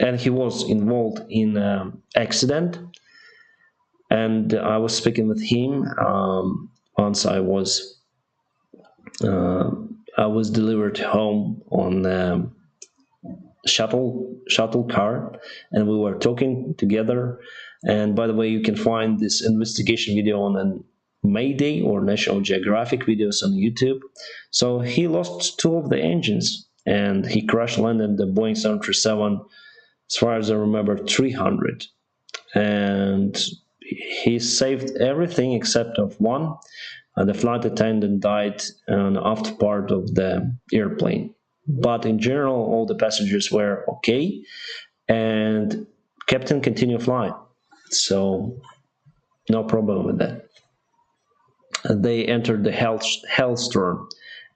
and he was involved in an accident, and I was speaking with him once. I was delivered home on shuttle car, and we were talking together. And by the way, you can find this investigation video on Mayday or National Geographic videos on YouTube. So he lost two of the engines and he crash landed the Boeing 737, as far as I remember, 300. And he saved everything except of one. The flight attendant died on the after part of the airplane. But in general, all the passengers were okay, and captain continued flying. So no problem with that. They entered the hailstorm,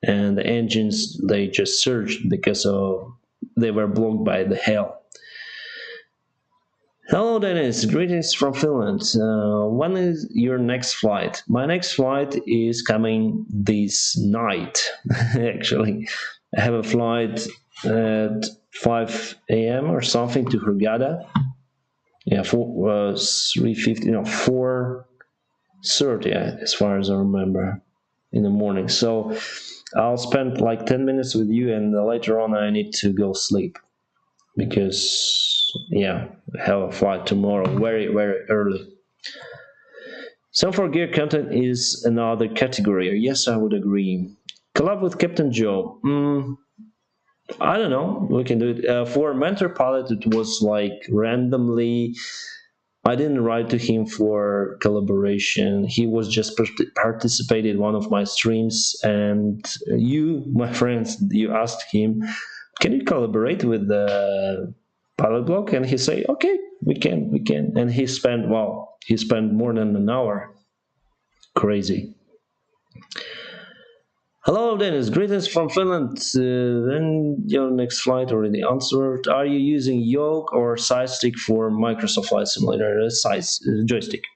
and the engines they just surged because of they were blocked by the hail. Hello, Dennis. Greetings from Finland. When is your next flight? My next flight is coming this night, actually. I have a flight at 5 a.m. or something to Hurghada. Yeah, 3:50, no, 4:30, as far as I remember, in the morning. So I'll spend like 10 minutes with you, and later on I need to go sleep. Because I have a flight tomorrow very early. Some for gear content is another category. Yes, I would agree. Collab with Captain Joe. I don't know. We can do it. For Mentor Pilot, it was like randomly. I didn't write to him for collaboration. He was just participated in one of my streams, and you, my friends, you asked him, can you collaborate with the pilot blog? And he say, okay, we can. And he spent more than an hour. Crazy. Hello, Dennis. Greetings from Finland. Then your next flight already answered. Are you using yoke or side stick for Microsoft Flight Simulator? Joystick.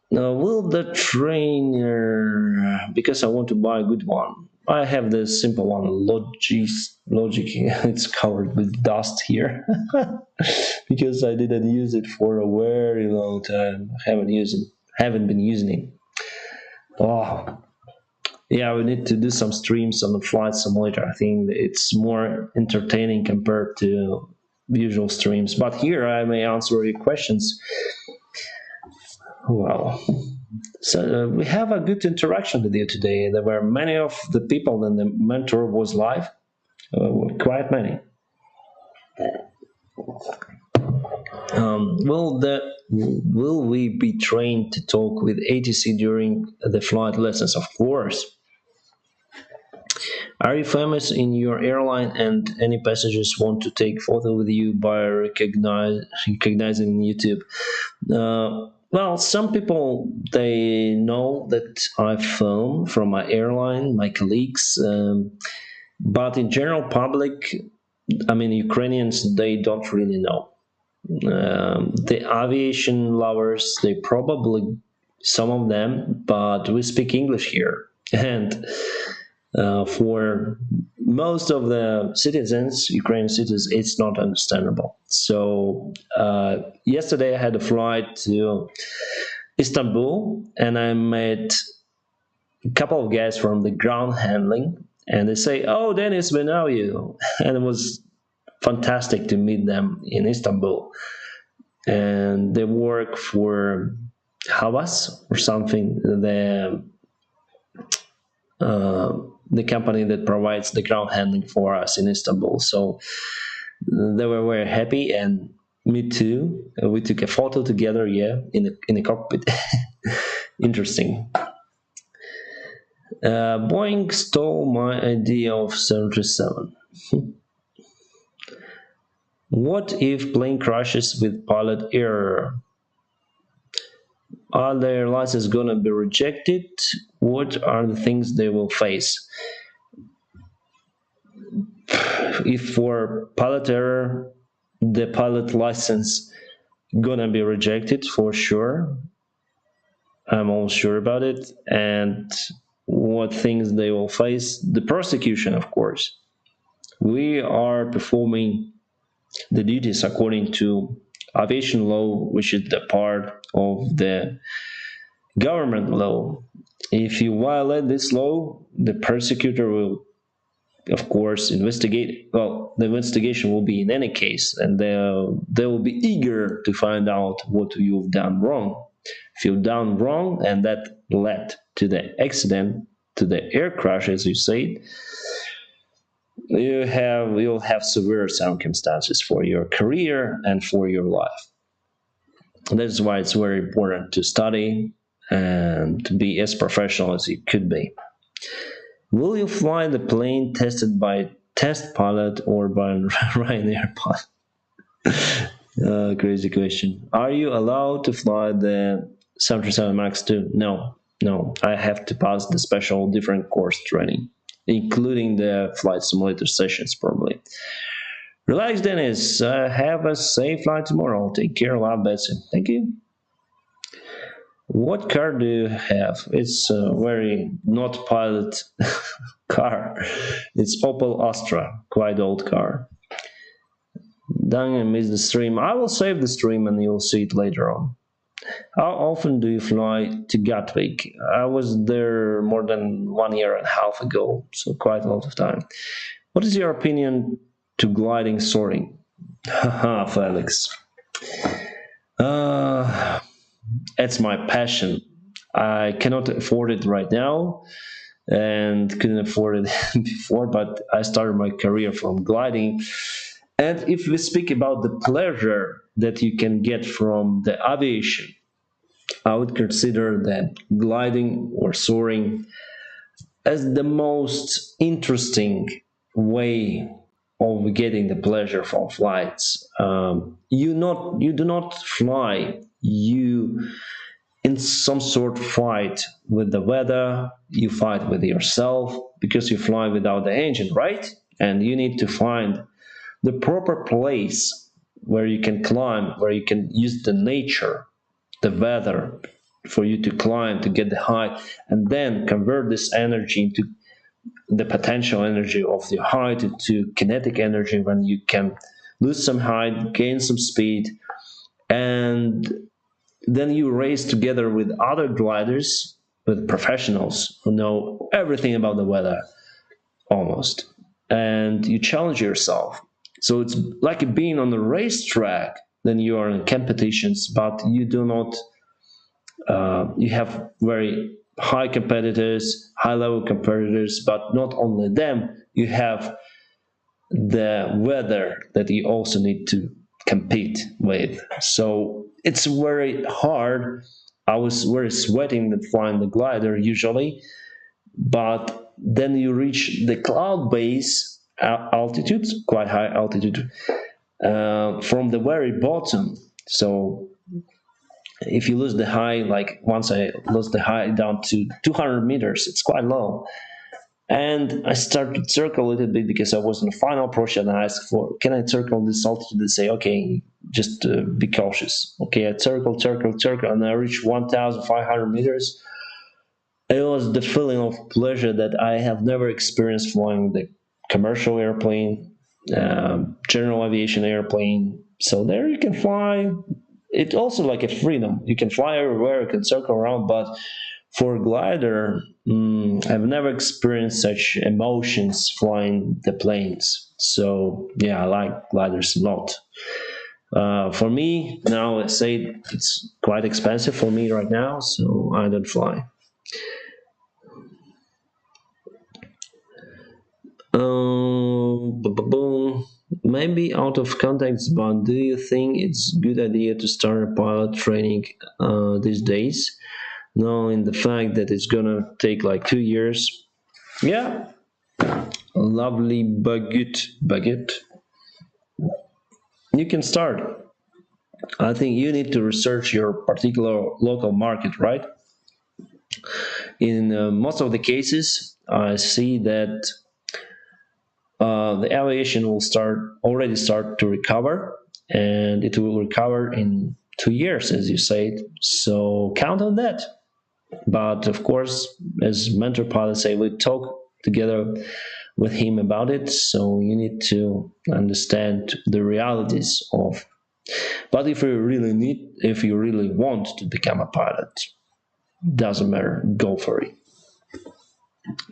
Now, will the trainer, because I want to buy a good one, I have the simple one, Logic. It's covered with dust here because I didn't use it for a very long time. Haven't been using it. Oh, yeah, we need to do some streams on the Flight Simulator. I think it's more entertaining compared to usual streams. But here I may answer your questions. Well, so we have a good interaction with you today. There were many of the people when the Mentor was live, quite many. Will we be trained to talk with ATC during the flight lessons? Of course. Are you famous in your airline and any passengers want to take photo with you by recognizing YouTube? Well, some people, they know that I film from my airline, my colleagues, but in general public, I mean, Ukrainians, they don't really know. The aviation lovers, they probably, some of them, but we speak English here. And for most of the citizens, Ukrainian citizens, it's not understandable. So yesterday I had a flight to Istanbul, and I met a couple of guys from the ground handling, and they say, "Oh, Dennis, we know you," and it was fantastic to meet them in Istanbul. And they work for Havas or something, the company that provides the ground handling for us in Istanbul. So they were very happy, and me too. We took a photo together, in the cockpit. Interesting. Boeing stole my idea of 737. What if plane crashes with pilot error? Are their licenses gonna be rejected? What are the things they will face? If for pilot error, the pilot license gonna be rejected for sure. I'm all sure about it. And what things they will face? The prosecution, of course. We are performing the duties according to aviation law, which is the part of the government law. If you violate this law, the prosecutor will, of course, investigate. Well, the investigation will be in any case, and they will be eager to find out what you've done wrong. If you done wrong and that led to the accident, to the air crash, as you said, you'll have severe circumstances for your career and for your life. That's why it's very important to study and to be as professional as you could be. Will you fly the plane tested by test pilot or by Ryanair pilot? Crazy question. Are you allowed to fly the 737 MAX 2? No. I have to pass the special different course training, including the flight simulator sessions, probably. Relax, Dennis. Have a safe flight tomorrow. Take care, love, Betsy. Thank you. What car do you have? It's a very not pilot car. It's Opel Astra, quite old car. Dang, I missed the stream. I will save the stream and you'll see it later on. How often do you fly to Gatwick? I was there more than 1.5 years ago, so quite a lot of time. What is your opinion to gliding soaring? Haha, Felix. It's my passion. I cannot afford it right now and couldn't afford it before, but I started my career from gliding. And if we speak about the pleasure that you can get from the aviation, I would consider that gliding or soaring as the most interesting way of getting the pleasure from flights. You do not fly. You in some sort fight with the weather. You fight with yourself because you fly without the engine, right? And you need to find the proper place where you can climb, where you can use the nature, the weather, for you to climb, to get the height, and then convert this energy into the potential energy of the height into kinetic energy when you can lose some height, gain some speed, and then you race together with other gliders, with professionals who know everything about the weather, almost, and you challenge yourself. So it's like being on the racetrack. Then you are in competitions, but you do not. You have very high competitors, high-level competitors, but not only them. You have the weather that you also need to compete with. So it's very hard. I was very sweating to flying the glider usually, but then you reach the cloud base altitude, quite high altitude, from the very bottom. So if you lose the high, like once I lost the high down to 200 meters, it's quite low. And I started to circle a little bit because I was in the final approach and I asked for, can I circle this altitude? They say, okay, just be cautious. Okay, I circle, and I reached 1,500 meters. It was the feeling of pleasure that I have never experienced flying the commercial airplane, general aviation airplane. So there you can fly. It's also like a freedom. You can fly everywhere, you can circle around, but for glider, I've never experienced such emotions flying the planes. So yeah, I like gliders a lot. For me, now I say it's quite expensive for me right now, so I don't fly. Maybe out of context, but do you think it's a good idea to start a pilot training these days, knowing the fact that it's gonna take like 2 years? Yeah, lovely baguette. You can start. I think you need to research your particular local market, right? In most of the cases, I see that the aviation will already start to recover, and it will recover in 2 years, as you said. So count on that. But of course, as mentor pilots say, we talk together with him about it. So you need to understand the realities of. But if you really want to become a pilot, doesn't matter, go for it.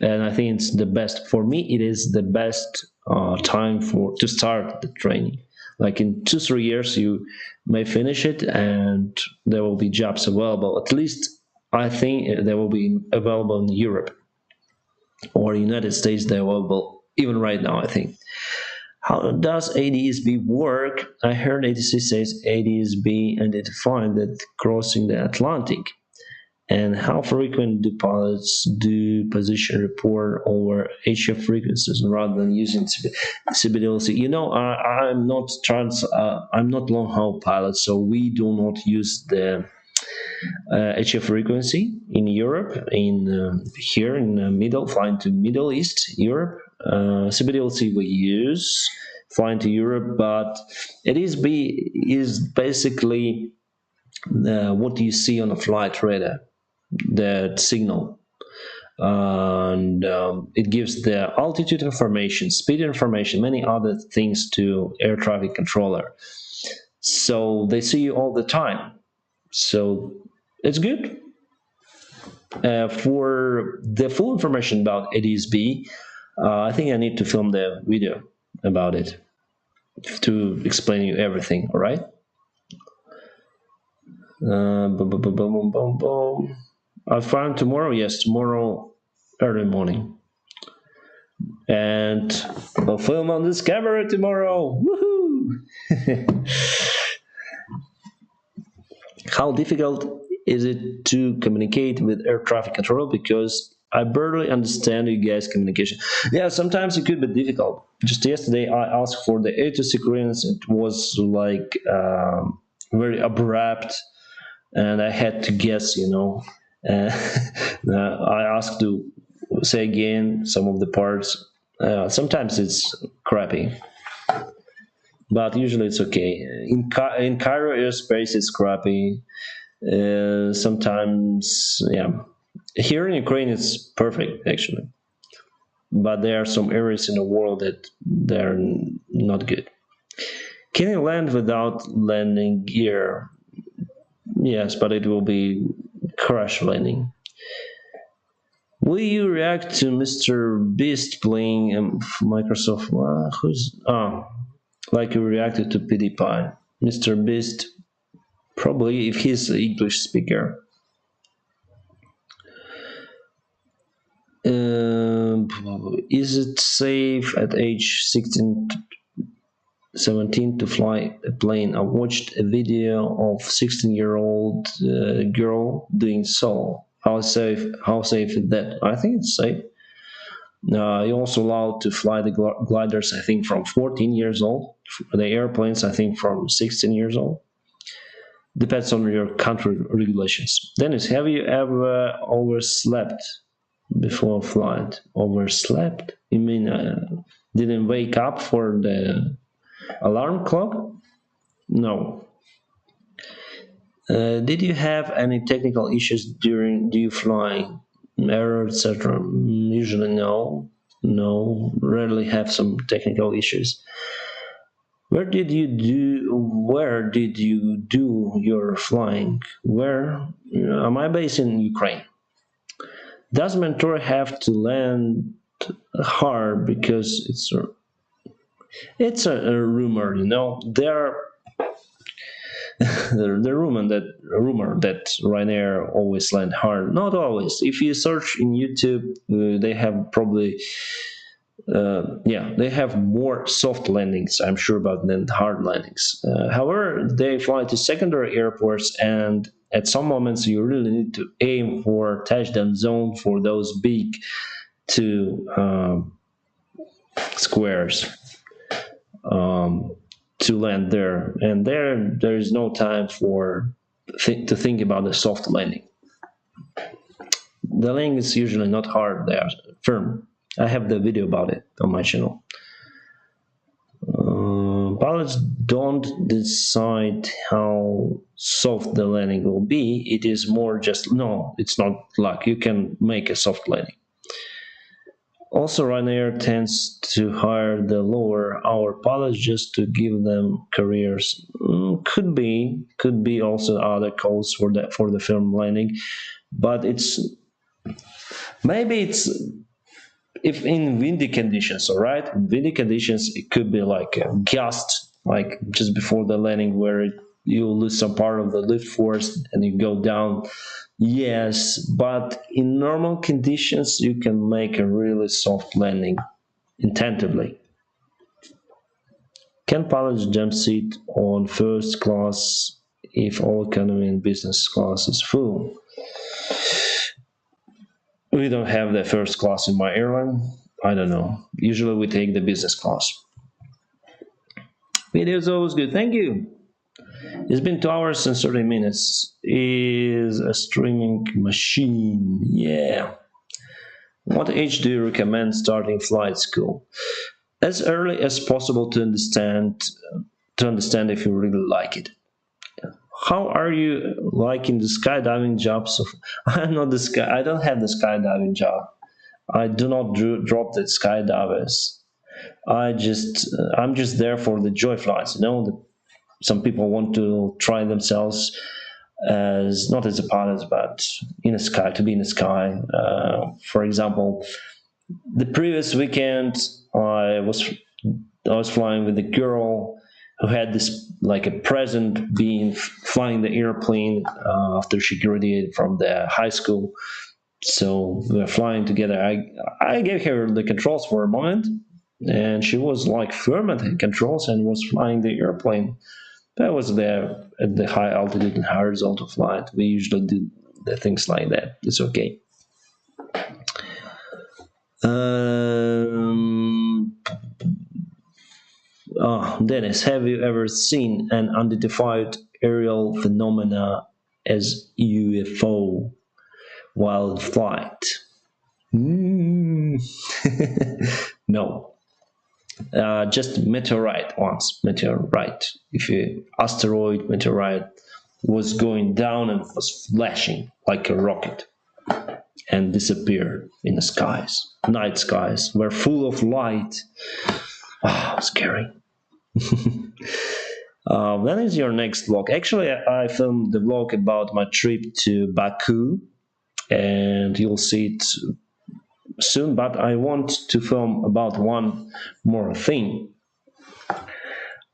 And I think it's the best for me. It is the best time to start the training. Like in 2-3 years, you may finish it, and there will be jobs available. At least I think they will be available in Europe or United States. They're available even right now, I think. How does ADSB work? I heard ATC says ADSB identified that crossing the Atlantic. And how frequent do pilots do position report over HF frequencies rather than using CBDLC? I'm not I'm not long haul pilot, so we do not use the HF frequency in Europe. Here in the middle, flying to Middle East Europe, CBDLC we use flying to Europe, but is basically what you see on a flight radar, that signal, and it gives the altitude information, speed information, many other things to air traffic controller. So they see you all the time. So it's good. For the full information about ADSB, I think I need to film the video about it to explain you everything. All right. Boom, boom, boom, boom, boom, boom. I'll find tomorrow. Yes, tomorrow early morning, and I'll film on this camera tomorrow. Woohoo! How difficult is it to communicate with air traffic control? Because I barely understand you guys' communication. Yeah, sometimes it could be difficult. Just yesterday, I asked for the A2C clearance. It was like very abrupt, and I had to guess, I asked to say again some of the parts. Sometimes it's crappy, but usually it's okay. In Cairo airspace, it's crappy. Sometimes, yeah. Here in Ukraine, it's perfect, actually. But there are some areas in the world that they're not good. Can you land without landing gear? Yes, but it will be crash landing. Will you react to Mr. Beast playing Microsoft? Like you reacted to PewDiePie. Mr. Beast, probably if he's an English speaker. Is it safe at age 16, 17 to fly a plane? I watched a video of 16-year-old girl doing so. How safe is that? I think it's safe. You're also allowed to fly the gliders, I think, from 14 years old. The airplanes, I think, from 16 years old. Depends on your country regulations. Dennis, have you ever overslept before flight? Overslept? You mean didn't wake up for the alarm clock? No. Did you have any technical issues during flying? Error, etc. Usually no. Rarely have some technical issues. Where did you do your flying? Where? Am I based in Ukraine? Does Mentour have to land hard? Because it's a rumor, There are the rumor that Ryanair always land hard. Not always. If you search in YouTube, they have probably they have more soft landings, I'm sure, about than hard landings. However, they fly to secondary airports, and at some moments you really need to aim for touchdown zone for those big two squares. To land there, and there is no time to think about the soft landing. The landing is usually not hard; they are firm. I have the video about it on my channel. Pilots don't decide how soft the landing will be. It is more just it's not luck. You can make a soft landing. Also, Ryanair tends to hire the lower hour pilots just to give them careers. Could be also other calls for the firm landing, but maybe it's if in windy conditions. All right, in windy conditions it could be like a gust like just before the landing, where you lose some part of the lift force and you go down. Yes, but in normal conditions, you can make a really soft landing intentionally. Can pilots jump seat on first class if all economy and business class is full? We don't have the first class in my airline. I don't know. Usually we take the business class. Video is always good. Thank you. It's been 2 hours and 30 minutes. Is a streaming machine. Yeah. What age do you recommend starting flight school? As early as possible to understand if you really like it. How are you liking the skydiving jobs? I'm not the sky. I don't have the skydiving job. I do not drop the skydivers. I'm just there for the joy flights. Some people want to try themselves as not as a pilot, but in the sky, to be in the sky. For example, the previous weekend I was flying with a girl who had this like a present being flying the airplane after she graduated from the high school. So we were flying together. I gave her the controls for a moment, and she was like firm at the controls and was flying the airplane. That was there at the high altitude and horizontal flight. We usually do the things like that. It's okay. Dennis, have you ever seen an unidentified aerial phenomena as UFO while in flight? No. Just meteorite once. Meteorite. If a asteroid meteorite was going down and was flashing like a rocket and disappeared in the skies. Night skies were full of light. Scary. When is your next vlog? Actually, I filmed the vlog about my trip to Baku, and you'll see it soon, but I want to film about one more thing.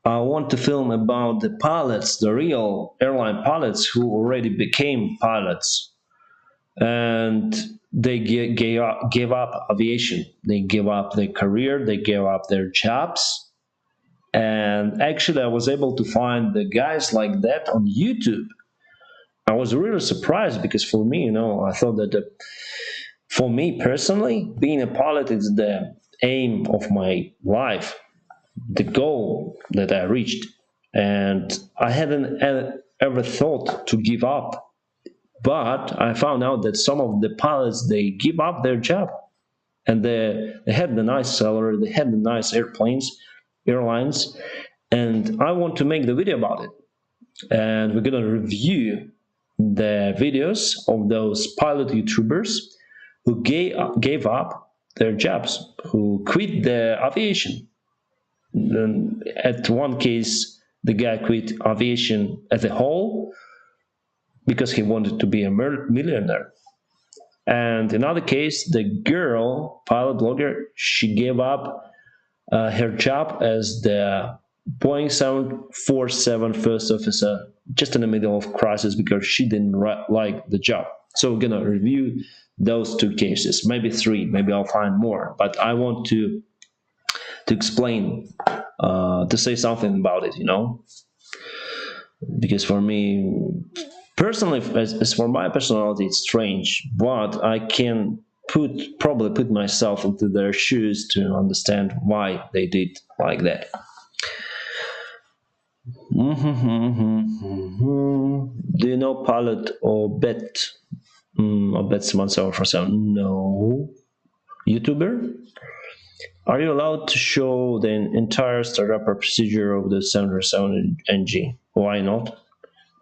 I want to film about the pilots, the real airline pilots who already became pilots, and they gave up aviation. They gave up their career, they gave up their jobs. And actually, I was able to find the guys like that on YouTube. I was really surprised because for me, I thought that for me personally, being a pilot is the aim of my life, the goal that I reached. And I hadn't ever thought to give up. But I found out that some of the pilots, they give up their job. And they had the nice salary, they had the nice airlines, and I want to make the video about it. And we're going to review the videos of those pilot YouTubers who gave up their jobs, who quit the aviation. And at one case, the guy quit aviation as a whole because he wanted to be a millionaire. And in another case, the girl, pilot blogger, she gave up her job as the Boeing 747 first officer just in the middle of crisis because she didn't like the job. So we're going to review those two cases, maybe three, maybe I'll find more. But I want to explain, to say something about it, because for me, personally, as for my personality, it's strange, but I can probably put myself into their shoes to understand why they did like that. Do you know Pilot or Bet? Or Bet 1747? No. YouTuber? Are you allowed to show the entire startup procedure of the 707 NG? Why not?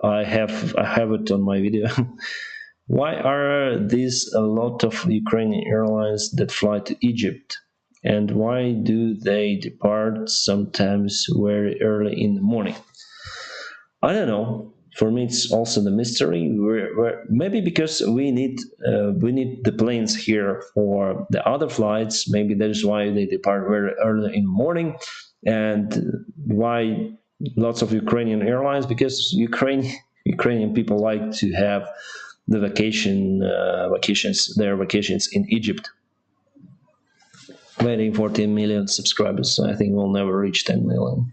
I have it on my video. Why are these a lot of Ukrainian airlines that fly to Egypt? And why do they depart sometimes very early in the morning? I don't know. For me, it's also the mystery. Maybe because we need the planes here for the other flights. Maybe that is why they depart very early in the morning, and why lots of Ukrainian airlines, because Ukrainian people like to have the their vacations in Egypt. Waiting for 10 million subscribers. I think we'll never reach 10 million.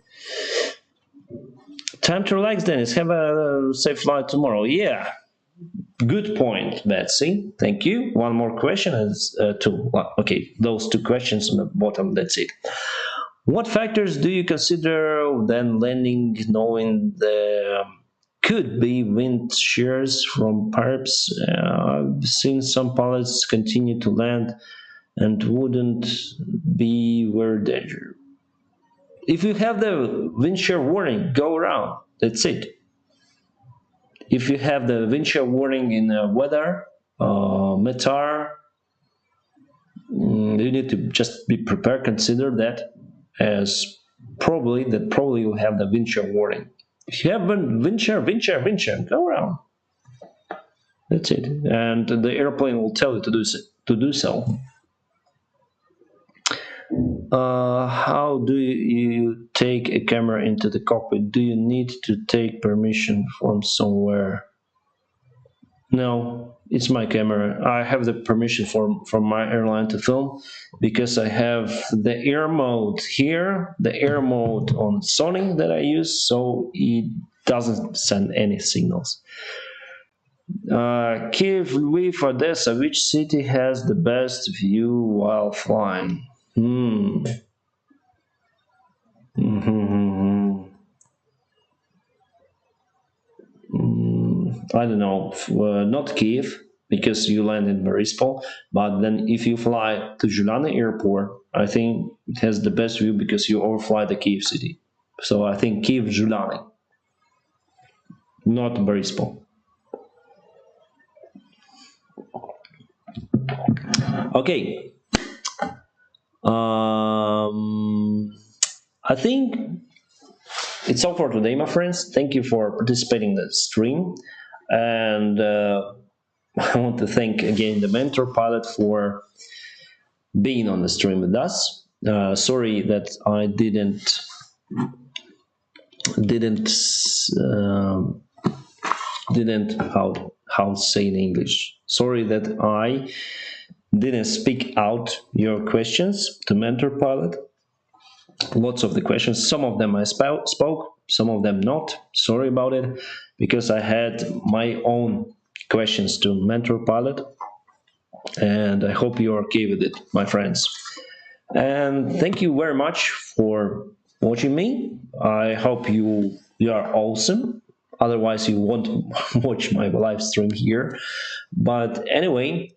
Time to relax, Dennis. Have a safe flight tomorrow. Yeah, good point, Betsy. Thank you. One more question is two. Well, okay, those two questions on the bottom. That's it. What factors do you consider when landing, knowing there could be wind shears from pipes? I've seen some pilots continue to land and wouldn't be very dangerous. If you have the wind shear warning, go around. That's it. If you have the wind shear warning in weather, Mentour, you need to just be prepared. Consider that as probably you have the wind shear warning. If you have wind shear, go around. That's it, and the airplane will tell you to do so. How do you take a camera into the cockpit? Do you need to take permission from somewhere? No, it's my camera. I have the permission from my airline to film, because I have the air mode here, the air mode on Sony that I use, so it doesn't send any signals. Kiev, Lviv, Odessa, which city has the best view while flying? I don't know, not Kiev, because you land in Mariupol, but then if you fly to Zhytomyr airport, I think it has the best view because you overfly the Kiev city. So I think Kiev, Zhytomyr, not Mariupol. Okay. I think it's all for today, my friends. Thank you for participating in the stream. And I want to thank again the Mentor pilot for being on the stream with us. Sorry that I didn't how to say in English. Sorry that I didn't speak out your questions to Mentor pilot. Lots of the questions, some of them I spoke, some of them not. Sorry about it, because I had my own questions to Mentor pilot, and I hope you are okay with it, my friends. And thank you very much for watching me. I hope you are awesome. Otherwise, you won't watch my live stream here. But anyway,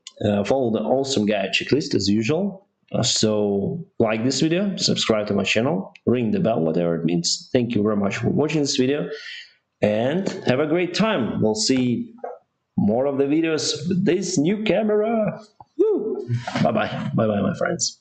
follow the awesome guide checklist as usual. So like this video, subscribe to my channel, ring the bell, whatever it means. Thank you very much for watching this video, and have a great time. We'll see more of the videos with this new camera. Woo! Bye-bye. Bye-bye, my friends.